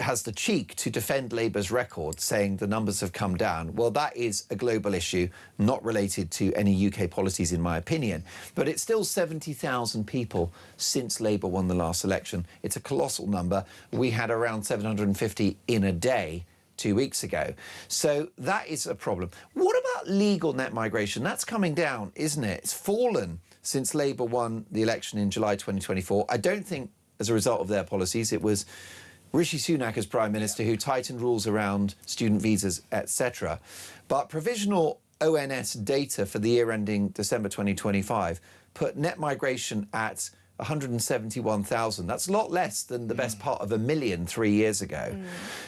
has the cheek to defend Labour's record, saying the numbers have come down. Well, that is a global issue, not related to any UK policies, in my opinion. But it's still 70,000 people since Labour won the last election. It's a colossal number. We had around 750 in a day 2 weeks ago. So that is a problem. What about legal net migration? That's coming down, isn't it? It's fallen since Labour won the election in July 2024. I don't think as a result of their policies. It was Rishi Sunak as Prime Minister who tightened rules around student visas, etc. But provisional ONS data for the year ending December 2025 put net migration at 171,000. That's a lot less than the best part of 1 million 3 years ago.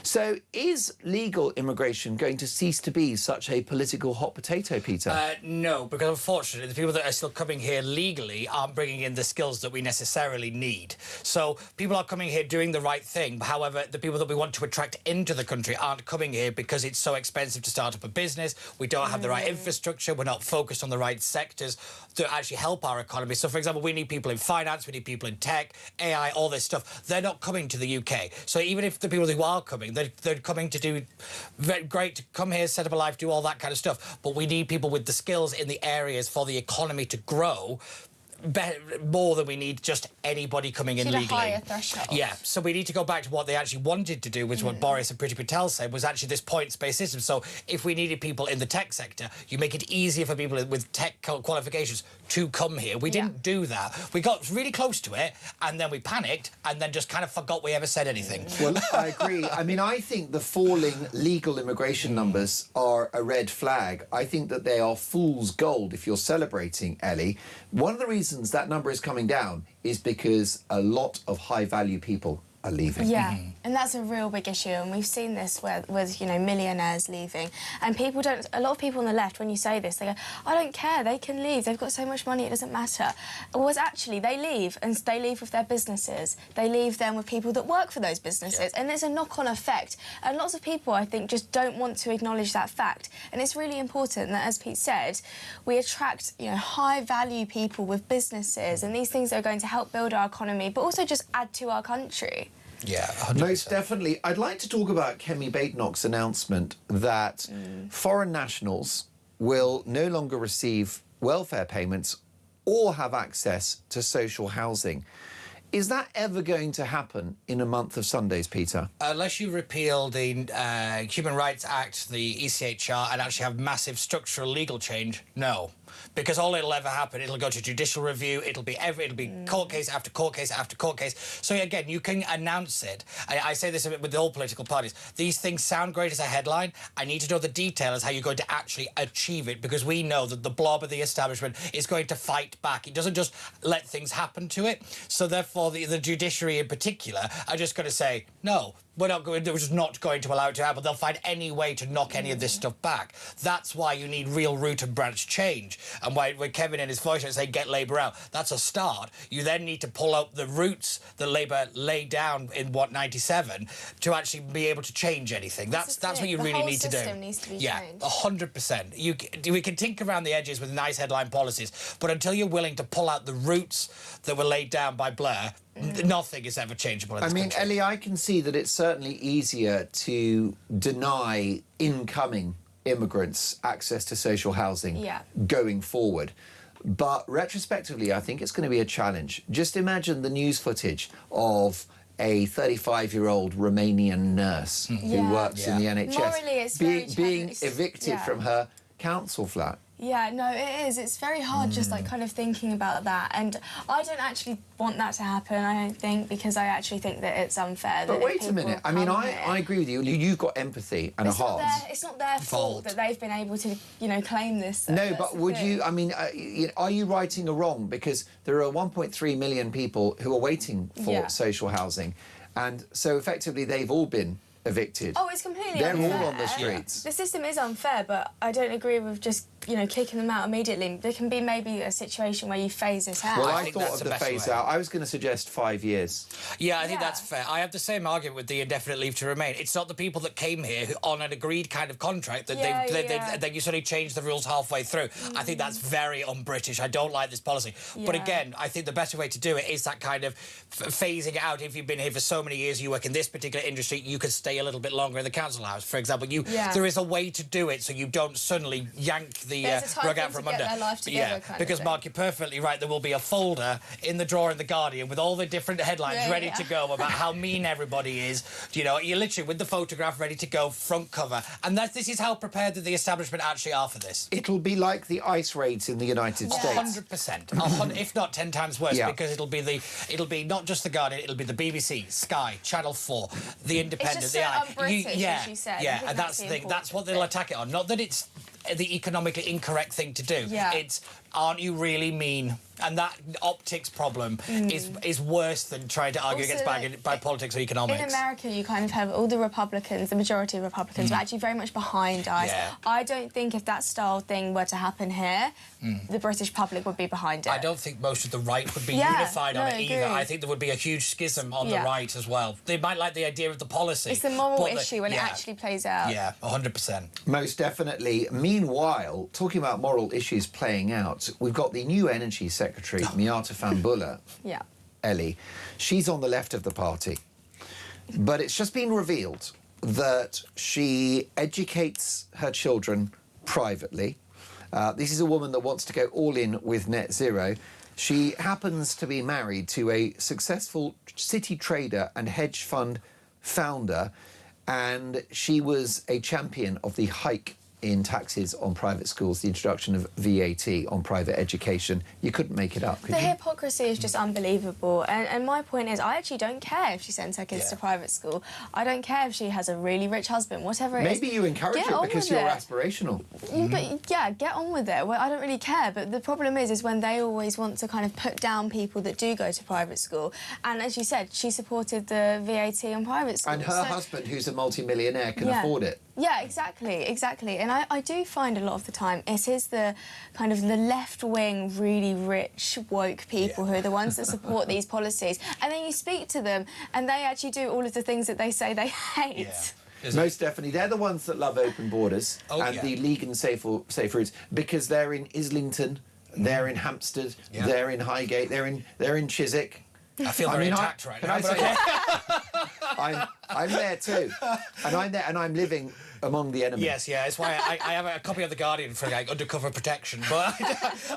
So is legal immigration going to cease to be such a political hot potato, Peter? No, because unfortunately the people that are still coming here legally aren't bringing in the skills that we necessarily need. So people are coming here doing the right thing. However, the people that we want to attract into the country aren't coming here because it's so expensive to start up a business. We don't have the right infrastructure. We're not focused on the right sectors to actually help our economy. So, for example, we need people in finance, we need people in tech, AI, all this stuff. They're not coming to the UK. So even if the people who are coming, they're coming to do great, to come here, set up a life, do all that kind of stuff. But we need people with the skills in the areas for the economy to grow more than we need just anybody coming in legally. A higher threshold. Yeah, so we need to go back to what they actually wanted to do, which what Boris and Priti Patel said was actually this points-based system. So if we needed people in the tech sector, you make it easier for people with tech qualifications to come here. We didn't do that. We got really close to it, and then we panicked, and then just kind of forgot we ever said anything. Well, I agree. I mean, I think the falling legal immigration numbers are a red flag. I think that they are fool's gold if you're celebrating, Ellie. One of the reasons that number is coming down is because a lot of high-value people are leaving. Yeah, and that's a real big issue, and we've seen this with you know, millionaires leaving, and people don't. A lot of people on the left, when you say this, they go, "I don't care. They can leave. They've got so much money. It doesn't matter." Whereas actually, they leave, and they leave with their businesses. They leave them with people that work for those businesses, and there's a knock-on effect. And lots of people, I think, just don't want to acknowledge that fact. And it's really important that, as Pete said, we attract high-value people with businesses and these things that are going to help build our economy, but also just add to our country. Yeah, 100%. Most definitely. I'd like to talk about Kemi Badenoch's announcement that foreign nationals will no longer receive welfare payments or have access to social housing. Is that ever going to happen in a month of Sundays, Peter? Unless you repeal the Human Rights Act, the ECHR, and actually have massive structural legal change, no. Because all it'll ever happen, it'll go to judicial review, it'll be court case after court case after court case. So again, you can announce it. I say this a bit with all political parties. These things sound great as a headline. I need to know the detail as how you're going to actually achieve it, because we know that the blob of the establishment is going to fight back. It doesn't just let things happen to it. So therefore, the judiciary in particular are just going to say, no, we're just not going to allow it to happen. They'll find any way to knock any of this stuff back. That's why you need real root and branch change. And why when Kevin in his voice say get Labour out, that's a start. You then need to pull out the roots that Labour laid down in 97 to actually be able to change anything. That's what you really need to do. The whole system needs to be changed. 100%. We can tinker around the edges with nice headline policies, but until you're willing to pull out the roots that were laid down by Blair, nothing is ever changeable in this country. Ellie, I can see that it's certainly easier to deny incoming immigrants access to social housing going forward. But retrospectively, I think it's going to be a challenge. Just imagine the news footage of a 35-year-old Romanian nurse who works in the NHS Morally, it's being evicted from her council flat. Yeah, no, it is. It's very hard just like kind of thinking about that. And I don't actually want that to happen, I don't think, because I actually think that it's unfair. But wait a minute. I mean, I agree with you. You've got empathy and a heart. It's not their fault that they've been able to, claim this. No, but would you, I mean, are you righting a wrong? Because there are 1.3 million people who are waiting for social housing. And so effectively they've all been evicted. Oh, it's completely They're unfair. all on the streets. The system is unfair, but I don't agree with just, kicking them out immediately. There can be maybe a situation where you phase this out. Well, I thought of the phase out. I was going to suggest 5 years. Yeah, I think that's fair. I have the same argument with the indefinite leave to remain. It's not the people that came here on an agreed kind of contract that that you suddenly change the rules halfway through. I think that's very un-British. I don't like this policy. But again, I think the better way to do it is that kind of phasing it out. If you've been here for so many years, you work in this particular industry, you could stay a little bit longer in the council house, for example. There is a way to do it so you don't suddenly yank the rug out from under. Because Mark, you're perfectly right. There will be a folder in the drawer in the Guardian with all the different headlines ready to go about how mean everybody is. You're literally with the photograph ready to go, front cover. And this is how prepared the establishment actually are for this. It'll be like the ICE raids in the United States. 100%. If not 10 times worse, because it'll be not just the Guardian, it'll be the BBC, Sky, Channel 4, the Independent, it's just the un-British, as you said. And that's the thing. That's what they'll attack it on. Not that it's the economically incorrect thing to do. Yeah. It's, aren't you really mean? And that optics problem is worse than trying to argue Also, against bad politics or economics. In America, you kind of have all the Republicans, the majority of Republicans, are actually very much behind ICE. Yeah. I don't think if that style thing were to happen here, the British public would be behind it. I don't think most of the right would be Yeah, unified on no, it I either. agree. I think there would be a huge schism on the right as well. They might like the idea of the policy. It's the moral but issue when it actually plays out. Yeah, 100%. Most definitely. Meanwhile, talking about moral issues playing out, we've got the new Energy Secretary, Miata Fahnbulleh, Yeah. Ellie. She's on the left of the party. But it's just been revealed that she educates her children privately. This is a woman that wants to go all in with net zero. She happens to be married to a successful city trader and hedge fund founder, and she was a champion of the hike in taxes on private schools, the introduction of VAT on private education. You couldn't make it up, could The you? hypocrisy is just unbelievable. And my point is, I actually don't care if she sends her kids to private school. I don't care if she has a really rich husband, whatever it is. Maybe you encourage Get it on because with you're it. aspirational. But yeah, get on with it. Well, I don't really care. But the problem is when they always want to kind of put down people that do go to private school. And as you said, she supported the VAT on private schools. And her husband, who's a multi-millionaire, can afford it. Yeah, exactly. And I do find a lot of the time it is the kind of the left-wing, really rich, woke people who are the ones that support these policies. And then you speak to them and they actually do all of the things that they say they hate. Yeah. Most definitely. They're the ones that love open borders and the legal and safe routes because they're in Islington, they're in Hampstead, they're in Highgate, they're in Chiswick. I feel very attacked right now. I'm there too, and I'm living among the enemy. Yes, yeah, it's why I have a copy of The Guardian for like undercover protection. But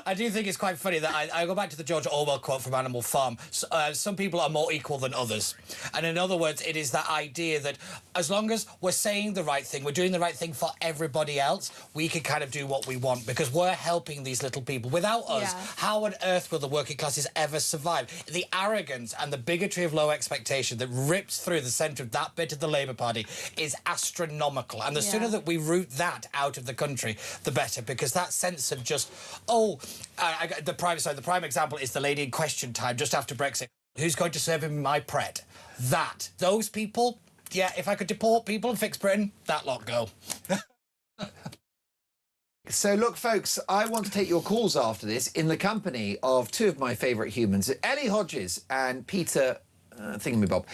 I do think it's quite funny that I go back to the George Orwell quote from Animal Farm. Some people are more equal than others. And in other words, it is that idea that as long as we're saying the right thing, we're doing the right thing for everybody else, we can kind of do what we want because we're helping these little people. Without us, how on earth will the working classes ever survive? The arrogance and the bigotry of low expectation that rips through the centre of that bit of the Labour Party is astronomical. And the sooner that we root that out of the country, the better, because that sense of just, the prime example is the lady in Question Time just after Brexit. Who's going to serve him my pret? Those people, if I could deport people and fix Britain, that lot go. So, look, folks, I want to take your calls after this in the company of two of my favourite humans, Ellie Hodges and Peter Thingamabob.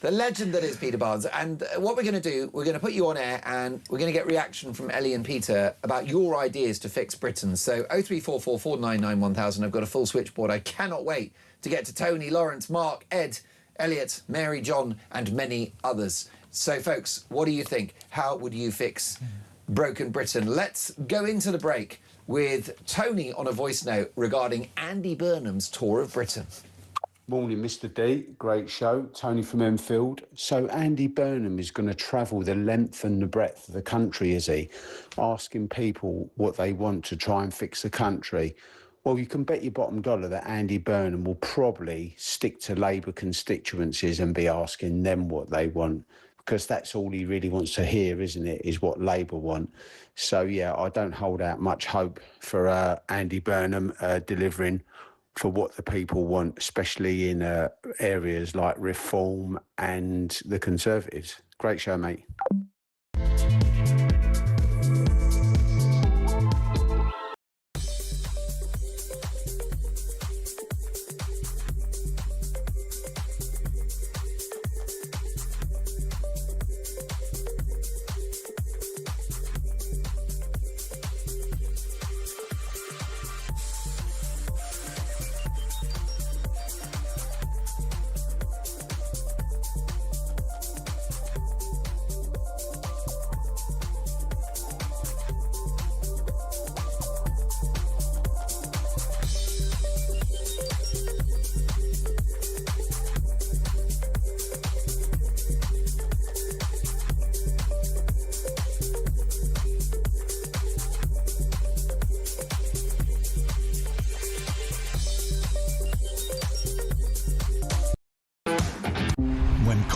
The legend that is Peter Barnes. And what we're going to do, we're going to put you on air and we're going to get reaction from Ellie and Peter about your ideas to fix Britain. So 0344 499 1000. I've got a full switchboard. I cannot wait to get to Tony, Lawrence, Mark, Ed, Elliot, Mary, John and many others. So, folks, what do you think? How would you fix broken Britain? Let's go into the break with Tony on a voice note regarding Andy Burnham's tour of Britain. Morning, Mr. D. Great show. Tony from Enfield. So Andy Burnham is going to travel the length and the breadth of the country, is he? Asking people what they want to try and fix the country. Well, you can bet your bottom dollar that Andy Burnham will probably stick to Labour constituencies and be asking them what they want, because that's all he really wants to hear, isn't it, is what Labour want. So, yeah, I don't hold out much hope for Andy Burnham delivering for what the people want, especially in areas like reform and the Conservatives. Great show, mate.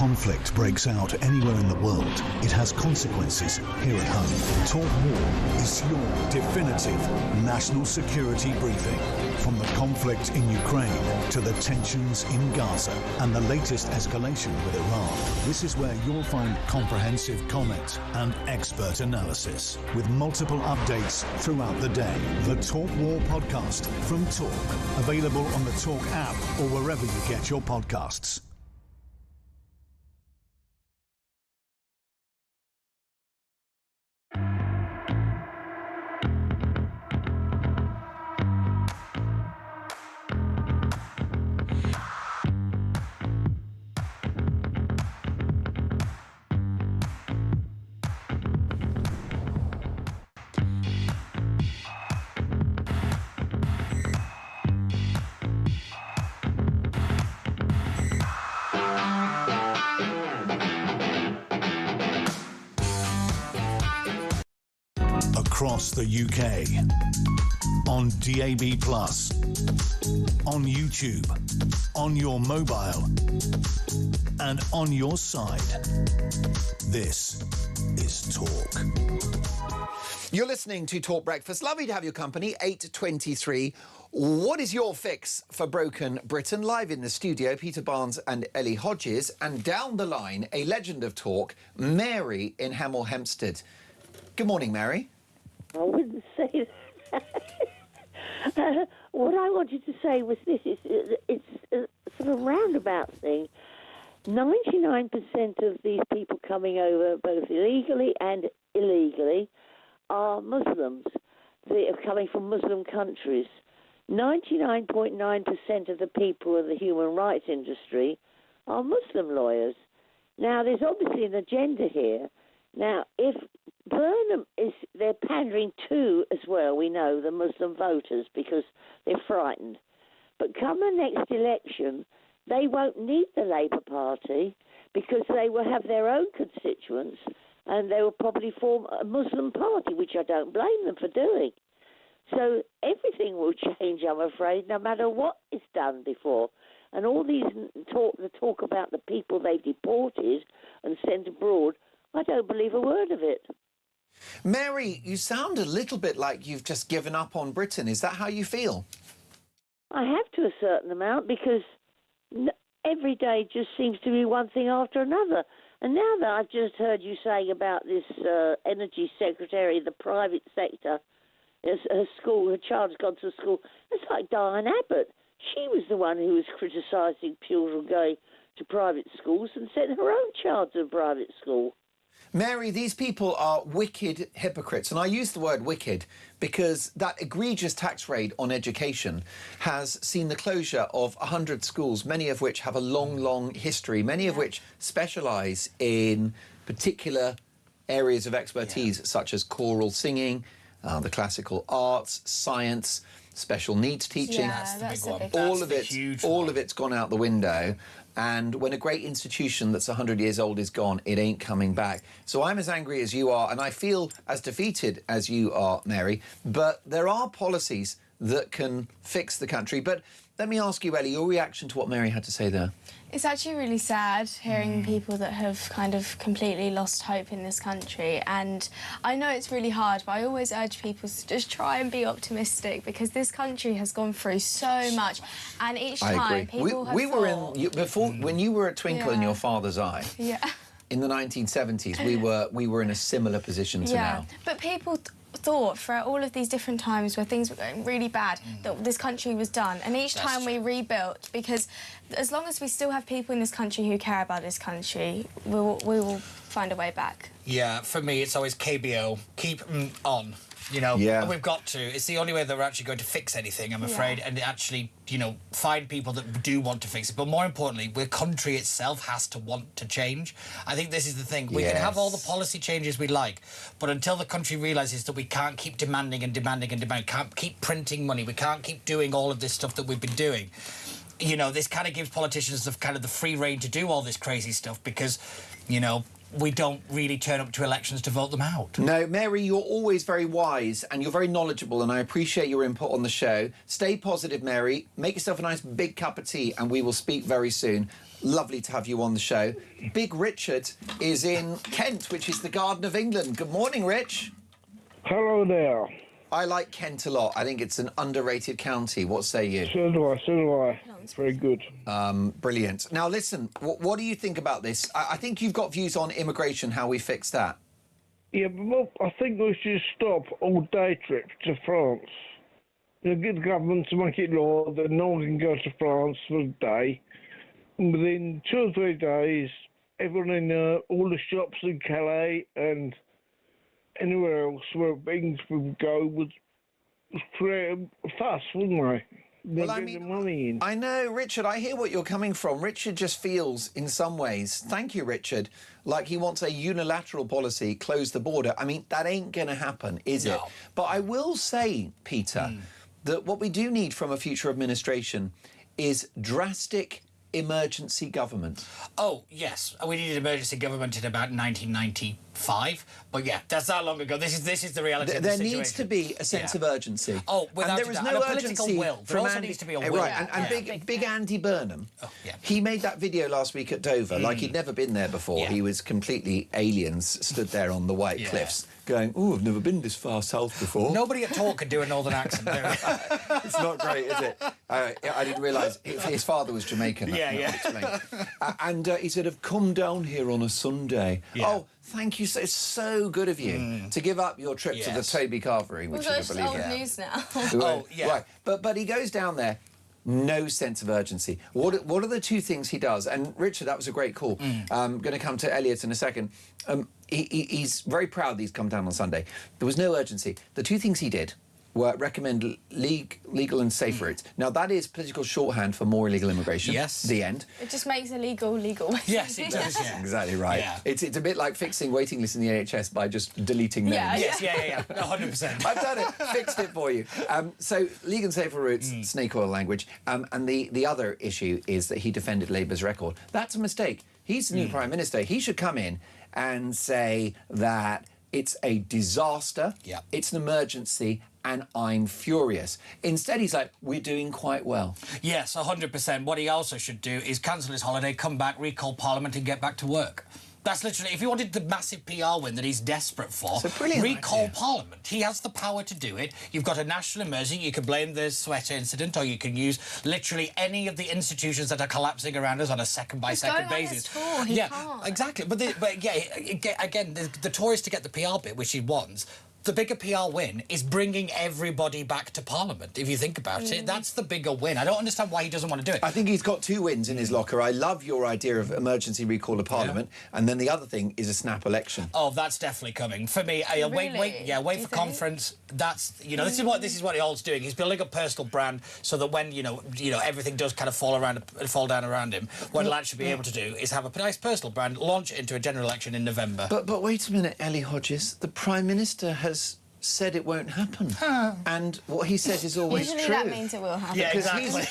conflict breaks out anywhere in the world, it has consequences here at home. Talk War is your definitive national security briefing. From the conflict in Ukraine to the tensions in Gaza and the latest escalation with Iran, this is where you'll find comprehensive comment and expert analysis with multiple updates throughout the day. The Talk War podcast from Talk, available on the Talk app or wherever you get your podcasts. Across the UK, on DAB+, on YouTube, on your mobile, and on your side. This is Talk. You're listening to Talk Breakfast. Lovely to have your company, 8:23. What is your fix for broken Britain? Live in the studio, Peter Barnes and Ellie Hodges. And down the line, a legend of talk, Mary in Hemel Hempstead. Good morning, Mary. I wouldn't say that. What I wanted to say was this. It's a sort of roundabout thing. 99% of these people coming over, both illegally and illegally, are Muslims. They are coming from Muslim countries. 99.9% of the people in the human rights industry are Muslim lawyers. Now, there's obviously an agenda here. Now, if Burnham they're pandering to, as well, we know, the Muslim voters because they're frightened. But come the next election, they won't need the Labour Party because they will have their own constituents and they will probably form a Muslim party, which I don't blame them for doing. So everything will change, I'm afraid, no matter what is done before. And all these talk about the people they deported and sent abroad, I don't believe a word of it. Mary, you sound a little bit like you've just given up on Britain. Is that how you feel? I have to a certain amount because every day just seems to be one thing after another. And now that I've just heard you saying about this energy secretary, the private sector, her child's gone to school, it's like Diane Abbott. She was the one who was criticising children going to private schools and sent her own child to a private school. Mary, these people are wicked hypocrites. And I use the word wicked because that egregious tax rate on education has seen the closure of 100 schools, many of which have a long, long history, many of which specialise in particular areas of expertise, such as choral singing, the classical arts, science, special needs teaching. That's the big one. All of it's gone out the window. And when a great institution that's 100 years old is gone, it ain't coming back. So I'm as angry as you are, and I feel as defeated as you are, Mary. But there are policies that can fix the country. But let me ask you, Ellie, your reaction to what Mary had to say there. It's actually really sad hearing people that have kind of completely lost hope in this country. And I know it's really hard, but I always urge people to just try and be optimistic because this country has gone through so much. And each time people have when you were a twinkle in your father's eye. Yeah. In the 1970s, we were in a similar position to now. But people thought throughout all of these different times where things were going really bad that this country was done, and each time we rebuilt, because as long as we still have people in this country who care about this country, we will find a way back. Yeah, for me it's always KBO, keep on. You know, we've got to. It's the only way that we're actually going to fix anything, I'm afraid, and actually, you know, find people that do want to fix it. But more importantly, the country itself has to want to change. I think this is the thing. We can have all the policy changes we like, but until the country realises that we can't keep demanding and demanding and demanding, can't keep printing money, we can't keep doing all of this stuff that we've been doing, you know, this kind of gives politicians the free rein to do all this crazy stuff because, you know, we don't really turn up to elections to vote them out. No, Mary, you're always very wise and you're very knowledgeable, and I appreciate your input on the show. Stay positive, Mary. Make yourself a nice big cup of tea and we will speak very soon. Lovely to have you on the show. Big Richard is in Kent, which is the Garden of England. Good morning, Rich. Hello there. I like Kent a lot. I think it's an underrated county. What say you? So do I. It's very good. Brilliant. Now, listen, what do you think about this? I think you've got views on immigration, how we fix that. Yeah, but I think we should stop all day trips to France. Get the government to make it law that no one can go to France for a day. And within 2 or 3 days, everyone in all the shops in Calais and anywhere else where things would go would create a fuss, wouldn't they? Well, I mean, I know, Richard, I hear what you're coming from. Richard just feels, in some ways, thank you, Richard, like he wants a unilateral policy, close the border. I mean, that ain't going to happen, is it? But I will say, Peter, that what we do need from a future administration is drastic emergency government. Oh, yes. We needed emergency government in about 1995. But yeah, that's that long ago. This is the reality of the situation. There needs to be a sense of urgency. Oh, without and there is a doubt. no And a political urgency will. There also needs to be a will. Right, and big Andy Burnham, he made that video last week at Dover, like he'd never been there before. He was completely aliens, stood there on the white cliffs, going, "Oh, I've never been this far south before." Nobody at all can do a northern accent. It's not great, is it? I didn't realise his father was Jamaican. And he said, "I've come down here on a Sunday." Oh, thank you. It's so good of you to give up your trip to the Toby Carvery, which is, I believe, old news now. Right, but he goes down there. No sense of urgency. What are the two things he does? And Richard, that was a great call. I'm going to come to Elliot in a second. He's very proud these come down on Sunday. There was no urgency. The two things he did were recommend legal and safe routes. Now, that is political shorthand for more illegal immigration. Yes. The end. It just makes illegal legal. Yes, it does, Exactly right. Yeah. It's a bit like fixing waiting lists in the NHS by just deleting names. Yes, 100%. I've done it, fixed it for you. So, legal and safer routes, snake oil language. And the other issue is that he defended Labour's record. That's a mistake. He's the new Prime Minister. He should come in and say that it's a disaster, it's an emergency, and I'm furious. Instead, he's like, we're doing quite well. Yes, 100%. What he also should do is cancel his holiday, come back, recall Parliament and get back to work. That's literally, if he wanted the massive PR win that he's desperate for, recall Parliament. He has the power to do it. You've got a national emergency. You can blame the sweater incident, or you can use literally any of the institutions that are collapsing around us on a second-by-second basis. He can't. Exactly. But again, the Tories to get the PR bit, which he wants. The bigger PR win is bringing everybody back to Parliament, if you think about it. That's the bigger win. I don't understand why he doesn't want to do it. I think he's got two wins in his locker. I love your idea of emergency recall of Parliament, and then the other thing is a snap election. Oh, that's definitely coming. For me, wait for conference. That's, this is what Earl's doing. He's building a personal brand so that when, everything does kind of fall down around him, what he'll actually be able to do is have a nice personal brand, launch it into a general election in November. But wait a minute, Ellie Hodges. The Prime Minister has said it won't happen. And what he says is always Usually true. that means it will happen. Yeah, exactly.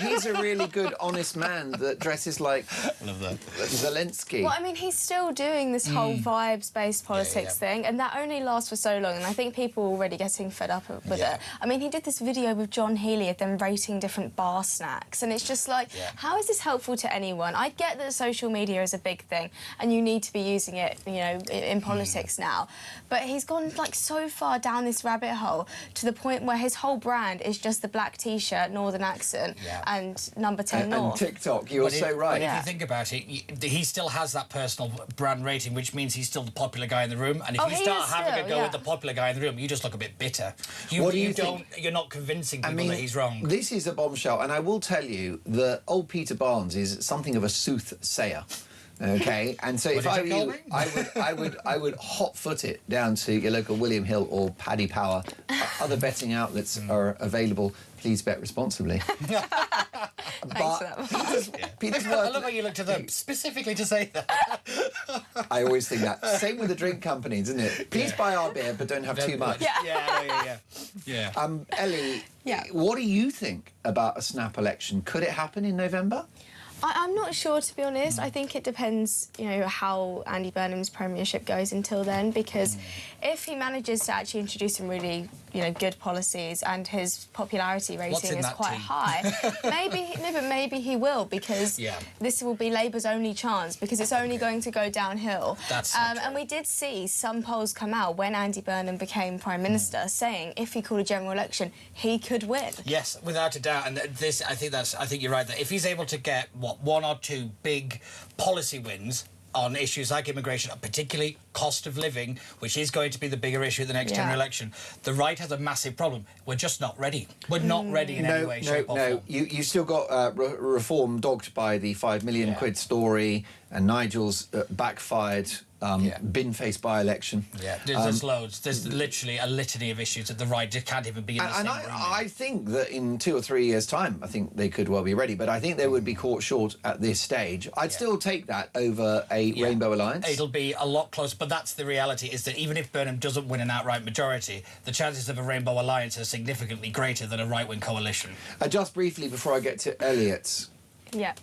He's a really good, honest man that dresses like Zelensky. Well, I mean, he's still doing this whole vibes-based politics thing, and that only lasts for so long, and I think people are already getting fed up with it. I mean, he did this video with John Healey of them rating different bar snacks, and it's just like, how is this helpful to anyone? I get that social media is a big thing, and you need to be using it, in politics now, but he's gone, like, so far down this rabbit hole to the point where his whole brand is just the black T-shirt, Northern accent, and number 10 North. And TikTok, you're so right. But if you think about it, he still has that personal brand rating, which means he's still the popular guy in the room. And if you start having a go at the popular guy in the room, you just look a bit bitter. What do you think? You're not convincing people that he's wrong. This is a bombshell, and I will tell you that old Peter Barnes is something of a soothsayer. Okay, and so if I were you, I would hot-foot it down to your local William Hill or Paddy Power. Other betting outlets are available. Please bet responsibly. Peter's I love how you look to them specifically to say that. I always think that. Same with the drink companies, isn't it? Please buy our beer, but don't have too much. Yeah. Ellie, what do you think about a snap election? Could it happen in November? I'm not sure, to be honest. I think it depends, you know, how Andy Burnham's premiership goes until then, because if he manages to actually introduce some really, you know, good policies and his popularity rating is quite high, maybe he will, because this will be Labour's only chance, because it's only going to go downhill. And we did see some polls come out when Andy Burnham became Prime Minister saying if he called a general election, he could win. Yes, without a doubt. And this, I think you're right, that if he's able to get, what, 1 or 2 big policy wins on issues like immigration, particularly cost of living, which is going to be the bigger issue at the next general election, the right has a massive problem. We're just not ready. We're not ready in any way, shape or form. You still got reform dogged by the 5 million quid story and Nigel's backfired bin-faced by-election. Yeah, there's loads. There's literally a litany of issues that the right just can't even be in the same room. I think that in 2 or 3 years' time, I think they could well be ready, but I think they would be caught short at this stage. I'd still take that over a Rainbow Alliance. It'll be a lot closer, but that's the reality, is that even if Burnham doesn't win an outright majority, the chances of a Rainbow Alliance are significantly greater than a right-wing coalition. Just briefly, before I get to Elliot.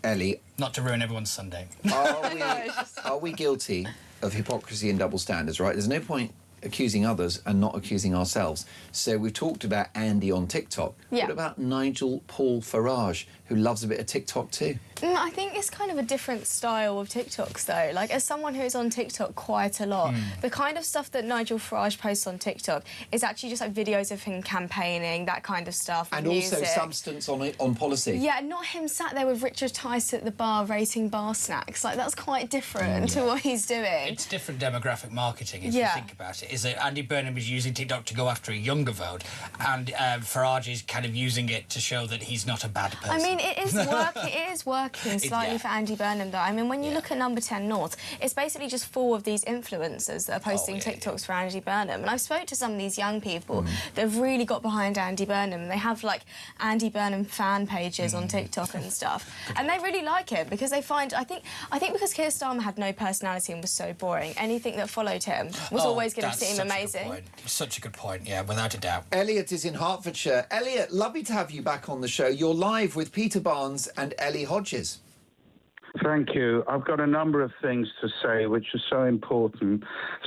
Ellie. Not to ruin everyone's Sunday. Are we guilty of hypocrisy and double standards, right? There's no point accusing others and not accusing ourselves. So we've talked about Andy on TikTok. What about Nigel Paul Farage, who loves a bit of TikTok too? I think it's kind of a different style of TikToks, though. Like, as someone who's on TikTok quite a lot, the kind of stuff that Nigel Farage posts on TikTok is actually just like videos of him campaigning, that kind of stuff. And also substance on policy. Yeah, not him sat there with Richard Tice at the bar rating bar snacks. Like, that's quite different to what he's doing. It's different demographic marketing, if you think about it. Is that Andy Burnham is using TikTok to go after a younger vote, and Farage is kind of using it to show that he's not a bad person. I mean, it is working slightly for Andy Burnham, though. I mean, when you look at Number 10 North, it's basically just 4 of these influencers that are posting TikToks for Andy Burnham. And I've spoke to some of these young people that have really got behind Andy Burnham. They have, like, Andy Burnham fan pages on TikTok and stuff. And they really like it because they find... I think because Keir Starmer had no personality and was so boring, anything that followed him was always going to seem amazing. Such a good point, yeah, without a doubt. Elliot is in Hertfordshire. Elliot, lovely to have you back on the show. You're live with Peter Barnes and Ellie Hodges. Thank you. I've got a number of things to say which are so important,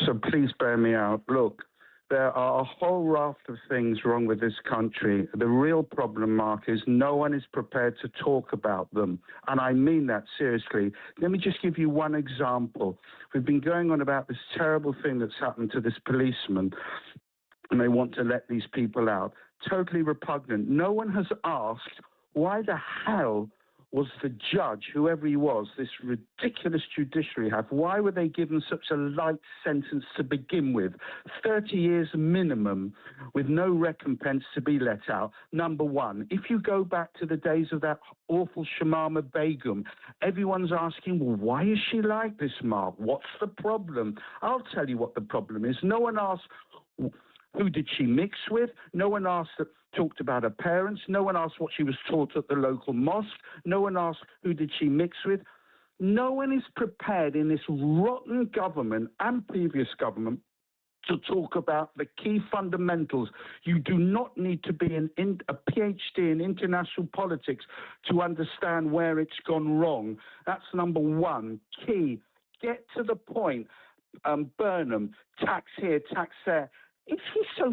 so please bear me out. Look, there are a whole raft of things wrong with this country. The real problem, Mark, is no one is prepared to talk about them. And I mean that seriously. Let me just give you one example. We've been going on about this terrible thing that's happened to this policeman, and they want to let these people out. Totally repugnant. No one has asked why the hell was the judge, whoever he was, this ridiculous judiciary have, why were they given such a light sentence to begin with? 30 years minimum with no recompense to be let out. Number one, if you go back to the days of that awful Shamama Begum, everyone's asking, well, why is she like this, Mark? What's the problem? I'll tell you what the problem is. No one asked, who did she mix with? No one talked about her parents. No one asked what she was taught at the local mosque. No one asked who did she mix with. No one is prepared in this rotten government and previous government to talk about the key fundamentals. You do not need to be a PhD in international politics to understand where it's gone wrong. That's number one. Key. Get to the point. Burnham, tax here, tax there. Is he so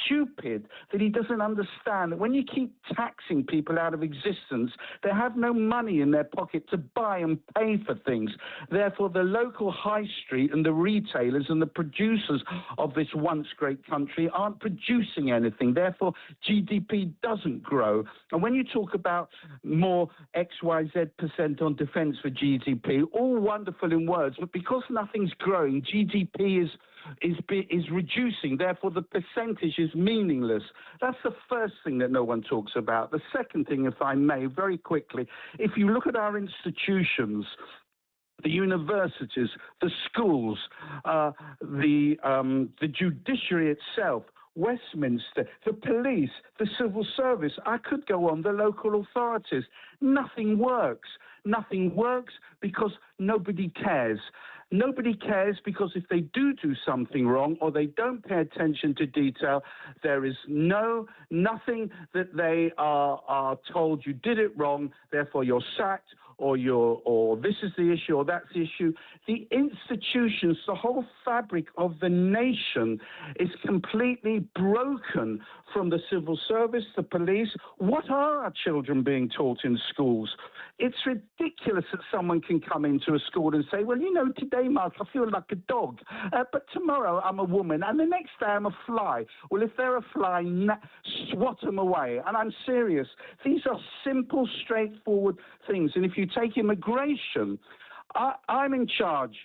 stupid that he doesn't understand that when you keep taxing people out of existence, they have no money in their pocket to buy and pay for things? Therefore, the local high street and the retailers and the producers of this once great country aren't producing anything. Therefore, GDP doesn't grow. And when you talk about more XYZ% on defence for GDP, all wonderful in words, but because nothing's growing, GDP is reducing. Therefore, the percentage is meaningless. That's the first thing that no one talks about. The second thing, if I may, very quickly, if you look at our institutions, the universities, the schools, the judiciary itself, Westminster, the police, the civil service, I could go on, the local authorities. Nothing works. Nothing works because nobody cares. Nobody cares because if they do something wrong or they don't pay attention to detail, there is nothing that they are told you did it wrong, therefore you're sacked or this is the issue or that's the issue. The institutions, the whole fabric of the nation is completely broken from the civil service, the police. What are our children being taught in schools? It's ridiculous that someone can come into a school and say, well, you know, today, Mark, I feel like a dog, but tomorrow I'm a woman, and the next day I'm a fly. Well, if they're a fly, swat them away. And I'm serious. These are simple, straightforward things. And if you take immigration, I'm in charge.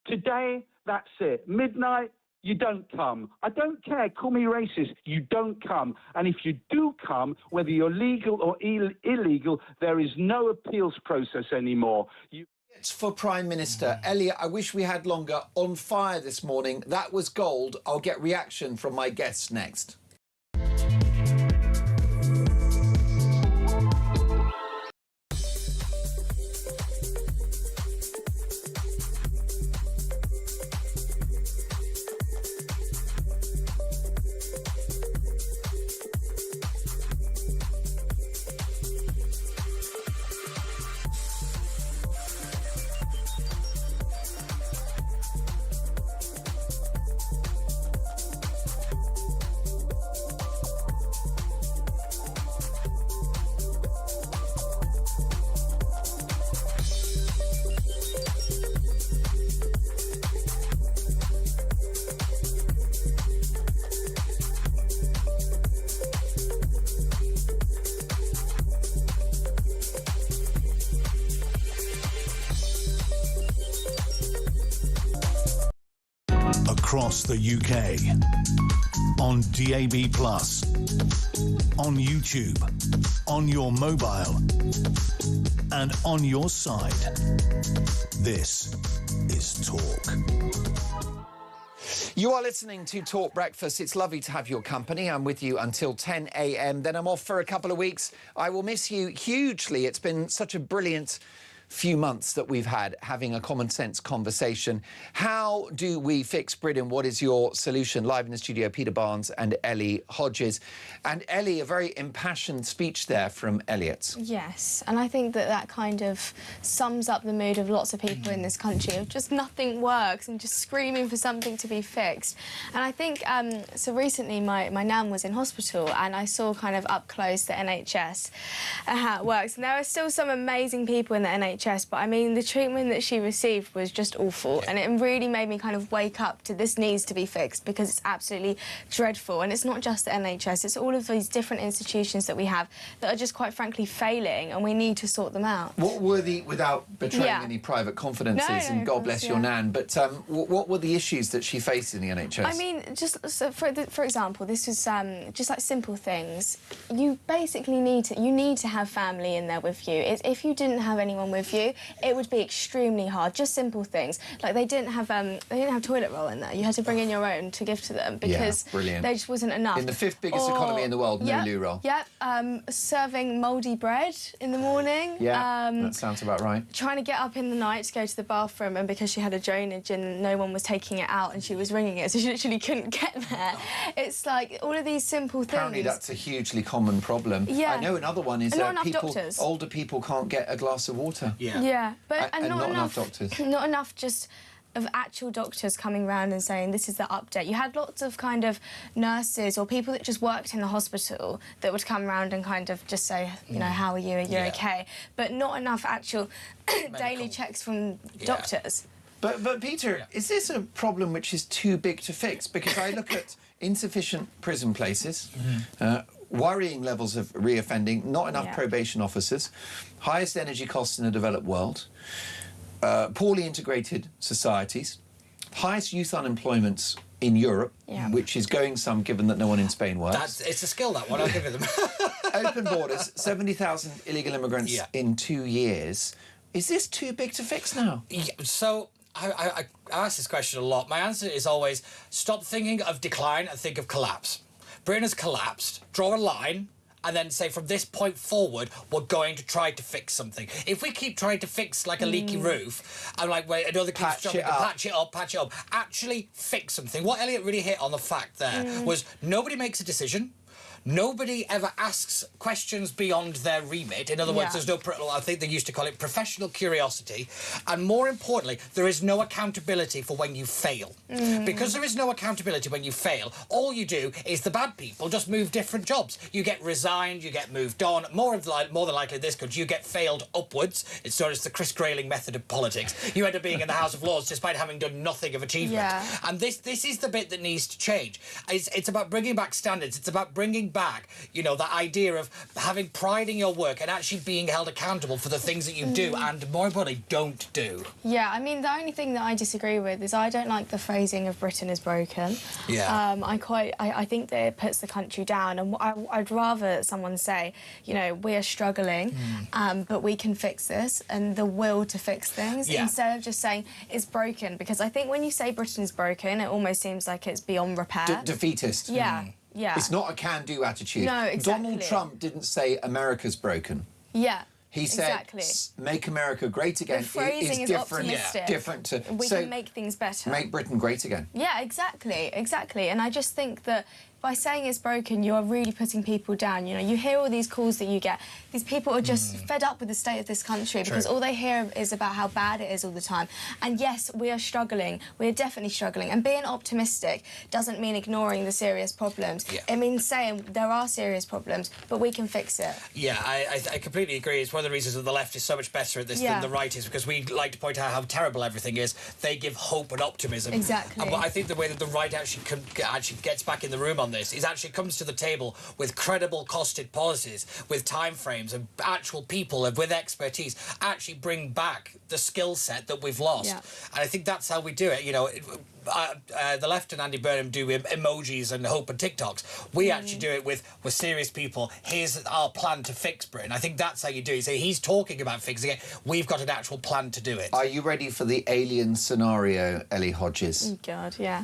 Today, that's it. Midnight, you don't come. I don't care. Call me racist. You don't come. And if you do come, whether you're legal or illegal, there is no appeals process anymore. It's for Prime Minister. Elliot, I wish we had longer. On fire this morning. That was gold. I'll get reaction from my guests next. Across the UK, on DAB+, on YouTube, on your mobile, and on your side. This is Talk. You are listening to Talk Breakfast. It's lovely to have your company. I'm with you until 10 a.m. Then I'm off for a couple of weeks. I will miss you hugely. It's been such a brilliant few months that we've had having a common sense conversation. How do we fix Britain? What is your solution? Live in the studio, Peter Barnes and Ellie Hodges. And Ellie, a very impassioned speech there from Elliot. Yes, and I think that that kind of sums up the mood of lots of people in this country, of just nothing works and just screaming for something to be fixed. And I think, so recently my nan was in hospital and I saw kind of up close the NHS and how it works. And there are still some amazing people in the NHS, but I mean, the treatment that she received was just awful, and it really made me kind of wake up to this needs to be fixed, because it's absolutely dreadful. And it's not just the NHS, it's all of these different institutions that we have that are just quite frankly failing, and we need to sort them out. What were the, without betraying any private confidences, and God bless your nan, but what were the issues that she faced in the NHS? I mean, just so for example, this was just like simple things. You basically need to have family in there with you. If you didn't have anyone with you, it would be extremely hard. Just simple things, like they didn't have toilet roll in there. You had to bring in your own to give to them because there just wasn't enough. In the fifth biggest economy in the world, no loo roll. Yep. Serving mouldy bread in the morning. Yeah, that sounds about right. Trying to get up in the night to go to the bathroom, and because she had a drainage and no one was taking it out and she was ringing it, so she literally couldn't get there. It's like all of these simple things. Apparently that's a hugely common problem. Yeah. I know another one is that older people can't get a glass of water. Yeah, but and not enough doctors. Not enough just of actual doctors coming round and saying this is the update. You had lots of kind of nurses or people that just worked in the hospital that would come round and kind of just say, you know, how are you? Are you okay? But not enough actual daily checks from doctors. But Peter, is this a problem which is too big to fix? Because I look at insufficient prison places, worrying levels of reoffending, not enough probation officers, highest energy costs in the developed world, poorly integrated societies, highest youth unemployment in Europe, which is going some given that no one in Spain works. It's a skill, that one, I'll give it them. Open borders, 70,000 illegal immigrants in 2 years. Is this too big to fix now? Yeah, so I ask this question a lot. My answer is always stop thinking of decline and think of collapse. Britain has collapsed, draw a line, and then say from this point forward, we're going to try to fix something. If we keep trying to fix like a leaky roof, and like wait, another keeps trying to patch it up, actually fix something. What Elliot really hit on the fact there was nobody makes a decision, Nobody ever asks questions beyond their remit. In other words, there's no, I think they used to call it professional curiosity. And more importantly, there is no accountability for when you fail. Because there is no accountability when you fail, all you do is the bad people just move different jobs. You get resigned, you get moved on. More than likely, this country, you get failed upwards. It's known as the Chris Grayling method of politics. You end up being in the House of Lords despite having done nothing of achievement. And this is the bit that needs to change. It's about bringing back standards. It's about bringing back, you know, that idea of having pride in your work and actually being held accountable for the things that you do and, more importantly, don't do. Yeah, I mean, the only thing that I disagree with is I don't like the phrasing of Britain is broken. Yeah. I think that it puts the country down, and I'd rather someone say, you know, we are struggling, but we can fix this, and the will to fix things, instead of just saying it's broken, because I think when you say Britain is broken, it almost seems like it's beyond repair. Defeatist. Yeah. Yeah. It's not a can-do attitude. No, exactly. Donald Trump didn't say America's broken. Yeah. He said, "Make America great again." The phrasing is different. optimistic. Different to we can make things better. Make Britain great again. Yeah, exactly. And I just think that by saying it's broken, you are really putting people down. You know, you hear all these calls that you get. These people are just fed up with the state of this country because all they hear is about how bad it is all the time. And yes, we are struggling. We are definitely struggling. And being optimistic doesn't mean ignoring the serious problems. It means saying there are serious problems, but we can fix it. Yeah, I completely agree. It's one of the reasons that the left is so much better at this than the right is, because we like to point out how terrible everything is. They give hope and optimism. Exactly. But I think the way that the right actually gets back in the room on this is actually comes to the table with credible costed policies, with timeframes and actual people with expertise, actually bring back the skill set that we've lost. And I think that's how we do it. You know, the left and Andy Burnham do emojis and hope and TikToks. We actually do it with serious people. Here's our plan to fix Britain. I think that's how you do it. So he's talking about fixing it. We've got an actual plan to do it. Are you ready for the alien scenario, Ellie Hodges? Oh, God, yeah.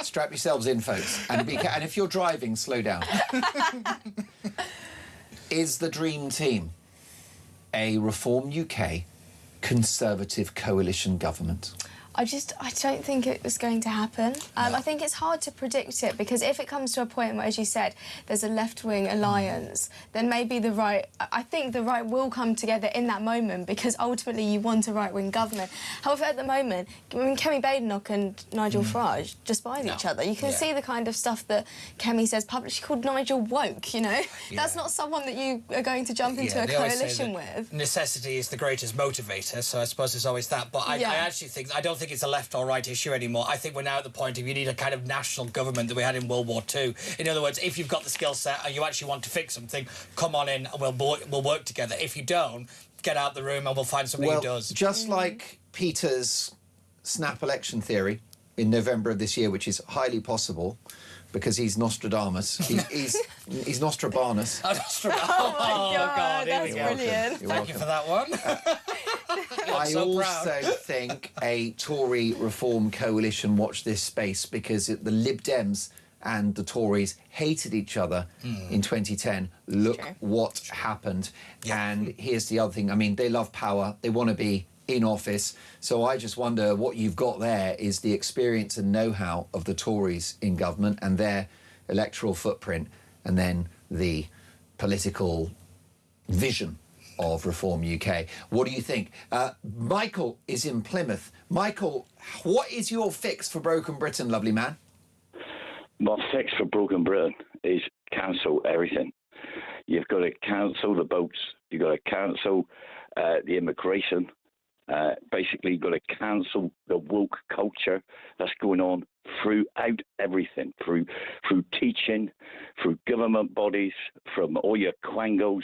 Strap yourselves in, folks, and if you're driving, slow down. Is the Dream Team a Reform UK Conservative coalition government? I don't think it was going to happen. I think it's hard to predict it, because if it comes to a point where, as you said, there's a left-wing alliance, then maybe I think the right will come together in that moment, because ultimately you want a right-wing government. However, at the moment, I mean, Kemi Badenoch and Nigel Farage despise each other. You can see the kind of stuff that Kemi says publicly. She called Nigel woke, you know? That's not someone that you are going to jump into a coalition with. Necessity is the greatest motivator, so I suppose there's always that. But I actually think, I don't think it's a left or right issue anymore. I think we're now at the point of you need a kind of national government that we had in World War II. In other words, if you've got the skill set and you actually want to fix something, come on in and we'll work together. If you don't, get out the room and we'll find somebody who does. Just like Peter's snap election theory in November of this year, which is highly possible, because he's Nostradamus. He's Nostrabanus. Oh, my God, that's brilliant. Thank you for that one. I also think a Tory reform coalition watch this space, because the Lib Dems and the Tories hated each other in 2010. Look what happened. And here's the other thing. I mean, they love power. They want to be in office. So I just wonder what you've got there is the experience and know-how of the Tories in government and their electoral footprint, and then the political vision of Reform UK. What do you think? Michael is in Plymouth. Michael, what is your fix for Broken Britain, lovely man? My fix for Broken Britain is cancel everything. You've got to cancel the boats. You've got to cancel the immigration. Basically, you've got to cancel the woke culture that's going on throughout everything, through teaching, through government bodies, from all your quangos,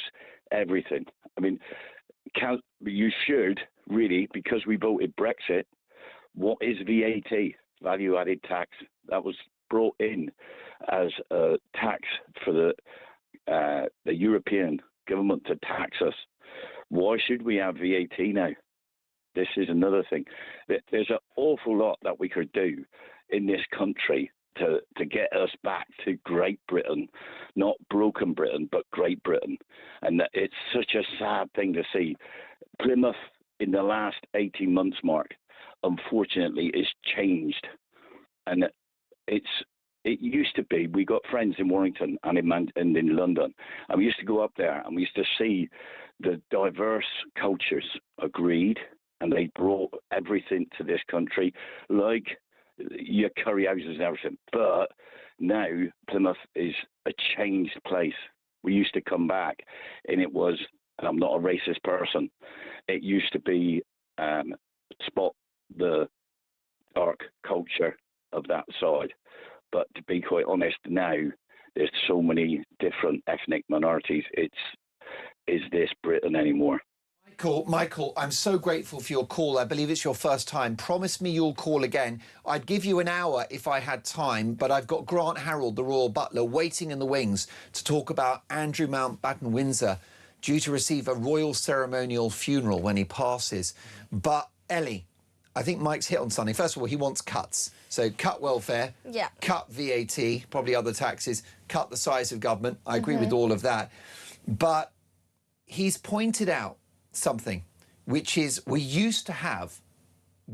everything. I mean, you should really, because we voted Brexit, what is VAT, value-added tax? That was brought in as a tax for the European government to tax us. Why should we have VAT now? This is another thing. There's an awful lot that we could do in this country to get us back to Great Britain, not Broken Britain, but Great Britain. And that it's such a sad thing to see. Plymouth, in the last 18 months, Mark, unfortunately, is changed. And it's It used to be, we got friends in Warrington and in London, and we used to go up there and we used to see the diverse cultures agreed, and they brought everything to this country, like your curry houses and everything. But now Plymouth is a changed place. We used to come back, and it was, and I'm not a racist person, it used to be spot the dark culture of that side. But to be quite honest, now there's so many different ethnic minorities. Is this Britain anymore? Michael, I'm so grateful for your call. I believe it's your first time. Promise me you'll call again. I'd give you an hour if I had time, but I've got Grant Harold, the Royal Butler, waiting in the wings to talk about Andrew Mountbatten Windsor, due to receive a royal ceremonial funeral when he passes. But, Ellie, I think Mike's hit on something. First of all, he wants cuts. So cut welfare, cut VAT, probably other taxes, cut the size of government. I agree with all of that. But he's pointed out something, which is we used to have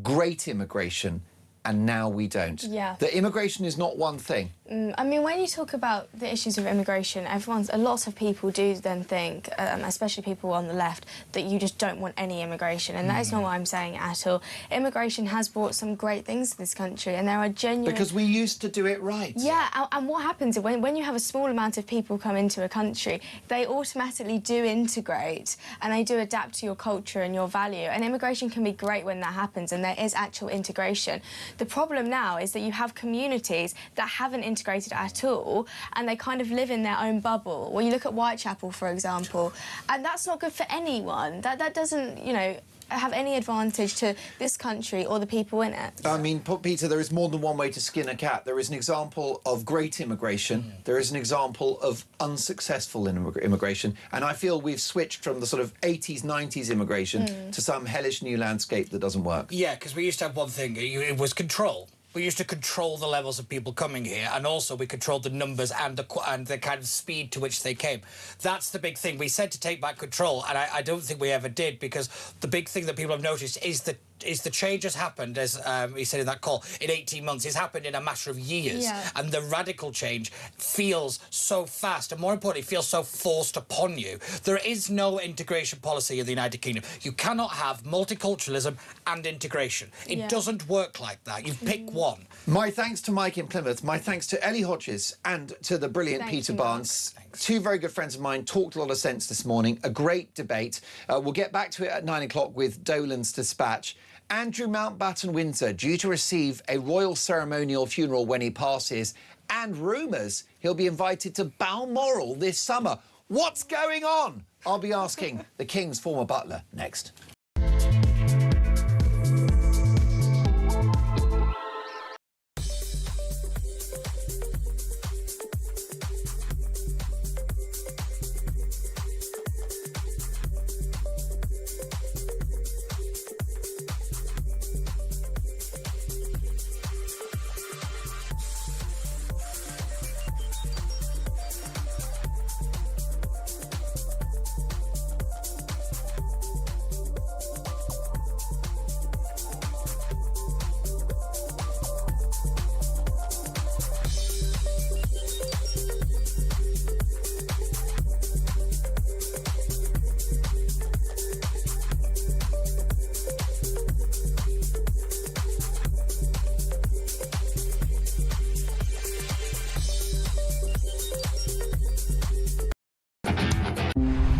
great immigration and now we don't. Yeah. The immigration is not one thing. I mean, when you talk about the issues of immigration, a lot of people do then think, especially people on the left, that you just don't want any immigration, and that is not what I'm saying at all. Immigration has brought some great things to this country, and there are genuine... Because we used to do it right. Yeah, and what happens is when you have a small amount of people come into a country, they automatically do integrate, and they do adapt to your culture and your value, and immigration can be great when that happens, and there is actual integration. The problem now is that you have communities that haven't integrated at all, and they kind of live in their own bubble. Well, you look at Whitechapel, for example, and that's not good for anyone. That doesn't, you know, have any advantage to this country or the people in it. I mean, Peter, there is more than one way to skin a cat. There is an example of great immigration. There is an example of unsuccessful immigration. And I feel we've switched from the sort of 80s, 90s immigration to some hellish new landscape that doesn't work. Yeah, because we used to have one thing. It was control. We used to control the levels of people coming here, and also we controlled the numbers and the kind of speed to which they came. That's the big thing. We said to take back control, and I don't think we ever did, because the big thing that people have noticed is that the change has happened, as he said in that call, in 18 months. It's happened in a matter of years. Yeah. And the radical change feels so fast, and more importantly, feels so forced upon you. There is no integration policy in the United Kingdom. You cannot have multiculturalism and integration. It doesn't work like that. You pick one. My thanks to Mike in Plymouth. My thanks to Ellie Hodges and to the brilliant Peter Barnes. Two very good friends of mine talked a lot of sense this morning. A great debate. We'll get back to it at 9 o'clock with Dolan's Dispatch. Andrew Mountbatten Windsor due to receive a royal ceremonial funeral when he passes, and rumours he'll be invited to Balmoral this summer. What's going on? I'll be asking the King's former butler next.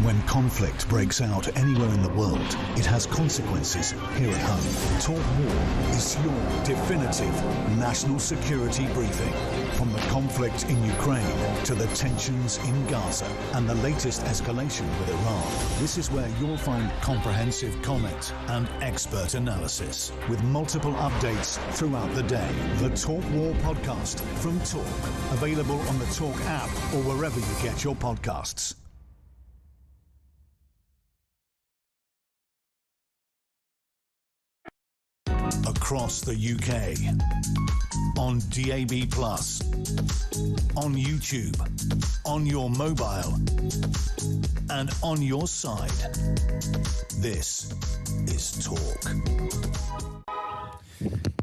When conflict breaks out anywhere in the world, it has consequences here at home. Talk War is your definitive national security briefing. From the conflict in Ukraine to the tensions in Gaza and the latest escalation with Iran, this is where you'll find comprehensive comment and expert analysis with multiple updates throughout the day. The Talk War podcast from Talk, available on the Talk app or wherever you get your podcasts. Across the UK, on DAB+, on YouTube, on your mobile, and on your side. This is Talk.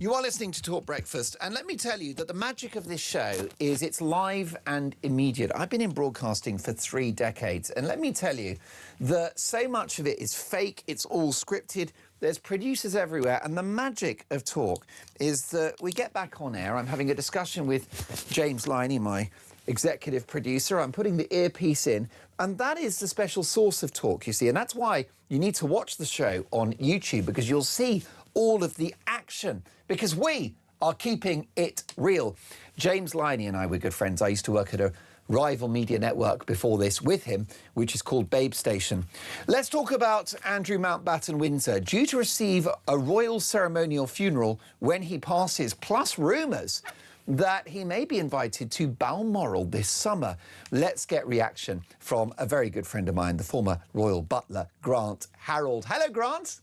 You are listening to Talk Breakfast, and let me tell you that the magic of this show is it's live and immediate. I've been in broadcasting for 3 decades, and let me tell you that so much of it is fake, it's all scripted, there's producers everywhere, and the magic of Talk is that we get back on air. I'm having a discussion with James Liney, my executive producer. I'm putting the earpiece in, and that is the special sauce of Talk, you see, and that's why you need to watch the show on YouTube, because you'll see all of the action, because we are keeping it real. James Liney and I were good friends. I used to work at a rival media network before this with him, which is called Babe Station. Let's talk about Andrew Mountbatten Windsor, due to receive a royal ceremonial funeral when he passes, plus rumours that he may be invited to Balmoral this summer. Let's get reaction from a very good friend of mine, the former royal butler, Grant Harold. Hello, Grant.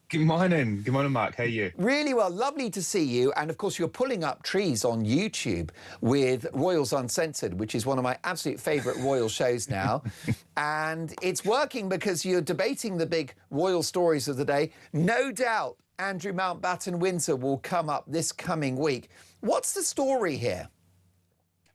Good morning. Good morning, Mark. How are you? Really well. Lovely to see you. And, of course, you're pulling up trees on YouTube with Royals Uncensored, which is one of my absolute favourite royal shows now. And it's working because you're debating the big royal stories of the day. No doubt Andrew Mountbatten Windsor will come up this coming week. What's the story here?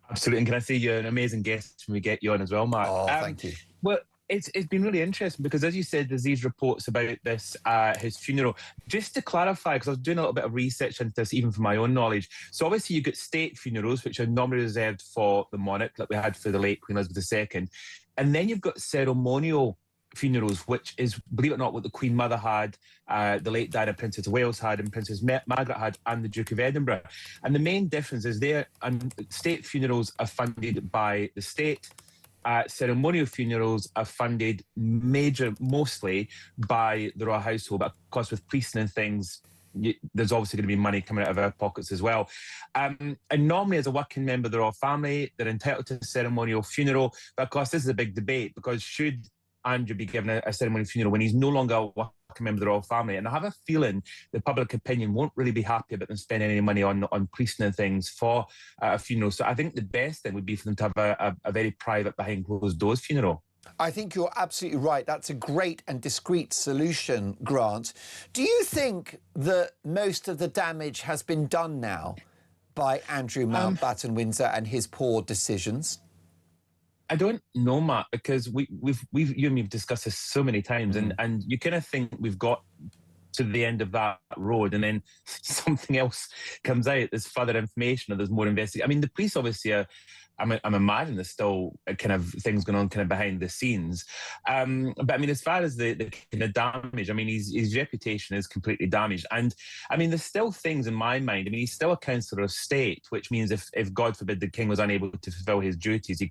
Absolutely. And can I say you're an amazing guest when we get you on as well, Mark? Oh, thank you. Well, it's been really interesting because, as you said, there's these reports about this, his funeral. Just to clarify, because I was doing a little bit of research into this, even from my own knowledge. So obviously you've got state funerals, which are normally reserved for the monarch, like we had for the late Queen Elizabeth II. And then you've got ceremonial funerals, which is, believe it or not, what the Queen Mother had, the late Diana, Princess of Wales had, and Princess Margaret had, and the Duke of Edinburgh. And the main difference is state funerals are funded by the state. Ceremonial funerals are funded mostly by the royal household, but of course with priesting and things, there's obviously going to be money coming out of our pockets as well. And normally as a working member of the royal family, they're entitled to a ceremonial funeral. But of course this is a big debate, because should Andrew be given a ceremonial funeral when he's no longer a working member of the royal family? And I have a feeling the public opinion won't really be happy about them spending any money on priesting and things for a funeral. So I think the best thing would be for them to have a very private, behind closed doors funeral. I think you're absolutely right. That's a great and discreet solution, Grant. Do you think that most of the damage has been done now by Andrew Mountbatten Windsor and his poor decisions? I don't know, Matt, because you and me have discussed this so many times, and you kind of think we've got to the end of that road, and then something else comes out. There's further information, or there's more investigation. I mean, the police obviously are. I'm imagining there's still kind of things going on kind of behind the scenes. But I mean, as far as the kind of damage, I mean, his reputation is completely damaged. And I mean, there's still things in my mind. I mean, he's still a councillor of state, which means if God forbid the king was unable to fulfil his duties, he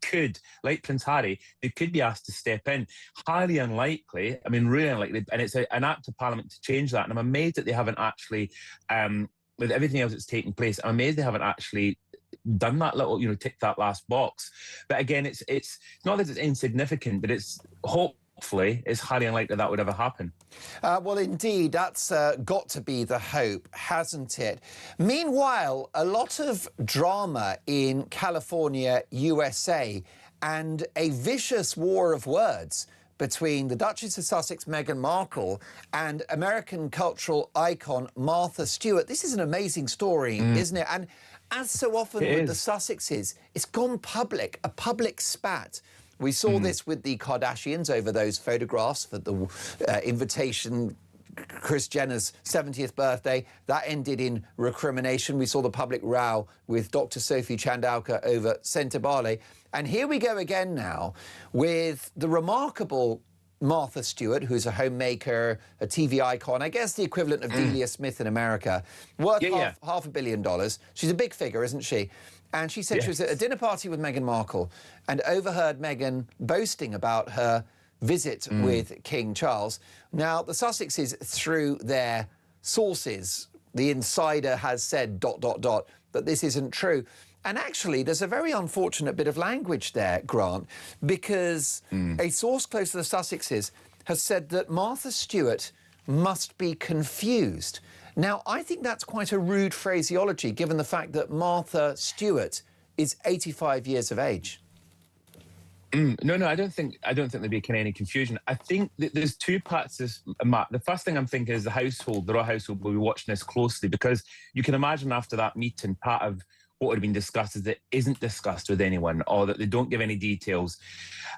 could, like Prince Harry, they could be asked to step in. Highly unlikely. I mean, really unlikely. And it's an act of Parliament to change that. And I'm amazed that they haven't actually, with everything else that's taking place, I'm amazed they haven't actually done that little, tick that last box. But again, it's not that it's insignificant, but it's hopefully it's highly unlikely that would ever happen. Well, indeed, that's got to be the hope, hasn't it? Meanwhile, a lot of drama in California, USA, and a vicious war of words between the Duchess of Sussex, Meghan Markle, and American cultural icon Martha Stewart. This is an amazing story, isn't it? And as so often with the Sussexes, it's gone public, a public spat. We saw this with the Kardashians over those photographs for the invitation, Kris Jenner's 70th birthday. That ended in recrimination. We saw the public row with Dr. Sophie Chandauka over Sentebale. And here we go again now with the remarkable Martha Stewart, who's a homemaker, a TV icon, I guess the equivalent of Delia Smith in America, worth half $500 million. She's a big figure, isn't she? And she said she was at a dinner party with Meghan Markle and overheard Meghan boasting about her visit with King Charles. Now, the Sussexes, through their sources, the insider has said ... but this isn't true. And actually, there's a very unfortunate bit of language there, Grant, because a source close to the Sussexes has said that Martha Stewart must be confused. Now, I think that's quite a rude phraseology, given the fact that Martha Stewart is 85 years of age. No, I don't think there'd be any confusion. I think that there's two parts to this, Matt. The first thing I'm thinking is the royal household will be watching this closely, because you can imagine after that meeting, part of what would have been discussed is that isn't discussed with anyone, or that they don't give any details.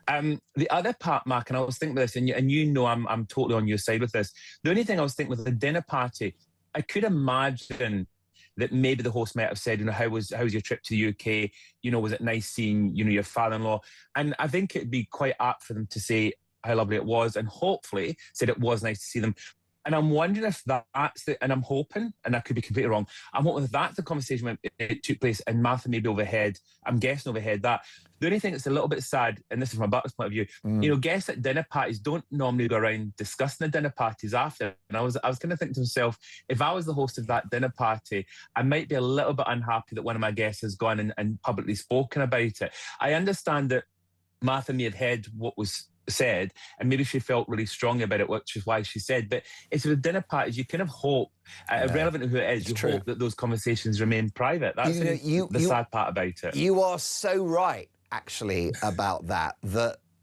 The other part, Mark, and I was thinking about this, and you know I'm totally on your side with this. The only thing I was thinking with the dinner party, I could imagine that maybe the host might have said, how was your trip to the UK? Was it nice seeing, your father-in-law? And I think it'd be quite apt for them to say how lovely it was, and hopefully said it was nice to see them. And I'm wondering if and I'm hoping, and I could be completely wrong, I'm hoping if that's the conversation when it took place and Martha maybe overhead, I'm guessing overhead that. The only thing that's a little bit sad, and this is from a butler's point of view, guests at dinner parties don't normally go around discussing the dinner parties after. And I was kind of thinking to myself, if I was the host of that dinner party, I might be a little bit unhappy that one of my guests has gone and publicly spoken about it. I understand that Martha may have heard what was said, and maybe she felt really strongly about it, which is why she said. But it's with dinner parties, you kind of hope, irrelevant of who it is, you hope that those conversations remain private. That's the sad part about it. You are so right, actually, about that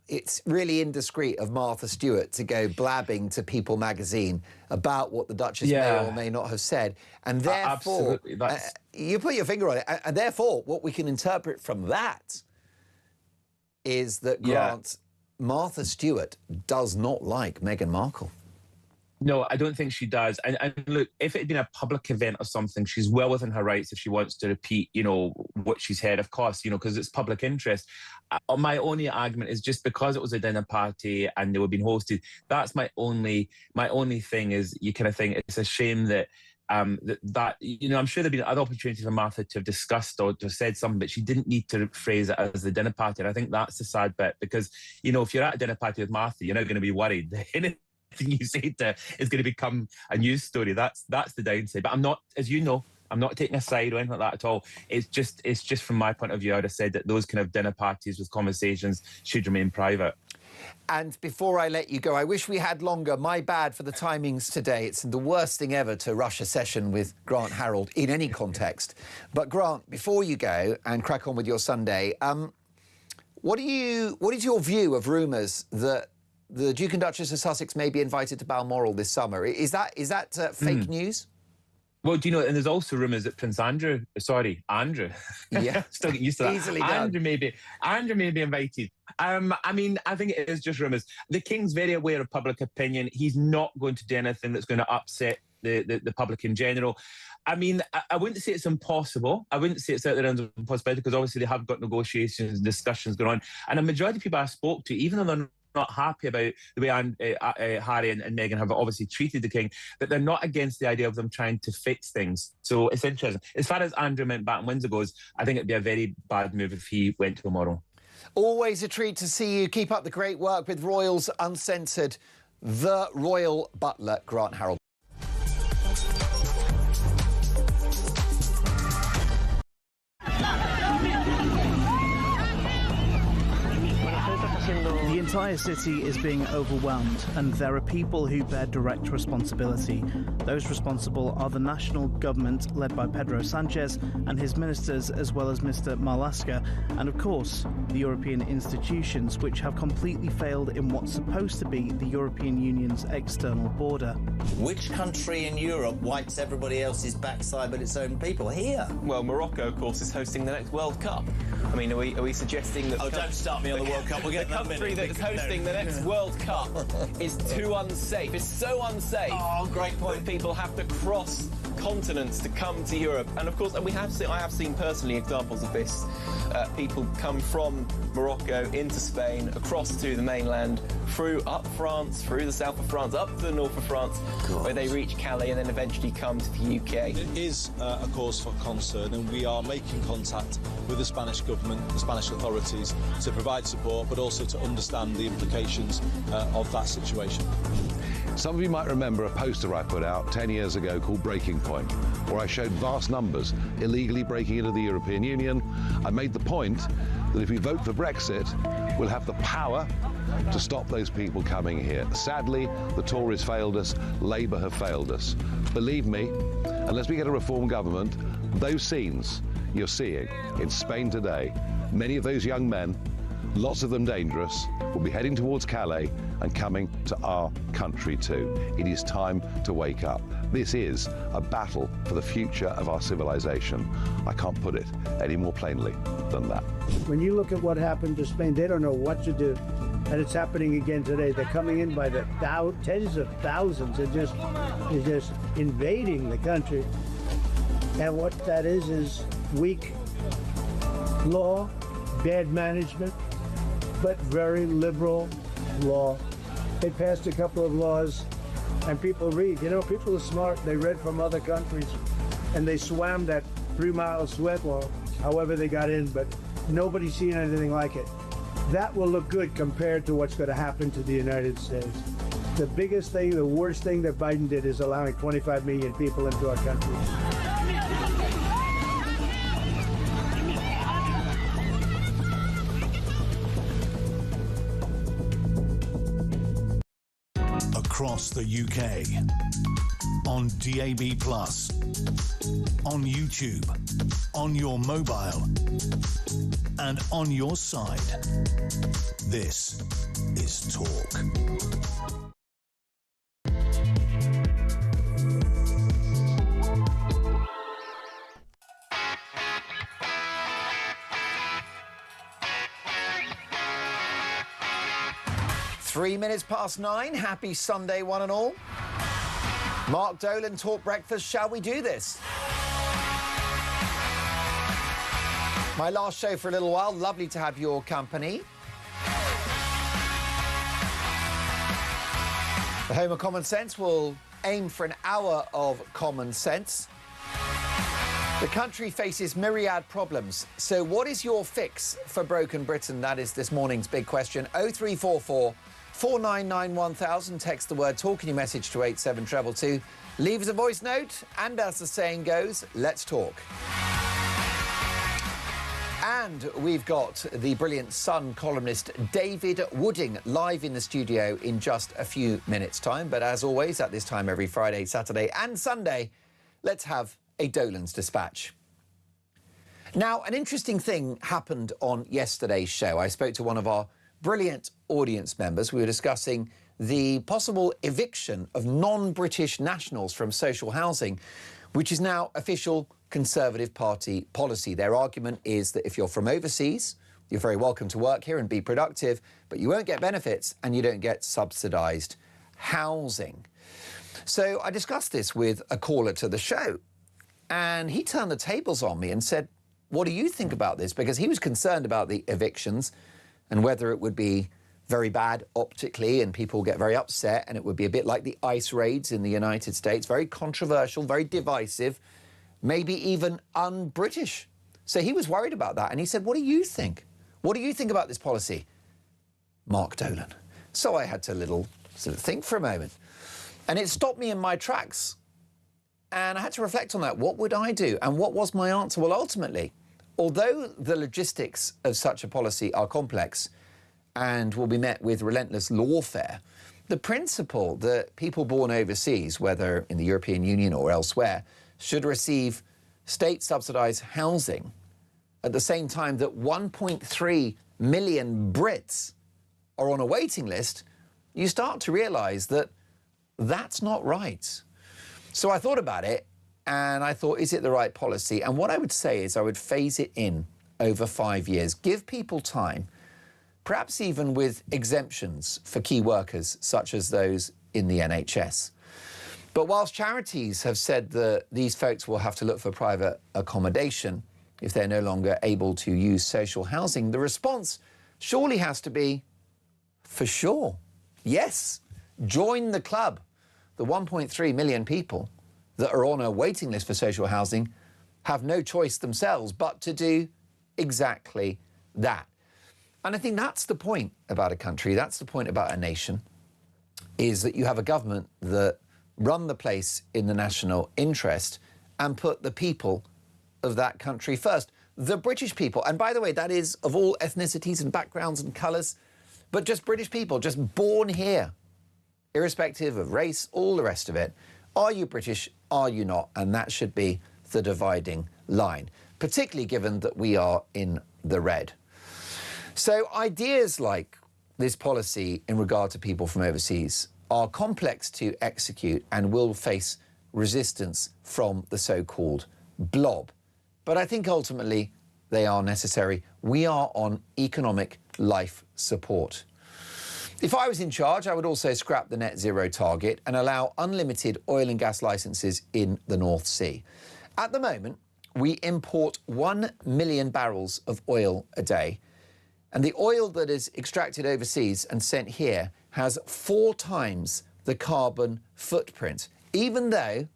it's really indiscreet of Martha Stewart to go blabbing to People magazine about what the Duchess may or may not have said. And therefore, you put your finger on it, and therefore, what we can interpret from that is that Martha Stewart does not like Meghan Markle. No, I don't think she does. And look, if it had been a public event or something, she's well within her rights if she wants to repeat, what she's heard, of course, because it's public interest. My only argument is just because it was a dinner party and they were being hosted, that's my only thing is you kind of think it's a shame that I'm sure there'd been other opportunities for Martha to have discussed or to have said something, but she didn't need to phrase it as the dinner party. And I think that's the sad bit, because, if you're at a dinner party with Martha, you're not going to be worried that anything you say to is going to become a news story. That's the downside. But I'm not, as you know, I'm not taking a side or anything like that at all. It's just from my point of view, I'd have said that those kind of dinner parties with conversations should remain private. And before I let you go, I wish we had longer. My bad for the timings today. It's the worst thing ever to rush a session with Grant Harold in any context. But Grant, before you go and crack on with your Sunday, what is your view of rumours that the Duke and Duchess of Sussex may be invited to Balmoral this summer? Is that fake news? Well, do you know, and there's also rumours that Prince Andrew, yeah, still getting used to that. Easily done. Andrew may be invited. I think it is just rumours. The King's very aware of public opinion. He's not going to do anything that's going to upset the public in general. I wouldn't say it's impossible. I wouldn't say it's out there as an impossibility, because obviously they have got negotiations and discussions going on. And a majority of people I spoke to, even though they're not happy about the way Harry and Meghan have obviously treated the King, that they're not against the idea of them trying to fix things. So it's interesting. As far as Andrew Mountbatten-Windsor goes, I think it'd be a very bad move if he went tomorrow. Always a treat to see you. Keep up the great work with Royals Uncensored. The Royal Butler, Grant Harold. The entire city is being overwhelmed, and there are people who bear direct responsibility. Those responsible are the national government, led by Pedro Sanchez and his ministers, as well as Mr. Marlaska, and of course, the European institutions, which have completely failed in what's supposed to be the European Union's external border. Which country in Europe wipes everybody else's backside but its own people? Here. Well, Morocco, of course, is hosting the next World Cup. Are we suggesting that... Oh, don't start me on the World Cup. We'll get the country that is hosting the next World Cup is too unsafe. It's so unsafe. Oh, great point. That people have to cross continents to come to Europe. And of course, I have seen personally examples of this. People come from Morocco into Spain, across to the mainland, up France, through the south of France, up to the north of France, where they reach Calais and then eventually come to the UK. It is a cause for concern, and we are making contact with the Spanish government, the Spanish authorities, to provide support, but also to understand the implications of that situation. Some of you might remember a poster I put out 10 years ago called Breaking Point, where I showed vast numbers illegally breaking into the European Union. I made the point that if we vote for Brexit, we'll have the power to stop those people coming here. Sadly, the Tories failed us, Labour have failed us. Believe me, unless we get a reform government, those scenes you're seeing in Spain today, many of those young men lots of them dangerous, will be heading towards Calais and coming to our country too. It is time to wake up. This is a battle for the future of our civilization. I can't put it any more plainly than that. When you look at what happened to Spain, they don't know what to do. And it's happening again today. They're coming in by the tens of thousands. They're just invading the country. And what that is weak law, bad management, but very liberal law. They passed a couple of laws, and people read. You know, people are smart. They read from other countries, and they swam that 3-mile sweat wall, however they got in, but nobody's seen anything like it. That will look good compared to what's going to happen to the United States. The biggest thing, the worst thing that Biden did is allowing 25 million people into our country. Across the UK, on DAB+, on YouTube, on your mobile, and on your side. This is Talk. Three minutes past 9. Happy Sunday, one and all. Mark Dolan, Talk Breakfast. Shall we do this? My last show for a little while. Lovely to have your company. The home of common sense will aim for an hour of common sense. The country faces myriad problems. So what is your fix for broken Britain? That is this morning's big question. 0344 499 1000. Text the word talk in your message to 87222. Leave us a voice note. And as the saying goes, let's talk. And we've got the brilliant Sun columnist David Wooding live in the studio in just a few minutes' time. But as always, at this time every Friday, Saturday and Sunday, let's have a Dolan's Dispatch. Now, an interesting thing happened on yesterday's show. I spoke to one of our brilliant audience members. We were discussing the possible eviction of non-British nationals from social housing, which is now official Conservative Party policy. Their argument is that if you're from overseas, you're very welcome to work here and be productive, but you won't get benefits and you don't get subsidised housing. So I discussed this with a caller to the show, and he turned the tables on me and said, what do you think about this? Because he was concerned about the evictions and whether it would be very bad optically and people get very upset and it would be a bit like the ICE raids in the United States, very controversial, very divisive, maybe even un-British. So he was worried about that. And he said, what do you think? What do you think about this policy, Mark Dolan? So I had to sort of think for a moment. And it stopped me in my tracks. And I had to reflect on that. What would I do? And what was my answer? Well, ultimately, although the logistics of such a policy are complex and will be met with relentless lawfare, the principle that people born overseas, whether in the European Union or elsewhere, should receive state-subsidised housing at the same time that 1.3 million Brits are on a waiting list, you start to realise that that's not right. So I thought about it, and I thought, is it the right policy? And what I would say is I would phase it in over 5 years. Give people time, perhaps even with exemptions for key workers, such as those in the NHS. But whilst charities have said that these folks will have to look for private accommodation if they're no longer able to use social housing, the response surely has to be, for sure, yes, join the club. The 1.3 million people that are on a waiting list for social housing have no choice themselves but to do exactly that. And I think that's the point about a country, that's the point about a nation, is that you have a government that run the place in the national interest and put the people of that country first. The British people, and by the way, that is of all ethnicities and backgrounds and colours, but just British people, just born here, irrespective of race, all the rest of it. Are you British? Are you not? And that should be the dividing line, particularly given that we are in the red. So ideas like this policy in regard to people from overseas are complex to execute and will face resistance from the so-called blob. But I think ultimately they are necessary. We are on economic life support. If I was in charge, I would also scrap the net zero target and allow unlimited oil and gas licenses in the North Sea. At the moment, we import 1 million barrels of oil a day, and the oil that is extracted overseas and sent here has 4 times the carbon footprint, even though,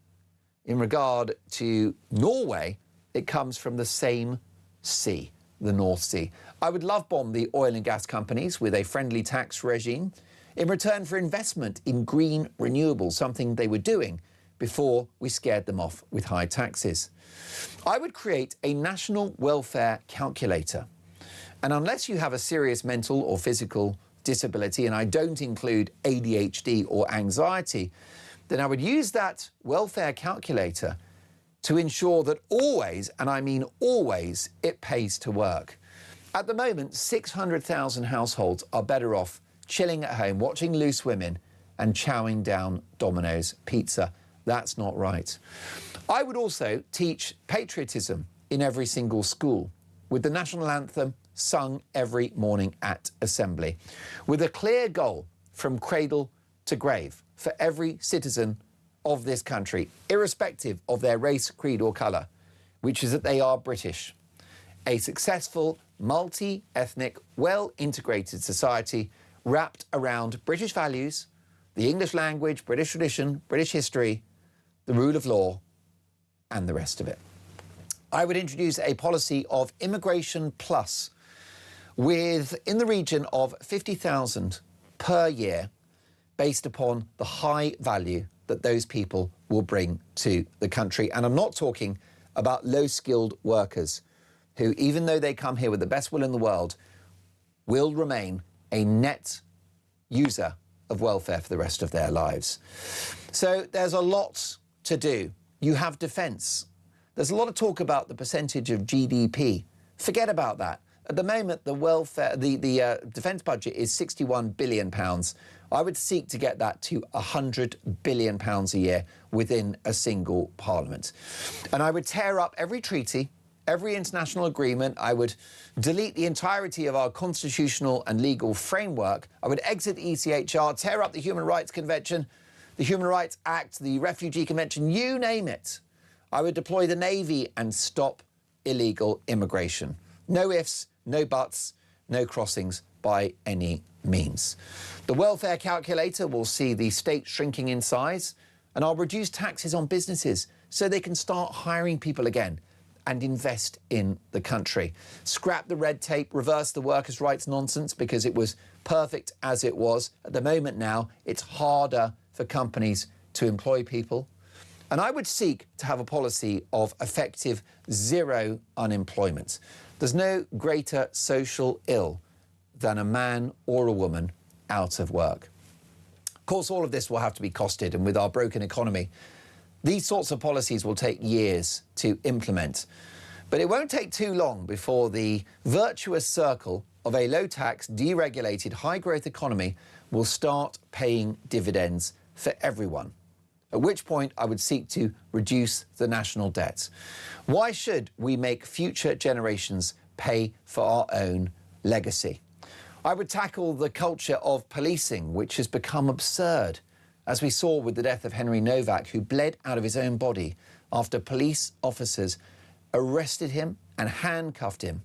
in regard to Norway, it comes from the same sea, the North Sea. I would love bomb the oil and gas companies with a friendly tax regime in return for investment in green renewables, something they were doing before we scared them off with high taxes. I would create a national welfare calculator. And unless you have a serious mental or physical disability, and I don't include ADHD or anxiety, then I would use that welfare calculator to ensure that always, and I mean always, it pays to work. At the moment, 600,000 households are better off chilling at home, watching Loose Women and chowing down Domino's pizza. That's not right. I would also teach patriotism in every single school, with the national anthem sung every morning at assembly, with a clear goal from cradle to grave for every citizen of this country, irrespective of their race, creed or colour, which is that they are British. A successful, multi-ethnic, well-integrated society wrapped around British values, the English language, British tradition, British history, the rule of law, and the rest of it. I would introduce a policy of immigration plus, with in the region of 50,000 per year, based upon the high value that those people will bring to the country. And I'm not talking about low-skilled workers who, even though they come here with the best will in the world, will remain a net user of welfare for the rest of their lives. So there's a lot to do. You have defence. There's a lot of talk about the percentage of GDP. Forget about that. At the moment, the defence budget is £61 billion. I would seek to get that to £100 billion a year within a single parliament. And I would tear up every treaty, every international agreement. I would delete the entirety of our constitutional and legal framework. I would exit the ECHR, tear up the Human Rights Convention, the Human Rights Act, the Refugee Convention, you name it. I would deploy the Navy and stop illegal immigration. No ifs, no buts, no crossings by any means. The welfare calculator will see the state shrinking in size, and I'll reduce taxes on businesses so they can start hiring people again and invest in the country. Scrap the red tape, reverse the workers' rights nonsense because it was perfect as it was. At the moment now, it's harder for companies to employ people. And I would seek to have a policy of effective zero unemployment. There's no greater social ill than a man or a woman out of work. Of course, all of this will have to be costed, and with our broken economy, these sorts of policies will take years to implement. But it won't take too long before the virtuous circle of a low-tax, deregulated, high-growth economy will start paying dividends for everyone, at which point I would seek to reduce the national debt. Why should we make future generations pay for our own legacy? I would tackle the culture of policing, which has become absurd, as we saw with the death of Henry Novak, who bled out of his own body after police officers arrested him and handcuffed him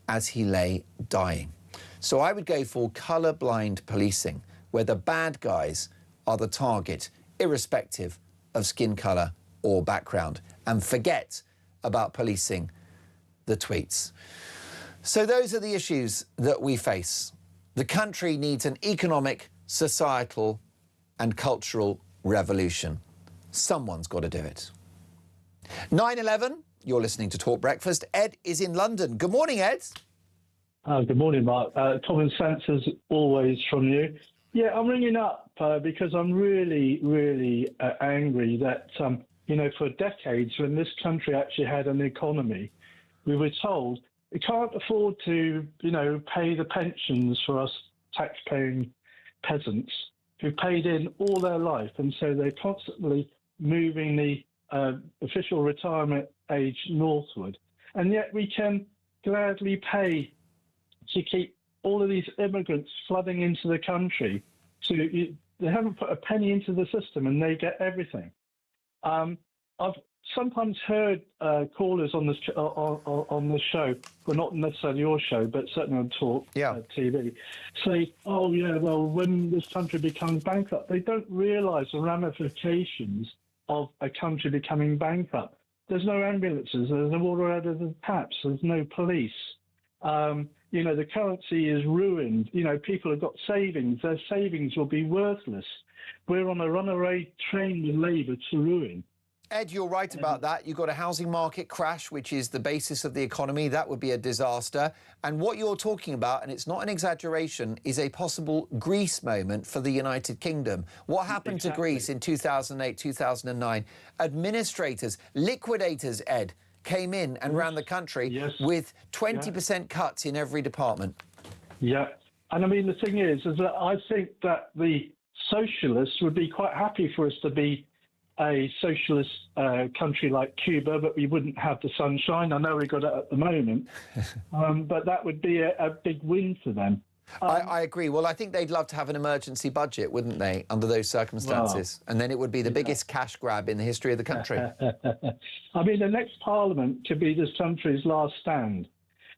as he lay dying. So I would go for colour-blind policing, where the bad guys are the target, irrespective of skin colour or background, and forget about policing the tweets. So those are the issues that we face. The country needs an economic, societal and cultural revolution. Someone's got to do it. 9:11, you're listening to Talk Breakfast. Ed is in London. Good morning, Ed. Good morning, Mark. Common sense as always from you. Yeah, I'm ringing up because I'm really, really angry that, for decades, when this country actually had an economy, we were told we can't afford to, pay the pensions for us tax-paying peasants who paid in all their life, and so they're constantly moving the official retirement age northward. And yet we can gladly pay to keep all of these immigrants flooding into the country. So they haven't put a penny into the system and they get everything. I've sometimes heard callers on this show, well, not necessarily your show, but certainly on Talk TV, say, oh, yeah, well, when this country becomes bankrupt, they don't realise the ramifications of a country becoming bankrupt. There's no ambulances, there's no water out of the taps, there's no police. The currency is ruined. People have got savings. Their savings will be worthless. We're on a runaway train with Labour to ruin. Ed, you're right about that. You've got a housing market crash, which is the basis of the economy. That would be a disaster. And what you're talking about, and it's not an exaggeration, is a possible Greece moment for the United Kingdom. What happened to Greece in 2008, 2009? Administrators, liquidators, Ed, came in and ran the country with 20% cuts in every department. Yeah. And I mean, the thing is that I think that the socialists would be quite happy for us to be a socialist country like Cuba, but we wouldn't have the sunshine. I know we've got it at the moment, but that would be a big win for them. I agree. Well, I think they'd love to have an emergency budget, wouldn't they, under those circumstances? And then it would be the biggest cash grab in the history of the country. I mean, the next parliament could be this country's last stand.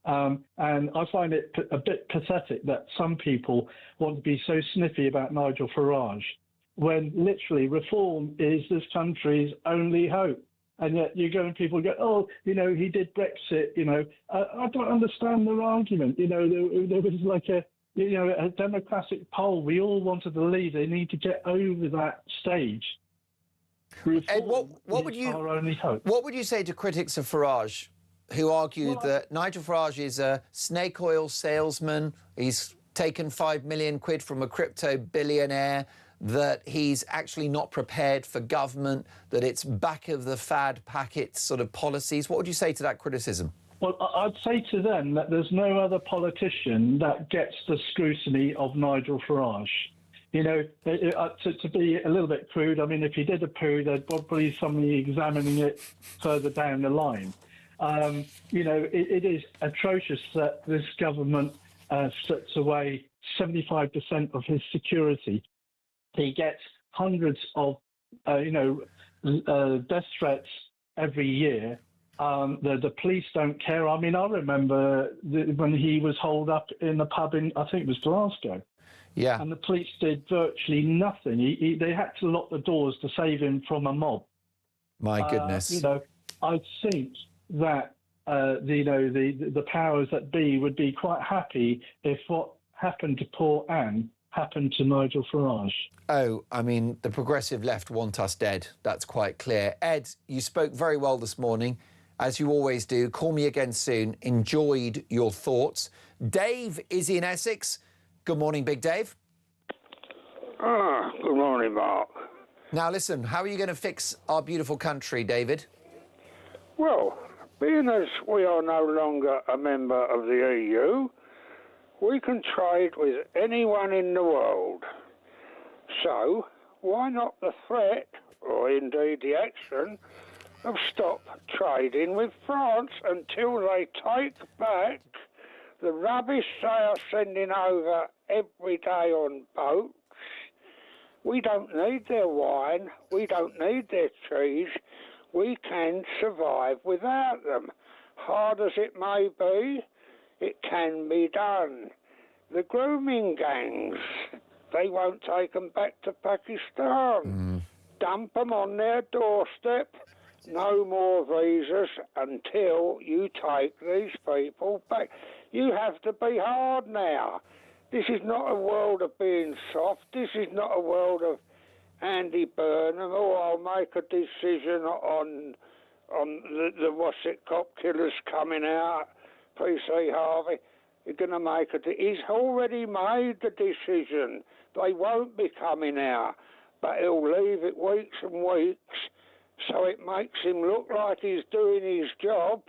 And I find it a bit pathetic that some people want to be so snippy about Nigel Farage, when literally reform is this country's only hope. And yet you go and people go, oh, he did Brexit, I don't understand their argument. There was like a democratic poll. We all wanted to leave. They need to get over that stage. Ed, what would you, our only hope. What would you say to critics of Farage who argue that Nigel Farage is a snake oil salesman, he's taken £5 million from a crypto billionaire, that he's actually not prepared for government, that it's back of the fad packet sort of policies? What would you say to that criticism? Well, I'd say to them that there's no other politician that gets the scrutiny of Nigel Farage. To be a little bit crude, I mean, if he did a poo, there'd probably be somebody examining it further down the line. It is atrocious that this government strips away 75% of his security. He gets hundreds of, death threats every year. The police don't care. I mean, I remember when he was holed up in the pub in, I think it was Glasgow. Yeah. And the police did virtually nothing. They had to lock the doors to save him from a mob. My goodness. I think that, the powers that be would be quite happy if what happened to poor Anne happened to Nigel Farage. Oh, I mean, the progressive left want us dead. That's quite clear. Ed, you spoke very well this morning, as you always do. Call me again soon. Enjoyed your thoughts. Dave is in Essex. Good morning, Big Dave. Good morning, Mark. Now, listen, how are you going to fix our beautiful country, David? Well, being as we are no longer a member of the EU, we can trade with anyone in the world. So, why not the threat, or indeed the action, of stop trading with France until they take back the rubbish they are sending over every day on boats? We don't need their wine, we don't need their cheese, we can survive without them. Hard as it may be, it can be done. The grooming gangs, they won't take them back to Pakistan. Dump them on their doorstep. No more visas until you take these people back. You have to be hard now. This is not a world of being soft. This is not a world of Andy Burnham, I'll make a decision on the what's-it-cop killers coming out, PC Harvey. You're going to make he's already made the decision. They won't be coming out, but he'll leave it weeks and weeks, so it makes him look like he's doing his job,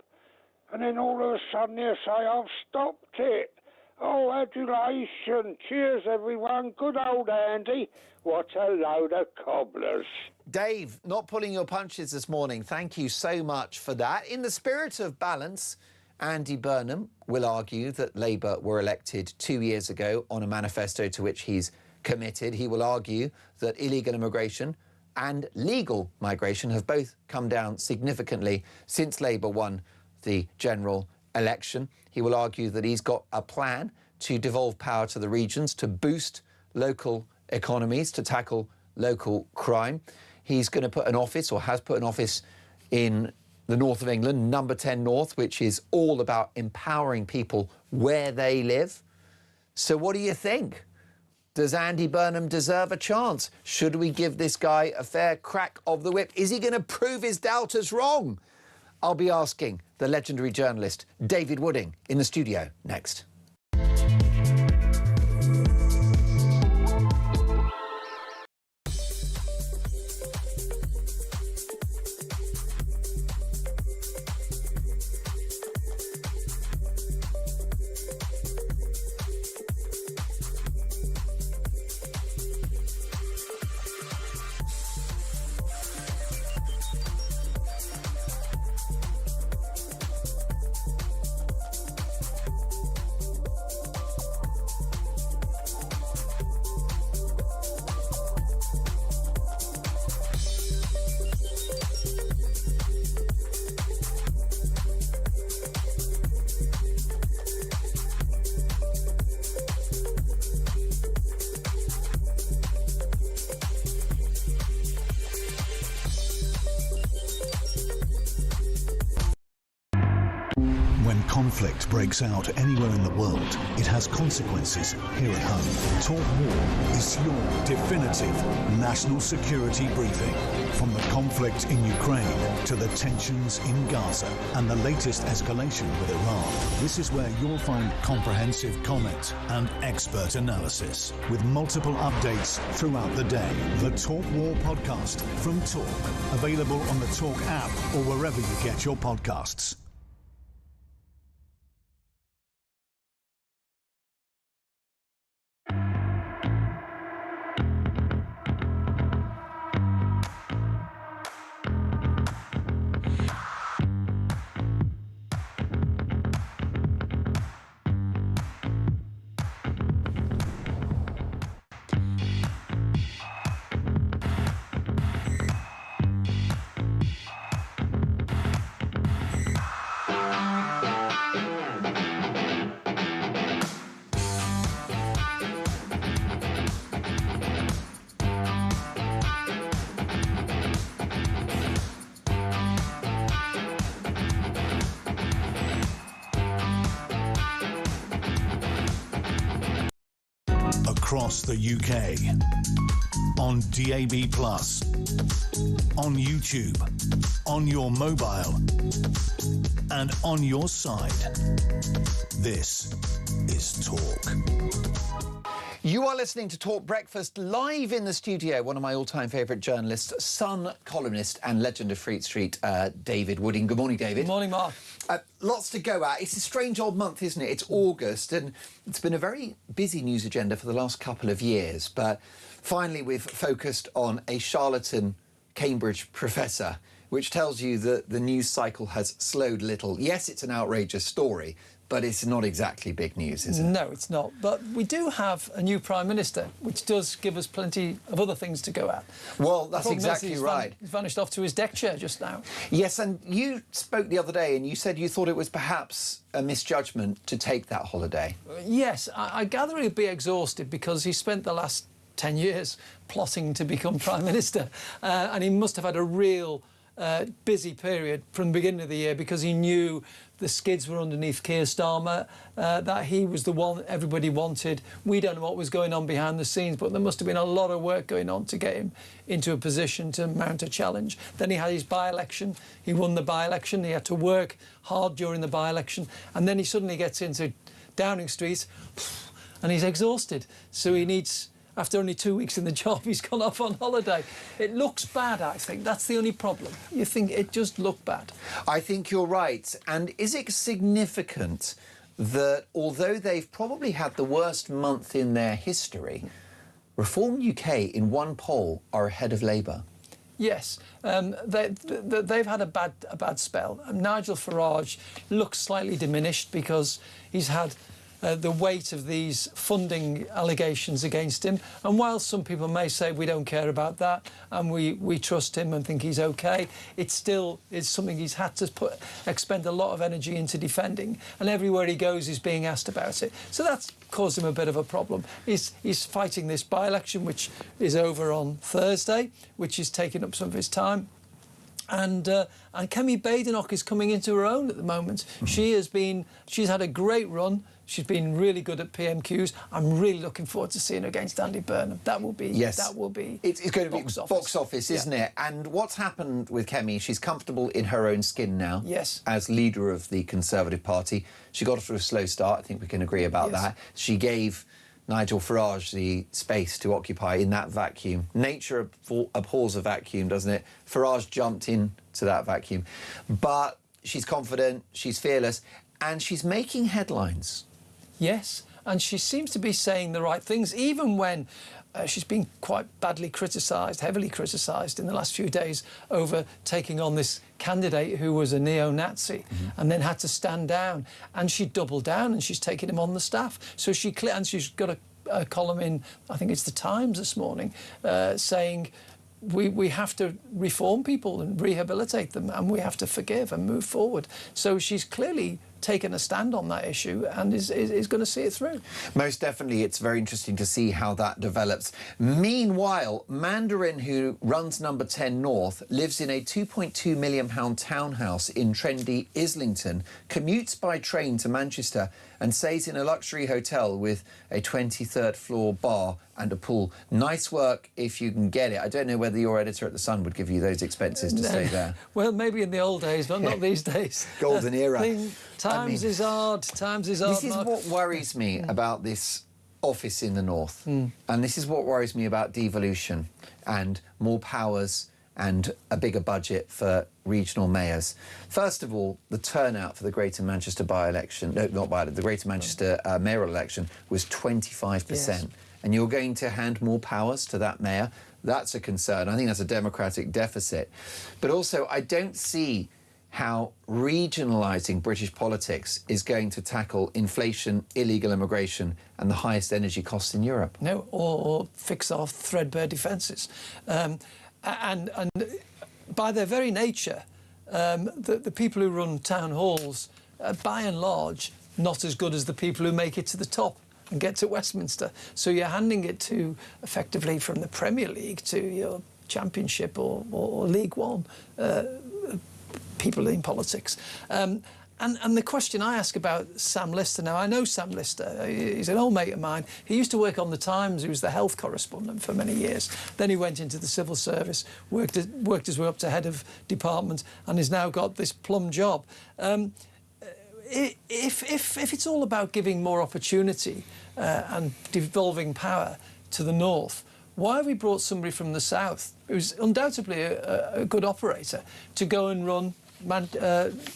and then all of a sudden they say, I've stopped it. Oh, adulation. Cheers, everyone. Good old Andy. What a load of cobblers. Dave, not pulling your punches this morning. Thank you so much for that. In the spirit of balance, Andy Burnham will argue that Labour were elected 2 years ago on a manifesto to which he's committed. He will argue that illegal immigration and legal migration have both come down significantly since Labour won the general election. He will argue that he's got a plan to devolve power to the regions, to boost local economies, to tackle local crime. He's going to put an office, or has put an office, in the north of England, number 10 North, which is all about empowering people where they live. So what do you think? Does Andy Burnham deserve a chance? Should we give this guy a fair crack of the whip? Is he going to prove his doubters wrong? I'll be asking the legendary journalist David Wooding in the studio next. When conflict breaks out anywhere in the world, it has consequences here at home. Talk War is your definitive national security briefing. From the conflict in Ukraine to the tensions in Gaza and the latest escalation with Iran, this is where you'll find comprehensive comment and expert analysis with multiple updates throughout the day. The Talk War podcast from Talk, available on the Talk app or wherever you get your podcasts. Across the UK, on DAB+, on YouTube, on your mobile, and on your side. This is Talk. You are listening to Talk Breakfast live in the studio. One of my all-time favourite journalists, Sun columnist and legend of Fleet Street, David Wooding. Good morning, David. Good morning, Mark. Lots to go at. It's a strange old month, isn't it? It's August, and it's been a very busy news agenda for the last couple of years. But finally, we've focused on a charlatan Cambridge professor, which tells you that the news cycle has slowed a little. Yes, it's an outrageous story, but it's not exactly big news, is it? No, it's not. But we do have a new Prime Minister, which does give us plenty of other things to go at. Well, that's exactly right. He's vanished off to his deck chair just now. Yes, and you spoke the other day and you said you thought it was perhaps a misjudgment to take that holiday. Yes, I gather he'd be exhausted because he spent the last 10 years plotting to become Prime Minister. And he must have had a real busy period from the beginning of the year because he knew the skids were underneath Keir Starmer, that he was the one everybody wanted. We don't know what was going on behind the scenes, but there must have been a lot of work going on to get him into a position to mount a challenge. Then he had his by-election. He won the by-election. He had to work hard during the by-election. And then he suddenly gets into Downing Street and he's exhausted. So he needs after only 2 weeks in the job, he's gone off on holiday. It looks bad, I think. That's the only problem. You think it just looked bad. I think you're right. And is it significant that although they've probably had the worst month in their history, Reform UK in one poll are ahead of Labour? Yes, they've had a bad spell. Nigel Farage looks slightly diminished because he's had the weight of these funding allegations against him. And while some people may say we don't care about that and we trust him and think he's OK, it still is something he's had to expend a lot of energy into defending. And everywhere he goes, he's being asked about it. So that's caused him a bit of a problem. He's fighting this by-election, which is over on Thursday, which is taking up some of his time. And Kemi Badenoch is coming into her own at the moment. She's had a great run. She's been really good at PMQs. I'm really looking forward to seeing her against Andy Burnham. That will be yes. That will be. It's going to be box office, isn't it? And what's happened with Kemi? She's comfortable in her own skin now. Yes. As leader of the Conservative Party, she got off to a slow start. I think we can agree about that. She gave Nigel Farage the space to occupy in that vacuum. Nature abhors a vacuum, doesn't it? Farage jumped into that vacuum. But she's confident, she's fearless, and she's making headlines. Yes, and she seems to be saying the right things, even when she's been quite badly criticised, heavily criticised in the last few days over taking on this candidate who was a neo-Nazi and then had to stand down. And she doubled down and she's taken him on the staff. So she's got a column in, I think it's the Times this morning, saying we have to reform people and rehabilitate them, and we have to forgive and move forward. So she's clearly taken a stand on that issue and is going to see it through. Most definitely. It's very interesting to see how that develops. Meanwhile, Mandarin, who runs Number 10 North, lives in a £2.2 million townhouse in trendy Islington, commutes by train to Manchester and stays in a luxury hotel with a 23rd floor bar and a pool. Nice work if you can get it. I don't know whether your editor at The Sun would give you those expenses to stay there. Well, maybe in the old days, but not these days. Golden era. Times is hard. Times is hard. This is what worries me about this office in the north. And this is what worries me about devolution and more powers and a bigger budget for regional mayors. First of all, the turnout for the Greater Manchester by-election, no, not by-election, the Greater Manchester mayoral election was 25%. Yes. And you're going to hand more powers to that mayor. That's a concern. I think that's a democratic deficit. But also, I don't see how regionalising British politics is going to tackle inflation, illegal immigration and the highest energy costs in Europe. No, or fix our threadbare defences. And by their very nature, the people who run town halls are by and large not as good as the people who make it to the top and get to Westminster. So you're handing it to, effectively, from the Premier League to your Championship or League One people in politics. And the question I ask about Sam Lister now, I know Sam Lister, he's an old mate of mine. He used to work on The Times, he was the health correspondent for many years. Then he went into the civil service, worked his way up to head of department and has now got this plum job. If it's all about giving more opportunity and devolving power to the north, why have we brought somebody from the south, who's undoubtedly a good operator, to go and run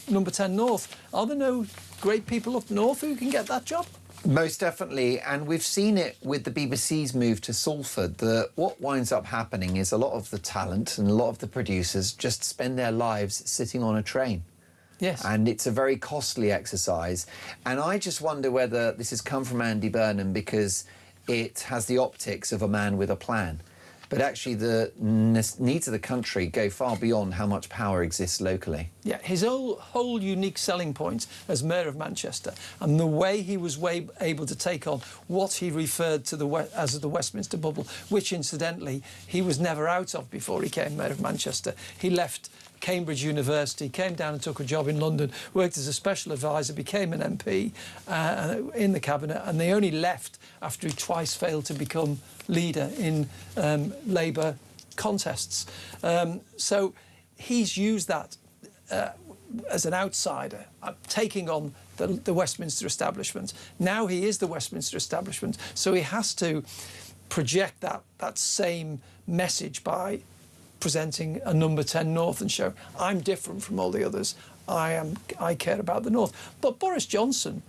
Number 10 North? Are there no great people up north who can get that job? Most definitely, and we've seen it with the BBC's move to Salford, that what winds up happening is a lot of the talent and a lot of the producers just spend their lives sitting on a train. Yes. And it's a very costly exercise. And I just wonder whether this has come from Andy Burnham because it has the optics of a man with a plan. But actually the needs of the country go far beyond how much power exists locally. Yeah, his whole unique selling point as Mayor of Manchester and the way he was able to take on what he referred to as the Westminster bubble, which incidentally he was never out of before he became Mayor of Manchester. He left Cambridge University, came down and took a job in London, worked as a special advisor, became an MP in the cabinet, and they only left after he twice failed to become leader in Labour contests. So he's used that as an outsider, taking on the Westminster establishment. Now he is the Westminster establishment, so he has to project that same message by presenting a number 10 North and show I'm different from all the others. I care about the North. But Boris Johnson,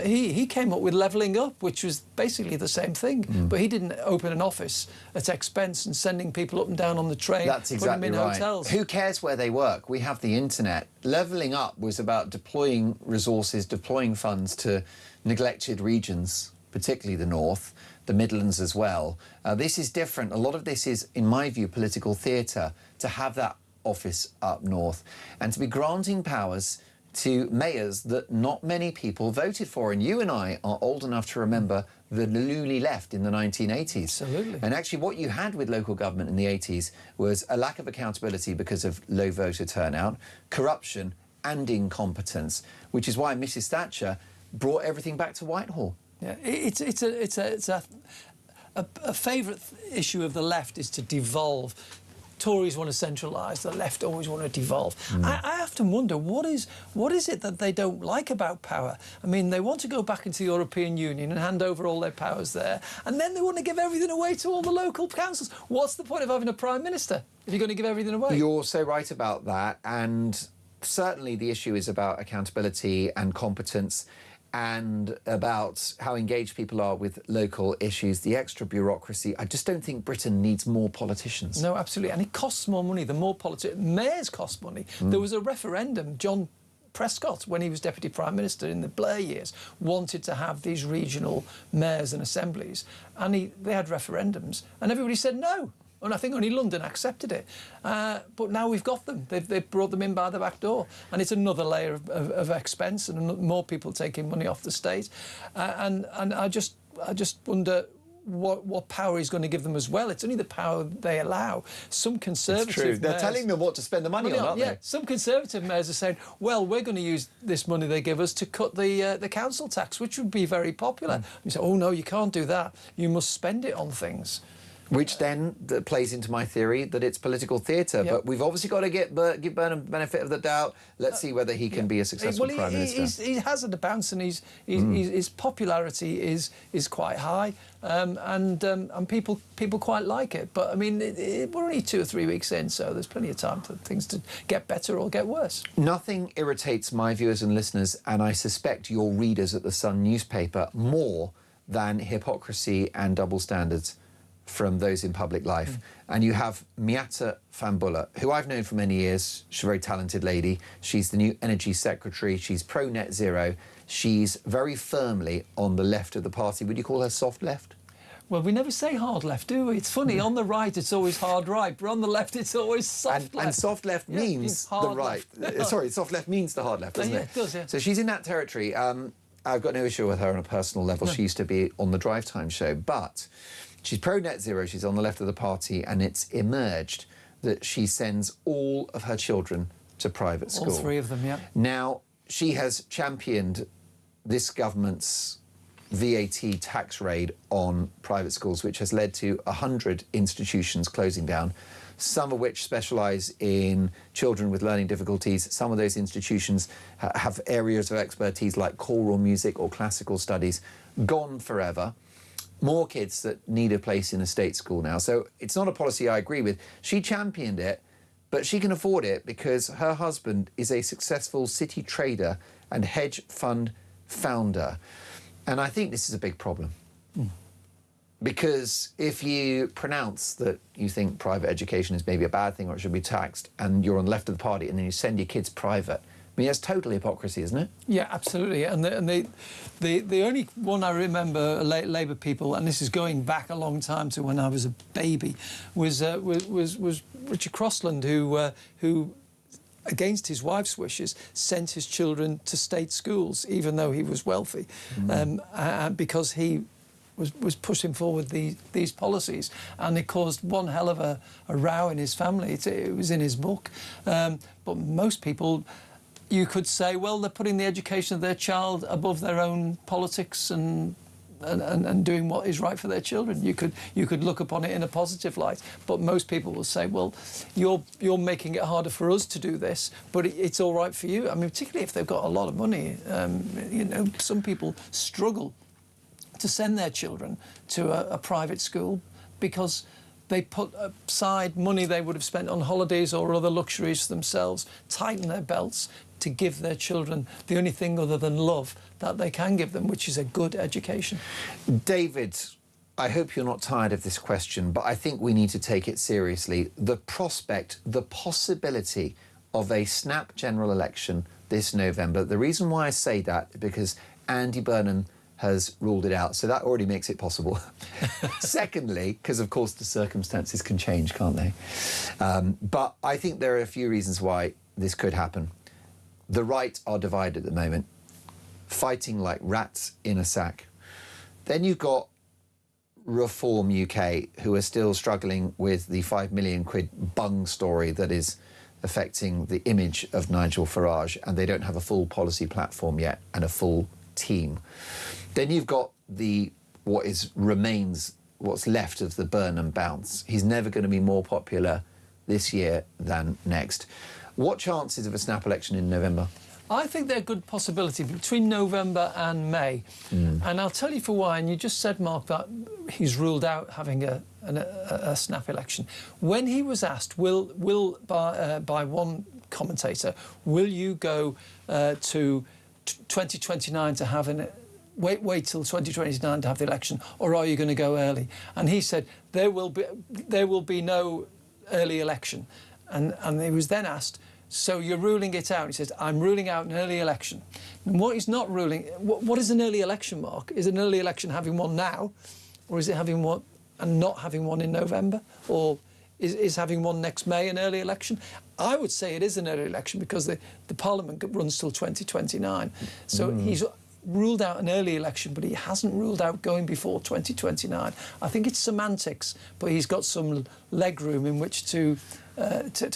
he came up with levelling up, which was basically the same thing. But he didn't open an office at expense and sending people up and down on the train, That's exactly putting them in right. hotels. Who cares where they work? We have the internet. Levelling up was about deploying resources, deploying funds to neglected regions, particularly the North, the Midlands as well. This is different. A lot of this is, in my view, political theatre, to have that office up north and to be granting powers to mayors that not many people voted for. And you and I are old enough to remember the loony left in the 1980s. Absolutely. And actually what you had with local government in the 80s was a lack of accountability because of low voter turnout, corruption and incompetence, which is why Mrs Thatcher brought everything back to Whitehall. Yeah, it's a favourite issue of the left is to devolve. Tories want to centralise, the left always want to devolve. I often wonder, what is it that they don't like about power? I mean, they want to go back into the European Union and hand over all their powers there, and then they want to give everything away to all the local councils. What's the point of having a Prime Minister if you're going to give everything away? You're so right about that, and certainly the issue is about accountability and competence, and about how engaged people are with local issues, the extra bureaucracy. I just don't think Britain needs more politicians. No, absolutely. And it costs more money. The more mayors cost money. There was a referendum. John Prescott, when he was Deputy Prime Minister in the Blair years, wanted to have these regional mayors and assemblies. And they had referendums. And everybody said no. And I think only London accepted it. But now we've got them. They've brought them in by the back door. And it's another layer of expense and more people taking money off the state. And I just wonder what power he's going to give them as well. It's only the power they allow. Some conservative It's true. They're mayors, telling them what to spend the money on, aren't they? Some conservative mayors are saying, well, we're going to use this money they give us to cut the council tax, which would be very popular. You say, oh, no, you can't do that. You must spend it on things. Which then plays into my theory that it's political theatre. But we've obviously got to give Burnham the benefit of the doubt. Let's see whether he can be a successful Prime Minister. He has a bounce, and his popularity is quite high, and people quite like it. But I mean, we're only 2 or 3 weeks in, so there's plenty of time for things to get better or get worse. Nothing irritates my viewers and listeners, and I suspect your readers at the Sun newspaper, more than hypocrisy and double standards from those in public life. And you have Miata Fambulla, who I've known for many years. She's a very talented lady. She's the new Energy Secretary. She's pro-net zero. She's very firmly on the left of the party. Would you call her soft left? Well, we never say hard left, do we? It's funny, on the right it's always hard right, but on the left it's always soft left. And soft left means the right. Sorry, soft left means the hard left, doesn't it? It does, yeah. So she's in that territory. I've got no issue with her on a personal level. No. She used to be on the Drive Time show, but she's pro-net zero, she's on the left of the party, and it's emerged that she sends all of her children to private school. All 3 of them, yeah. Now, she has championed this government's VAT tax raid on private schools, which has led to 100 institutions closing down, some of which specialise in children with learning difficulties. Some of those institutions have areas of expertise like choral music or classical studies, gone forever. More kids that need a place in a state school now. So it's not a policy I agree with. She championed it, but she can afford it because her husband is a successful city trader and hedge fund founder. And I think this is a big problem. Because if you pronounce that you think private education is maybe a bad thing or it should be taxed, and you're on the left of the party, and then you send your kids private, I mean, that's total hypocrisy, isn't it? Yeah, absolutely. And the only one I remember, Labour people, and this is going back a long time to when I was a baby, was Richard Crossland, who against his wife's wishes, sent his children to state schools, even though he was wealthy, because he was pushing forward these policies, and it caused one hell of a row in his family. It was in his book. But most people, you could say, well, they're putting the education of their child above their own politics and doing what is right for their children. You could look upon it in a positive light, but most people will say, well, you're making it harder for us to do this, but it's all right for you. I mean, particularly if they've got a lot of money. You know, some people struggle to send their children to a private school because they put aside money they would have spent on holidays or other luxuries for themselves, tighten their belts to give their children the only thing other than love that they can give them, which is a good education. David, I hope you're not tired of this question, but I think we need to take it seriously. The prospect, the possibility of a snap general election this November. The reason why I say that is because Andy Burnham has ruled it out, so that already makes it possible. Secondly, because of course the circumstances can change, can't they? But I think there are a few reasons why this could happen. The right are divided at the moment, fighting like rats in a sack. Then you've got Reform UK, who are still struggling with the £5 million bung story that is affecting the image of Nigel Farage, and they don't have a full policy platform yet and a full team. Then you've got what's left of the Burnham bounce. He's never going to be more popular this year than next. What chances of a snap election in November? I think they're a good possibility between November and May. And I'll tell you for why. And you just said, Mark, that he's ruled out having a snap election. When he was asked, by one commentator, will you go to 2029 to have wait till 2029 to have the election, or are you going to go early? And he said there will be no early election. And he was then asked, so you're ruling it out? He says, I'm ruling out an early election. And what he's not ruling, what is an early election, Mark? Is an early election having one now, or is it having one and not having one in November, or is having one next May an early election? I would say it is an early election because the Parliament runs till 2029. So he's ruled out an early election, but he hasn't ruled out going before 2029. I think it's semantics, but he's got some leg room in which to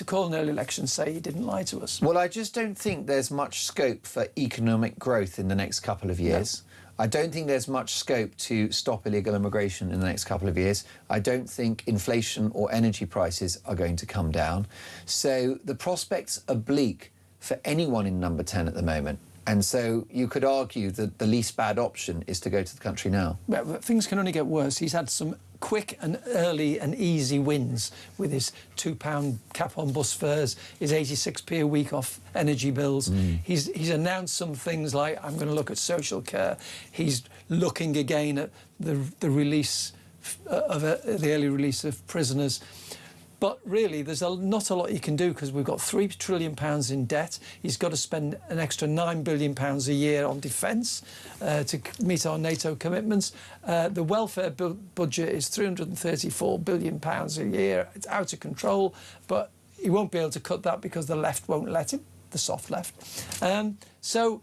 call an early election, say he didn't lie to us. Well, I just don't think there's much scope for economic growth in the next couple of years. No. I don't think there's much scope to stop illegal immigration in the next couple of years. I don't think inflation or energy prices are going to come down. So the prospects are bleak for anyone in number 10 at the moment. And so you could argue that the least bad option is to go to the country now. Well, things can only get worse. He's had some quick and early and easy wins with his £2 cap on bus fares, his 86p a week off energy bills. He's announced some things like, I'm going to look at social care. He's looking again at the release of the early release of prisoners. But really, there's not a lot he can do because we've got £3 trillion in debt. He's got to spend an extra £9 billion a year on defence to meet our NATO commitments. The welfare budget is £334 billion a year. It's out of control, but he won't be able to cut that because the left won't let him, the soft left. So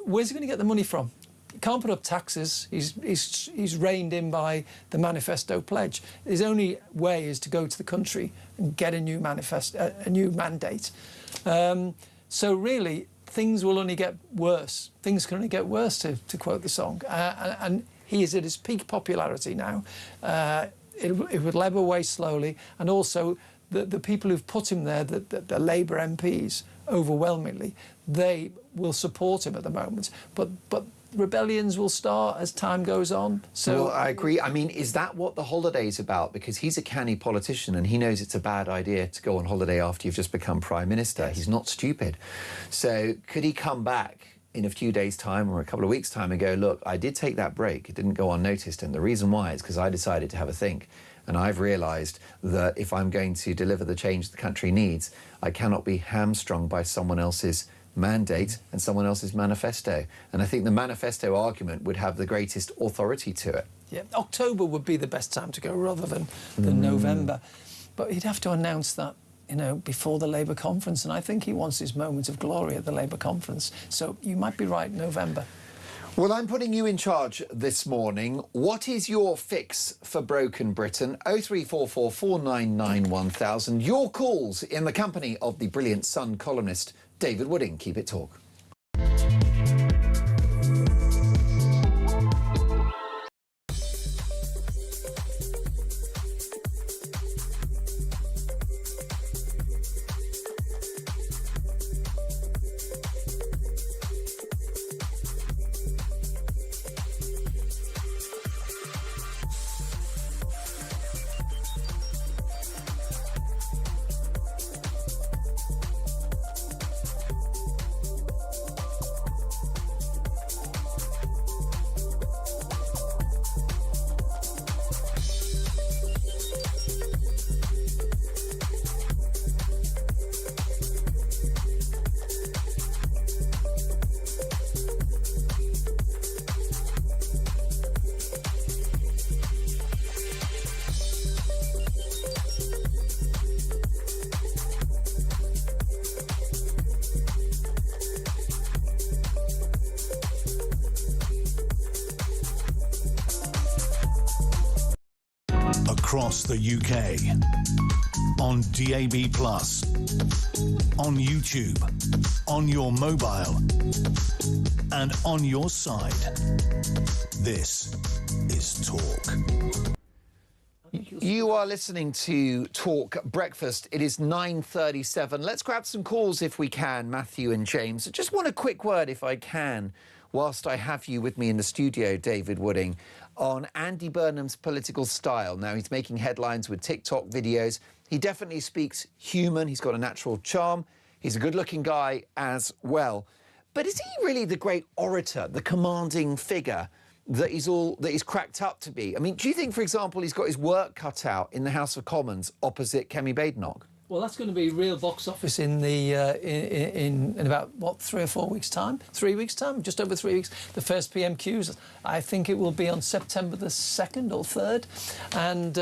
where's he going to get the money from? He can't put up taxes. He's reined in by the manifesto pledge. His only way is to go to the country and get a new mandate. So really, things will only get worse. Things can only get worse, to quote the song. And he is at his peak popularity now. It would ebb away slowly, and also the people who've put him there, the Labour MPs, overwhelmingly, they will support him at the moment. But rebellions will start as time goes on. So well, I agree. I mean, is that what the holiday's about? Because he's a canny politician and he knows it's a bad idea to go on holiday after you've just become Prime Minister. Yes. He's not stupid. So could he come back in a few days' time or a couple of weeks' time and go, look, I did take that break. It didn't go unnoticed. And the reason why is because I decided to have a think. And I've realised that if I'm going to deliver the change the country needs, I cannot be hamstrung by someone else's mandate and someone else's manifesto. And I think the manifesto argument would have the greatest authority to it. Yeah, October would be the best time to go rather than November. But he'd have to announce that, before the Labour conference. And I think he wants his moment of glory at the Labour conference. So you might be right, November. Well, I'm putting you in charge this morning. What is your fix for broken Britain? 0344 499 1000. Your calls in the company of the brilliant Sun columnist David Wooding. Keep it talk. across the UK. On DAB+, on YouTube, on your mobile, and on your side. This is Talk. You are listening to Talk Breakfast. It is 9:37. Let's grab some calls if we can, Matthew and James. I just want a quick word, if I can, whilst I have you with me in the studio, David Wooding, on Andy Burnham's political style. Now, he's making headlines with TikTok videos. He definitely speaks human. He's got a natural charm. He's a good-looking guy as well. But is he really the great orator, the commanding figure that he's cracked up to be? I mean, do you think, for example, he's got his work cut out in the House of Commons opposite Kemi Badenoch? Well, that's going to be real box office in the in about, what, 3 or 4 weeks' time? 3 weeks' time? Just over 3 weeks. The first PMQs, I think it will be on September the 2nd or 3rd. And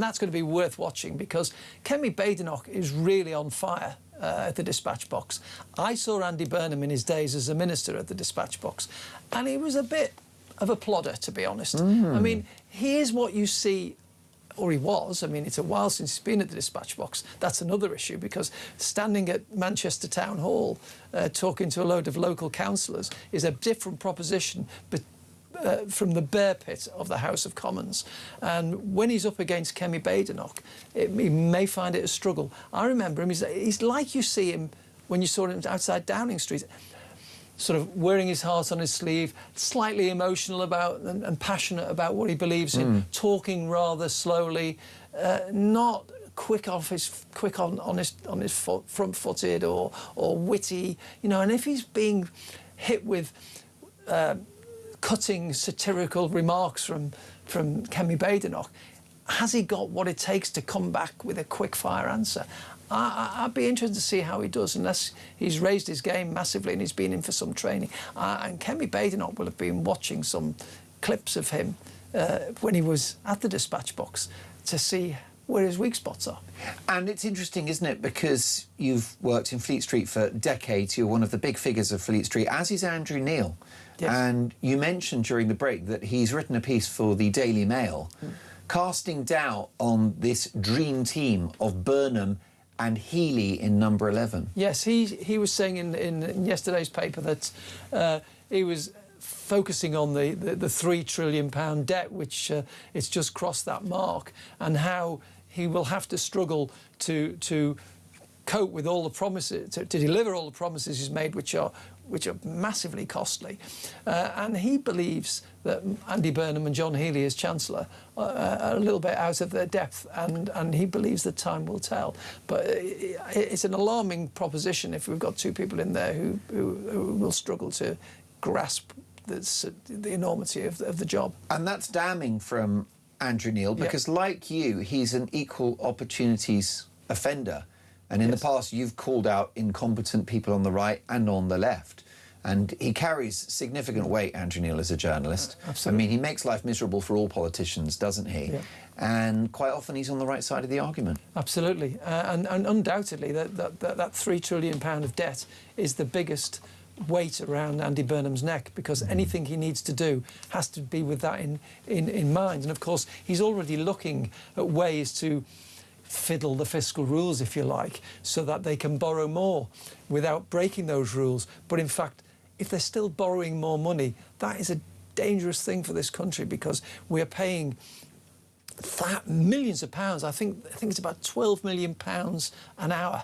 that's going to be worth watching because Kemi Badenoch is really on fire at the dispatch box. I saw Andy Burnham in his days as a minister at the dispatch box, and he was a bit of a plodder, to be honest. I mean, here's what you see, or he was. I mean, it's a while since he's been at the dispatch box. That's another issue, because standing at Manchester Town Hall talking to a load of local councillors is a different proposition from the bear pit of the House of Commons. And when he's up against Kemi Badenoch, he may find it a struggle. I remember him, he's like you see him when you saw him outside Downing Street, sort of wearing his heart on his sleeve, slightly emotional about and passionate about what he believes in, talking rather slowly, not quick on his front-footed or witty, you know. And if he's being hit with cutting satirical remarks from Kemi Badenoch, has he got what it takes to come back with a quick-fire answer? I'd be interested to see how he does, unless he's raised his game massively and he's been in for some training. And Kemi Badenoch will have been watching some clips of him when he was at the dispatch box to see where his weak spots are. And it's interesting, isn't it, because you've worked in Fleet Street for decades. You're one of the big figures of Fleet Street, as is Andrew Neil. Yes. And you mentioned during the break that he's written a piece for the Daily Mail, casting doubt on this dream team of Burnham and Healey in number 11. Yes, he was saying in yesterday's paper that he was focusing on the £3 trillion debt, which it's just crossed that mark, and how he will have to struggle to cope with all the promises, to deliver all the promises he's made, which are massively costly. And he believes that Andy Burnham and John Healey as Chancellor are a little bit out of their depth, and he believes that time will tell. But it's an alarming proposition if we've got two people in there who will struggle to grasp the enormity of the job. And that's damning from Andrew Neil, because like you, he's an equal opportunities offender. And in the past, you've called out incompetent people on the right and on the left. And he carries significant weight, Andrew Neil, as a journalist. Absolutely. I mean, he makes life miserable for all politicians, doesn't he? Yeah. And quite often he's on the right side of the argument. Absolutely. And undoubtedly, that £3 trillion of debt is the biggest weight around Andy Burnham's neck, because anything he needs to do has to be with that in mind. And, of course, he's already looking at ways to fiddle the fiscal rules, if you like, so that they can borrow more without breaking those rules. But in fact, if they're still borrowing more money, that is a dangerous thing for this country, because we're paying millions of pounds. I think it's about £12 million an hour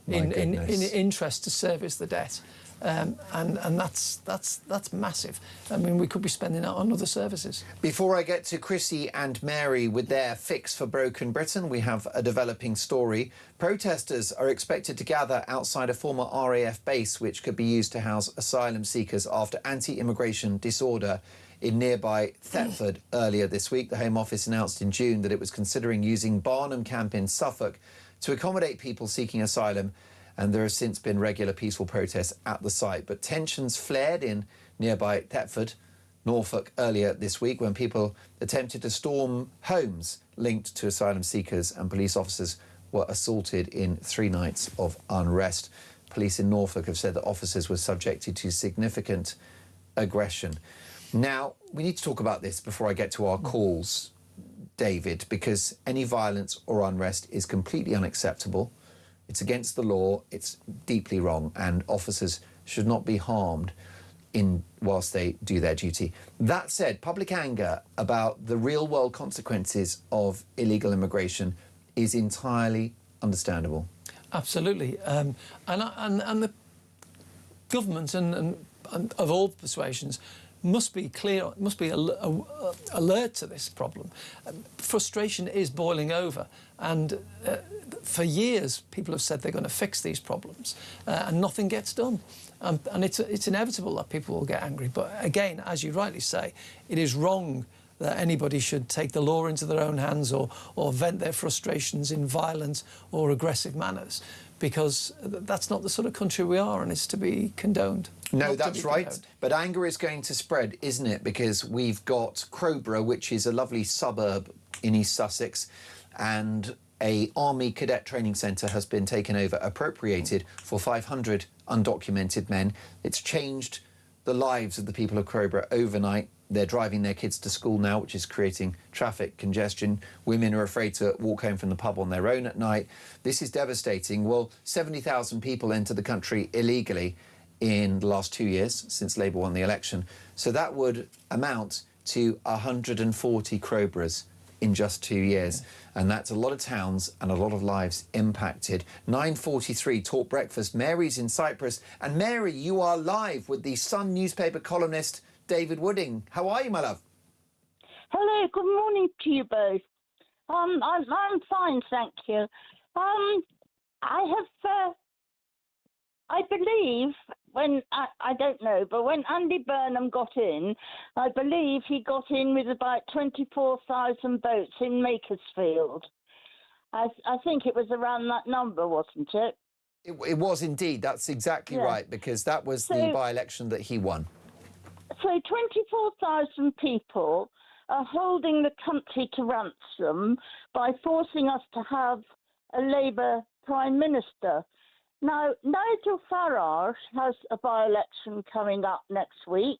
in interest to service the debt. And that's massive. I mean, we could be spending that on other services. Before I get to Chrissy and Mary with their fix for broken Britain, we have a developing story. Protesters are expected to gather outside a former RAF base, which could be used to house asylum seekers after anti-immigration disorder in nearby Thetford earlier this week. The Home Office announced in June that it was considering using Barnham Camp in Suffolk to accommodate people seeking asylum, and there have since been regular peaceful protests at the site. But tensions flared in nearby Thetford, Norfolk, earlier this week when people attempted to storm homes linked to asylum seekers, and police officers were assaulted in 3 nights of unrest. Police in Norfolk have said that officers were subjected to significant aggression. Now, we need to talk about this before I get to our calls. David, because any violence or unrest is completely unacceptable. It's against the law, it's deeply wrong, and officers should not be harmed whilst they do their duty. That said, public anger about the real-world consequences of illegal immigration is entirely understandable. Absolutely. And the government and of all persuasions must be clear, must be alert to this problem. Frustration is boiling over, and for years people have said they're going to fix these problems, and nothing gets done. And it's inevitable that people will get angry. But again, as you rightly say, it is wrong that anybody should take the law into their own hands or vent their frustrations in violent or aggressive manners, because that's not the sort of country we are, and it's to be condoned. No, that's right. But anger is going to spread, isn't it? Because we've got Crowborough, which is a lovely suburb in East Sussex, and a army cadet training centre has been taken over, appropriated for 500 undocumented men. It's changed the lives of the people of Crowborough overnight. They're driving their kids to school now, which is creating traffic congestion. Women are afraid to walk home from the pub on their own at night. This is devastating. Well, 70,000 people entered the country illegally in the last 2 years since Labour won the election. So that would amount to 140 Crowboroughs in just 2 years. And that's a lot of towns and a lot of lives impacted. 9:43, Talk Breakfast. Mary's in Cyprus. And Mary, you are live with the Sun newspaper columnist David Wooding. How are you, my love? Hello, good morning to you both. I'm fine, thank you. I believe I don't know, but when Andy Burnham got in, I believe he got in with about 24,000 votes in Makersfield. I think it was around that number, wasn't it? It was indeed. That's exactly right, because that was the by-election that he won. So 24,000 people are holding the country to ransom by forcing us to have a Labour Prime Minister. Now, Nigel Farage has a by-election coming up next week.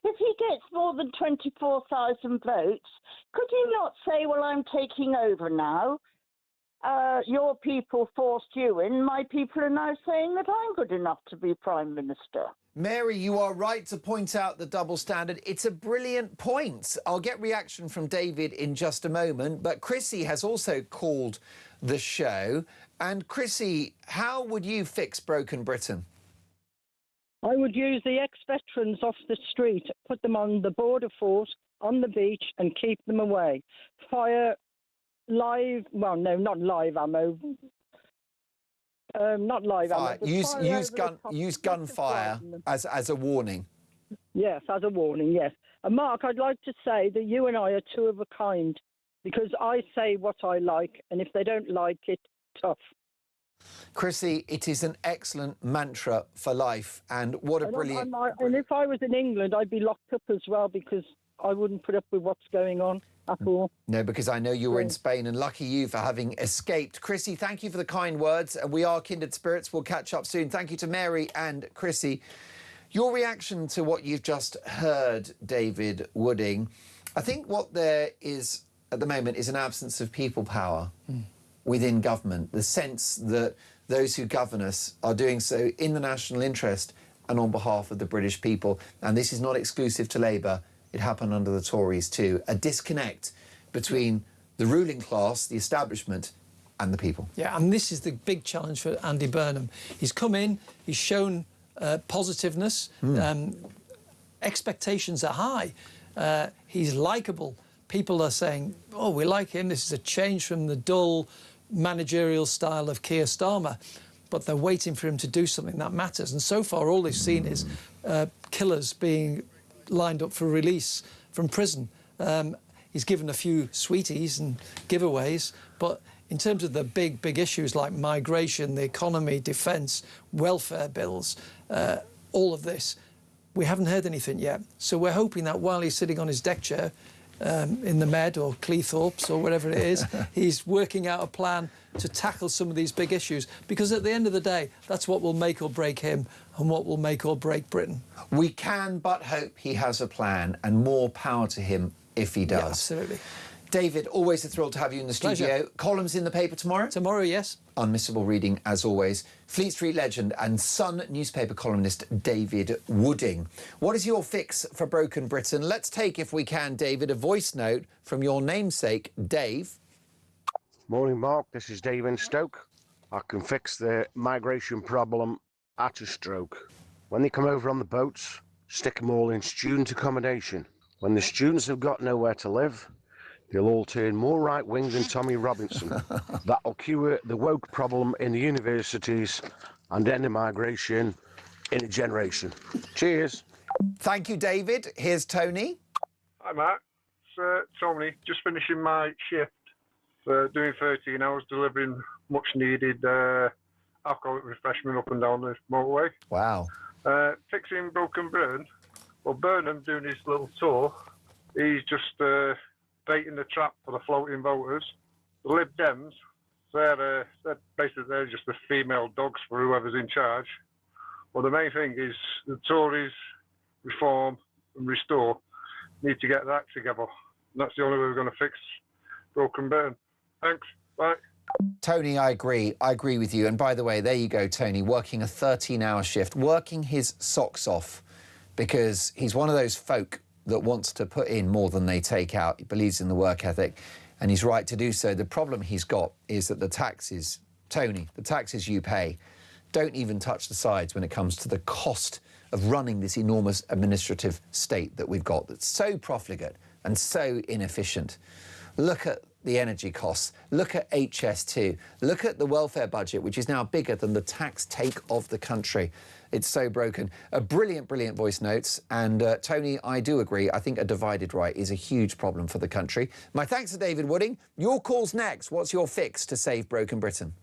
If he gets more than 24,000 votes, could he not say, well, I'm taking over now? Your people forced you in. My people are now saying that I'm good enough to be Prime Minister. Mary, you are right to point out the double standard. It's a brilliant point. I'll get reaction from David in just a moment, but Chrissy has also called the show. And Chrissy, how would you fix broken Britain? I would use the ex-veterans off the street, put them on the border force, on the beach, and keep them away. Fire live, well, no, not live ammo. Not live ammo. Use gunfire as a warning. Yes, as a warning, yes. And Mark, I'd like to say that you and I are two of a kind, because I say what I like, and if they don't like it, tough. Chrissy, it is an excellent mantra for life, and what a brilliant... And if I was in England, I'd be locked up as well, because I wouldn't put up with what's going on at all. No, because I know you were in Spain, and lucky you for having escaped. Chrissy, thank you for the kind words. We are kindred spirits. We'll catch up soon. Thank you to Mary and Chrissy. Your reaction to what you've just heard, David Wooding, I think what there is at the moment is an absence of people power within government, the sense that those who govern us are doing so in the national interest and on behalf of the British people. And this is not exclusive to Labour. It happened under the Tories too. A disconnect between the ruling class, the establishment, and the people. Yeah, and this is the big challenge for Andy Burnham. He's come in, he's shown positiveness. Expectations are high. He's likeable. People are saying, oh, we like him. This is a change from the dull managerial style of Keir Starmer. But they're waiting for him to do something that matters. And so far, all they've seen is killers being lined up for release from prison. He's given a few sweeties and giveaways, but in terms of the big issues like migration, the economy, defence, welfare bills, all of this, we haven't heard anything yet. So we're hoping that while he's sitting on his deck chair in the Med or Cleethorpes or whatever it is, he's working out a plan to tackle some of these big issues, because at the end of the day, that's what will make or break him and what will make or break Britain. We can but hope he has a plan, and more power to him if he does. Yeah, absolutely. David, always a thrill to have you in the studio. Pleasure. Columns in the paper tomorrow? Tomorrow, yes. Unmissable reading, as always. Fleet Street legend and Sun newspaper columnist David Wooding. What is your fix for broken Britain? Let's take, if we can, David, a voice note from your namesake, Dave. Morning, Mark. This is Dave in Stoke. I can fix the migration problem at a stroke. When they come over on the boats, stick them all in student accommodation. When the students have got nowhere to live, they'll all turn more right-wing than Tommy Robinson. That'll cure the woke problem in the universities and end the migration in a generation. Cheers. Thank you, David. Here's Tony. Hi, Mark. It's Tony. Just finishing my shift. Doing 13 hours, delivering much-needed alcoholic refreshment up and down the motorway. Wow. Fixing broken Britain. Well, Burnham doing his little tour. He's just baiting the trap for the floating voters. The Lib Dems, they're just the female dogs for whoever's in charge. Well, the main thing is the Tories reform and restore need to get that together. And that's the only way we're going to fix broken Britain. Thanks. Bye. Tony, I agree. I agree with you. And by the way, there you go, Tony, working a 13-hour shift, working his socks off, because he's one of those folk that wants to put in more than they take out. He believes in the work ethic, and he's right to do so. The problem he's got is that the taxes, Tony, the taxes you pay don't even touch the sides when it comes to the cost of running this enormous administrative state that we've got that's so profligate and so inefficient. Look at the energy costs, look at HS2, look at the welfare budget, which is now bigger than the tax take of the country. It's so broken. A brilliant, brilliant voice notes. And Tony, I do agree. I think a divided right is a huge problem for the country. My thanks to David Wooding. Your call's next. What's your fix to save broken Britain?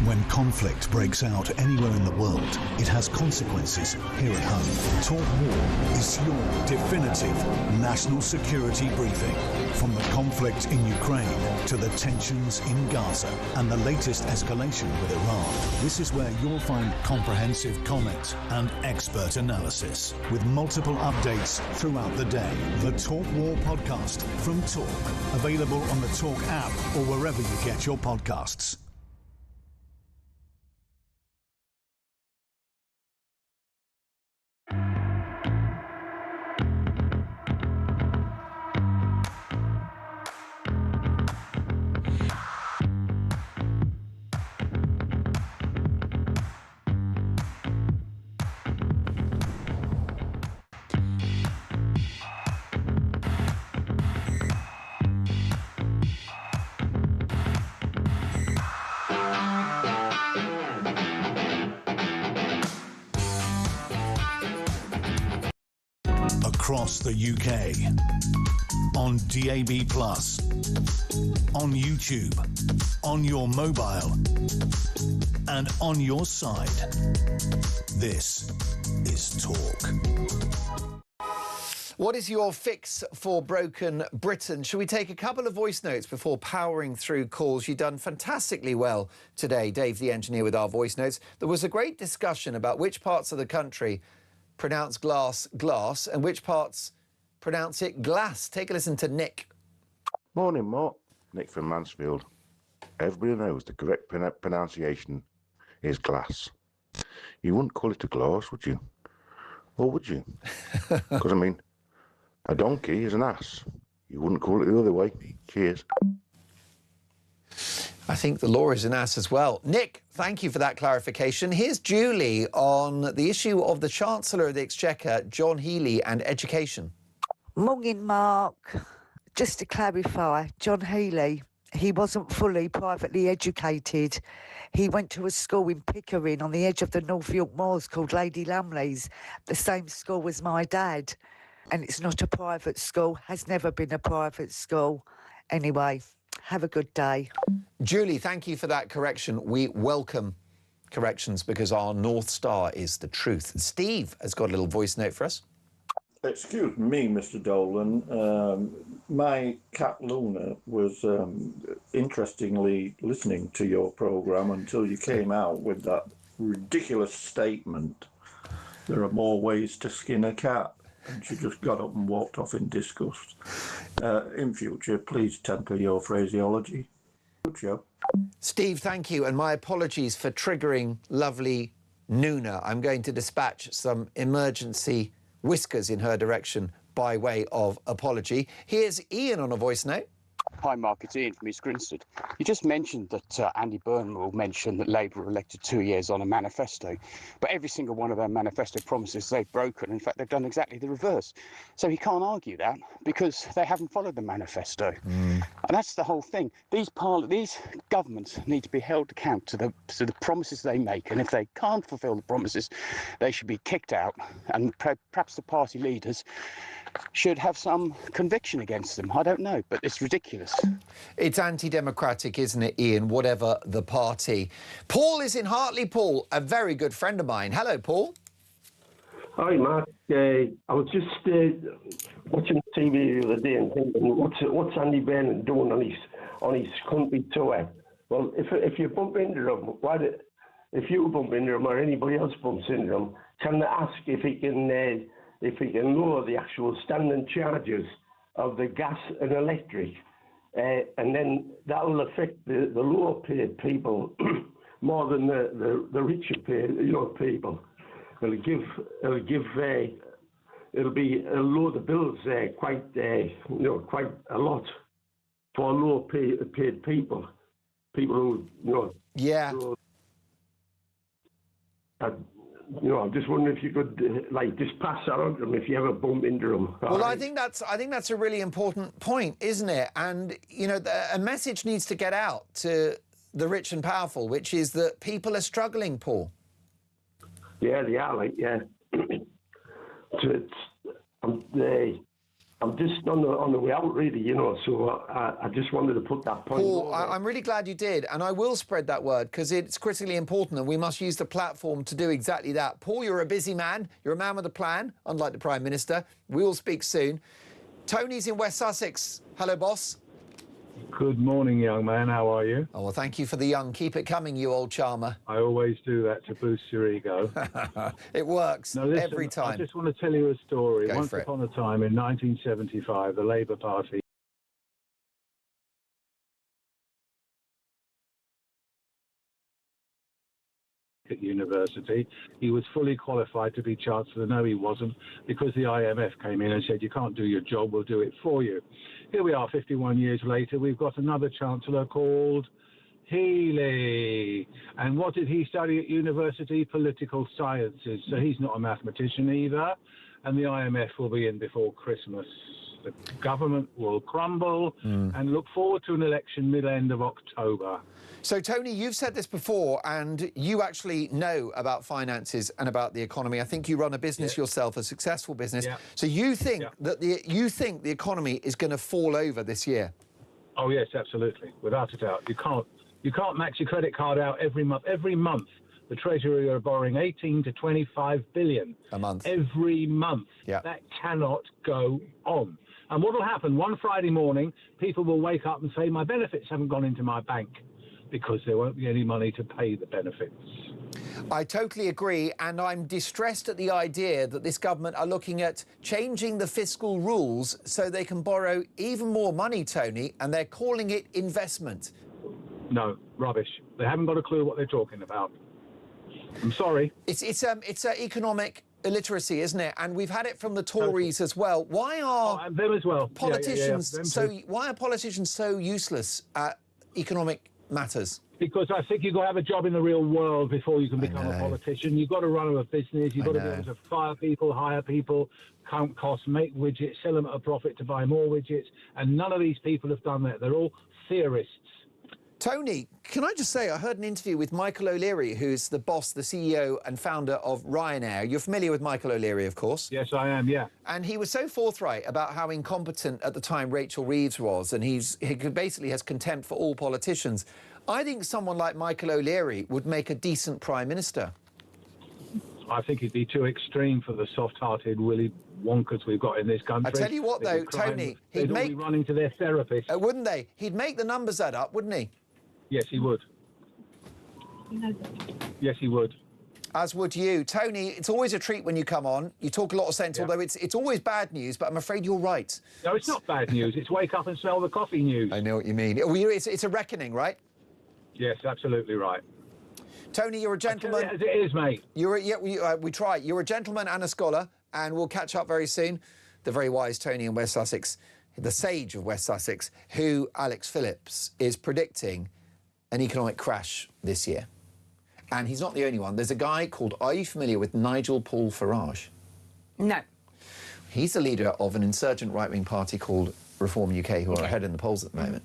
When conflict breaks out anywhere in the world, it has consequences here at home. Talk War is your definitive national security briefing. From the conflict in Ukraine to the tensions in Gaza and the latest escalation with Iran, this is where you'll find comprehensive comment and expert analysis with multiple updates throughout the day. The Talk War podcast from Talk, available on the Talk app or wherever you get your podcasts. Across the UK, on DAB+, on YouTube, on your mobile, and on your side. This is Talk. What is your fix for broken Britain? Shall we take a couple of voice notes before powering through calls? You've done fantastically well today, Dave the engineer, with our voice notes. There was a great discussion about which parts of the country pronounce glass glass and which parts pronounce it glass. Take a listen to Nick. Morning, Mark. Nick from Mansfield. Everybody knows the correct pronunciation is glass. You wouldn't call it a glass, would you? Or would you? Because, I mean, a donkey is an ass. You wouldn't call it the other way. Cheers. I think the law is an ass as well. Nick, thank you for that clarification. Here's Julie on the issue of the Chancellor of the Exchequer, John Healey, and education. Morning, Mark. Just to clarify, John Healey, he wasn't fully privately educated. He went to a school in Pickering on the edge of the North York Moors called Lady Lumley's, the same school as my dad. And it's not a private school, has never been a private school. Anyway, have a good day. Julie, thank you for that correction. We welcome corrections because our North Star is the truth. Steve has got a little voice note for us. Excuse me, Mr. Dolan. My cat Luna was interestingly listening to your programme until you came out with that ridiculous statement, there are more ways to skin a cat. And she just got up and walked off in disgust. In future, please temper your phraseology. Good show. Steve, thank you. And my apologies for triggering lovely Nuna. I'm going to dispatch some emergency whiskers in her direction by way of apology. Here's Ian on a voice note. Hi, Mark. It's Ian from East Grinstead. You just mentioned that Andy Burnham mentioned that Labour were elected 2 years on a manifesto, but every single one of their manifesto promises they've broken. In fact, they've done exactly the reverse. So he can't argue that because they haven't followed the manifesto. And that's the whole thing. These governments need to be held to account to the promises they make, and if they can't fulfil the promises, they should be kicked out, and perhaps the party leaders should have some conviction against them. I don't know, but it's ridiculous. It's anti-democratic, isn't it, Ian, whatever the party. Paul is in Hartlepool, a very good friend of mine. Hello, Paul. Hi, Mark. I was just watching TV the other day and thinking, what's Andy Burnham doing on his country tour? Well, if you bump into him, if you bump into him or anybody else bumps into him, can they ask if he can lower the actual standing charges of the gas and electric, and then that will affect the lower paid people more than the richer paid people. It'll lower the bills quite a lot for lower paid people who yeah. I'm just wondering if you could just pass that on to them if you ever bump into them. Well, I think that's a really important point, isn't it? And a message needs to get out to the rich and powerful, which is that people are struggling, Paul. Yeah, they are. I'm just on the way out, really, so I just wanted to put that point Paul, I'm really glad you did, and I will spread that word because it's critically important and we must use the platform to do exactly that. Paul, you're a busy man. You're a man with a plan, unlike the Prime Minister. We will speak soon. Tony's in West Sussex. Hello, boss. Good morning, young man. How are you? Oh, well, thank you for the young. Keep it coming, you old charmer. I always do that to boost your ego. It works every time. I just want to tell you a story. Go Once for it. upon a time in 1975, the Labour Party at university. He was fully qualified to be Chancellor. No, he wasn't, because the IMF came in and said, you can't do your job, we'll do it for you. Here we are 51 years later, we've got another Chancellor called Healey. And what did he study at university? Political sciences. So he's not a mathematician either. And the IMF will be in before Christmas. The government will crumble and look forward to an election mid-end of October. So, Tony, you've said this before, and you actually know about finances and about the economy. I think you run a business yourself, a successful business. So you think that the economy is going to fall over this year? Oh yes, absolutely, without a doubt. You can't max your credit card out every month. Every month, the Treasury are borrowing 18 to 25 billion a month. Every month. That cannot go on. And what will happen? One Friday morning, people will wake up and say, my benefits haven't gone into my bank, because there won't be any money to pay the benefits. I totally agree, and I'm distressed at the idea that this government are looking at changing the fiscal rules so they can borrow even more money, Tony, and they're calling it investment. No, rubbish. They haven't got a clue what they're talking about. I'm sorry. It's economic illiteracy, isn't it? And we've had it from the Tories as well. Why are them as well. Politicians Why are politicians so useless at economic matters? Because I think you've got to have a job in the real world before you can become a politician. You've got to run a business. You've got to be able to fire people, hire people, count costs, make widgets, sell them at a profit to buy more widgets. And none of these people have done that. They're all theorists. Tony, can I just say, I heard an interview with Michael O'Leary, who's the boss, the CEO and founder of Ryanair. You're familiar with Michael O'Leary, of course? Yes, I am, yeah. And he was so forthright about how incompetent at the time Rachel Reeves was, and he basically has contempt for all politicians. I think someone like Michael O'Leary would make a decent Prime Minister. I think he'd be too extreme for the soft-hearted Willy Wonkers we've got in this country. I tell you what, though, Tony, they'd all be running to their therapist. Wouldn't they? He'd make the numbers add up, wouldn't he? Yes, he would. Yes, he would. As would you. Tony, it's always a treat when you come on. You talk a lot of sense, although it's always bad news, but I'm afraid you're right. No, it's not bad news. It's wake up and smell the coffee news. I know what you mean. It's a reckoning, right? Yes, absolutely right. Tony, you're a gentleman. As it is, mate. We try. You're a gentleman and a scholar, and we'll catch up very soon. The very wise Tony in West Sussex, the sage of West Sussex, who, Alex Phillips, is predicting an economic crash this year. And he's not the only one. There's a guy called, are you familiar with Nigel Paul Farage? No. He's the leader of an insurgent right-wing party called Reform UK, who are ahead in the polls at the moment.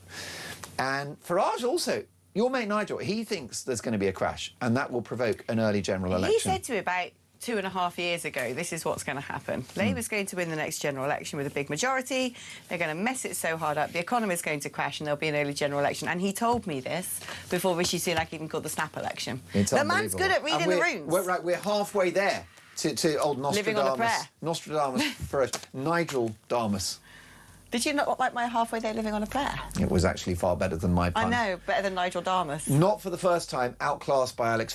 And Farage also, your mate Nigel, he thinks there's going to be a crash, and that will provoke an early general election. He said to me about 2.5 years ago, this is what's going to happen. Labour's going to win the next general election with a big majority. They're going to mess it so hard up. The economy's going to crash and there'll be an early general election. And he told me this before Rishi Sunak even called the snap election. The man's good at reading the rooms. We're halfway there to old Nostradamus. Living on a prayer. Nostradamus first. Nigel Damus. Did you not like my halfway there living on a prayer? It was actually far better than my pun. I know, better than Nigel Damus. Not for the first time, outclassed by Alex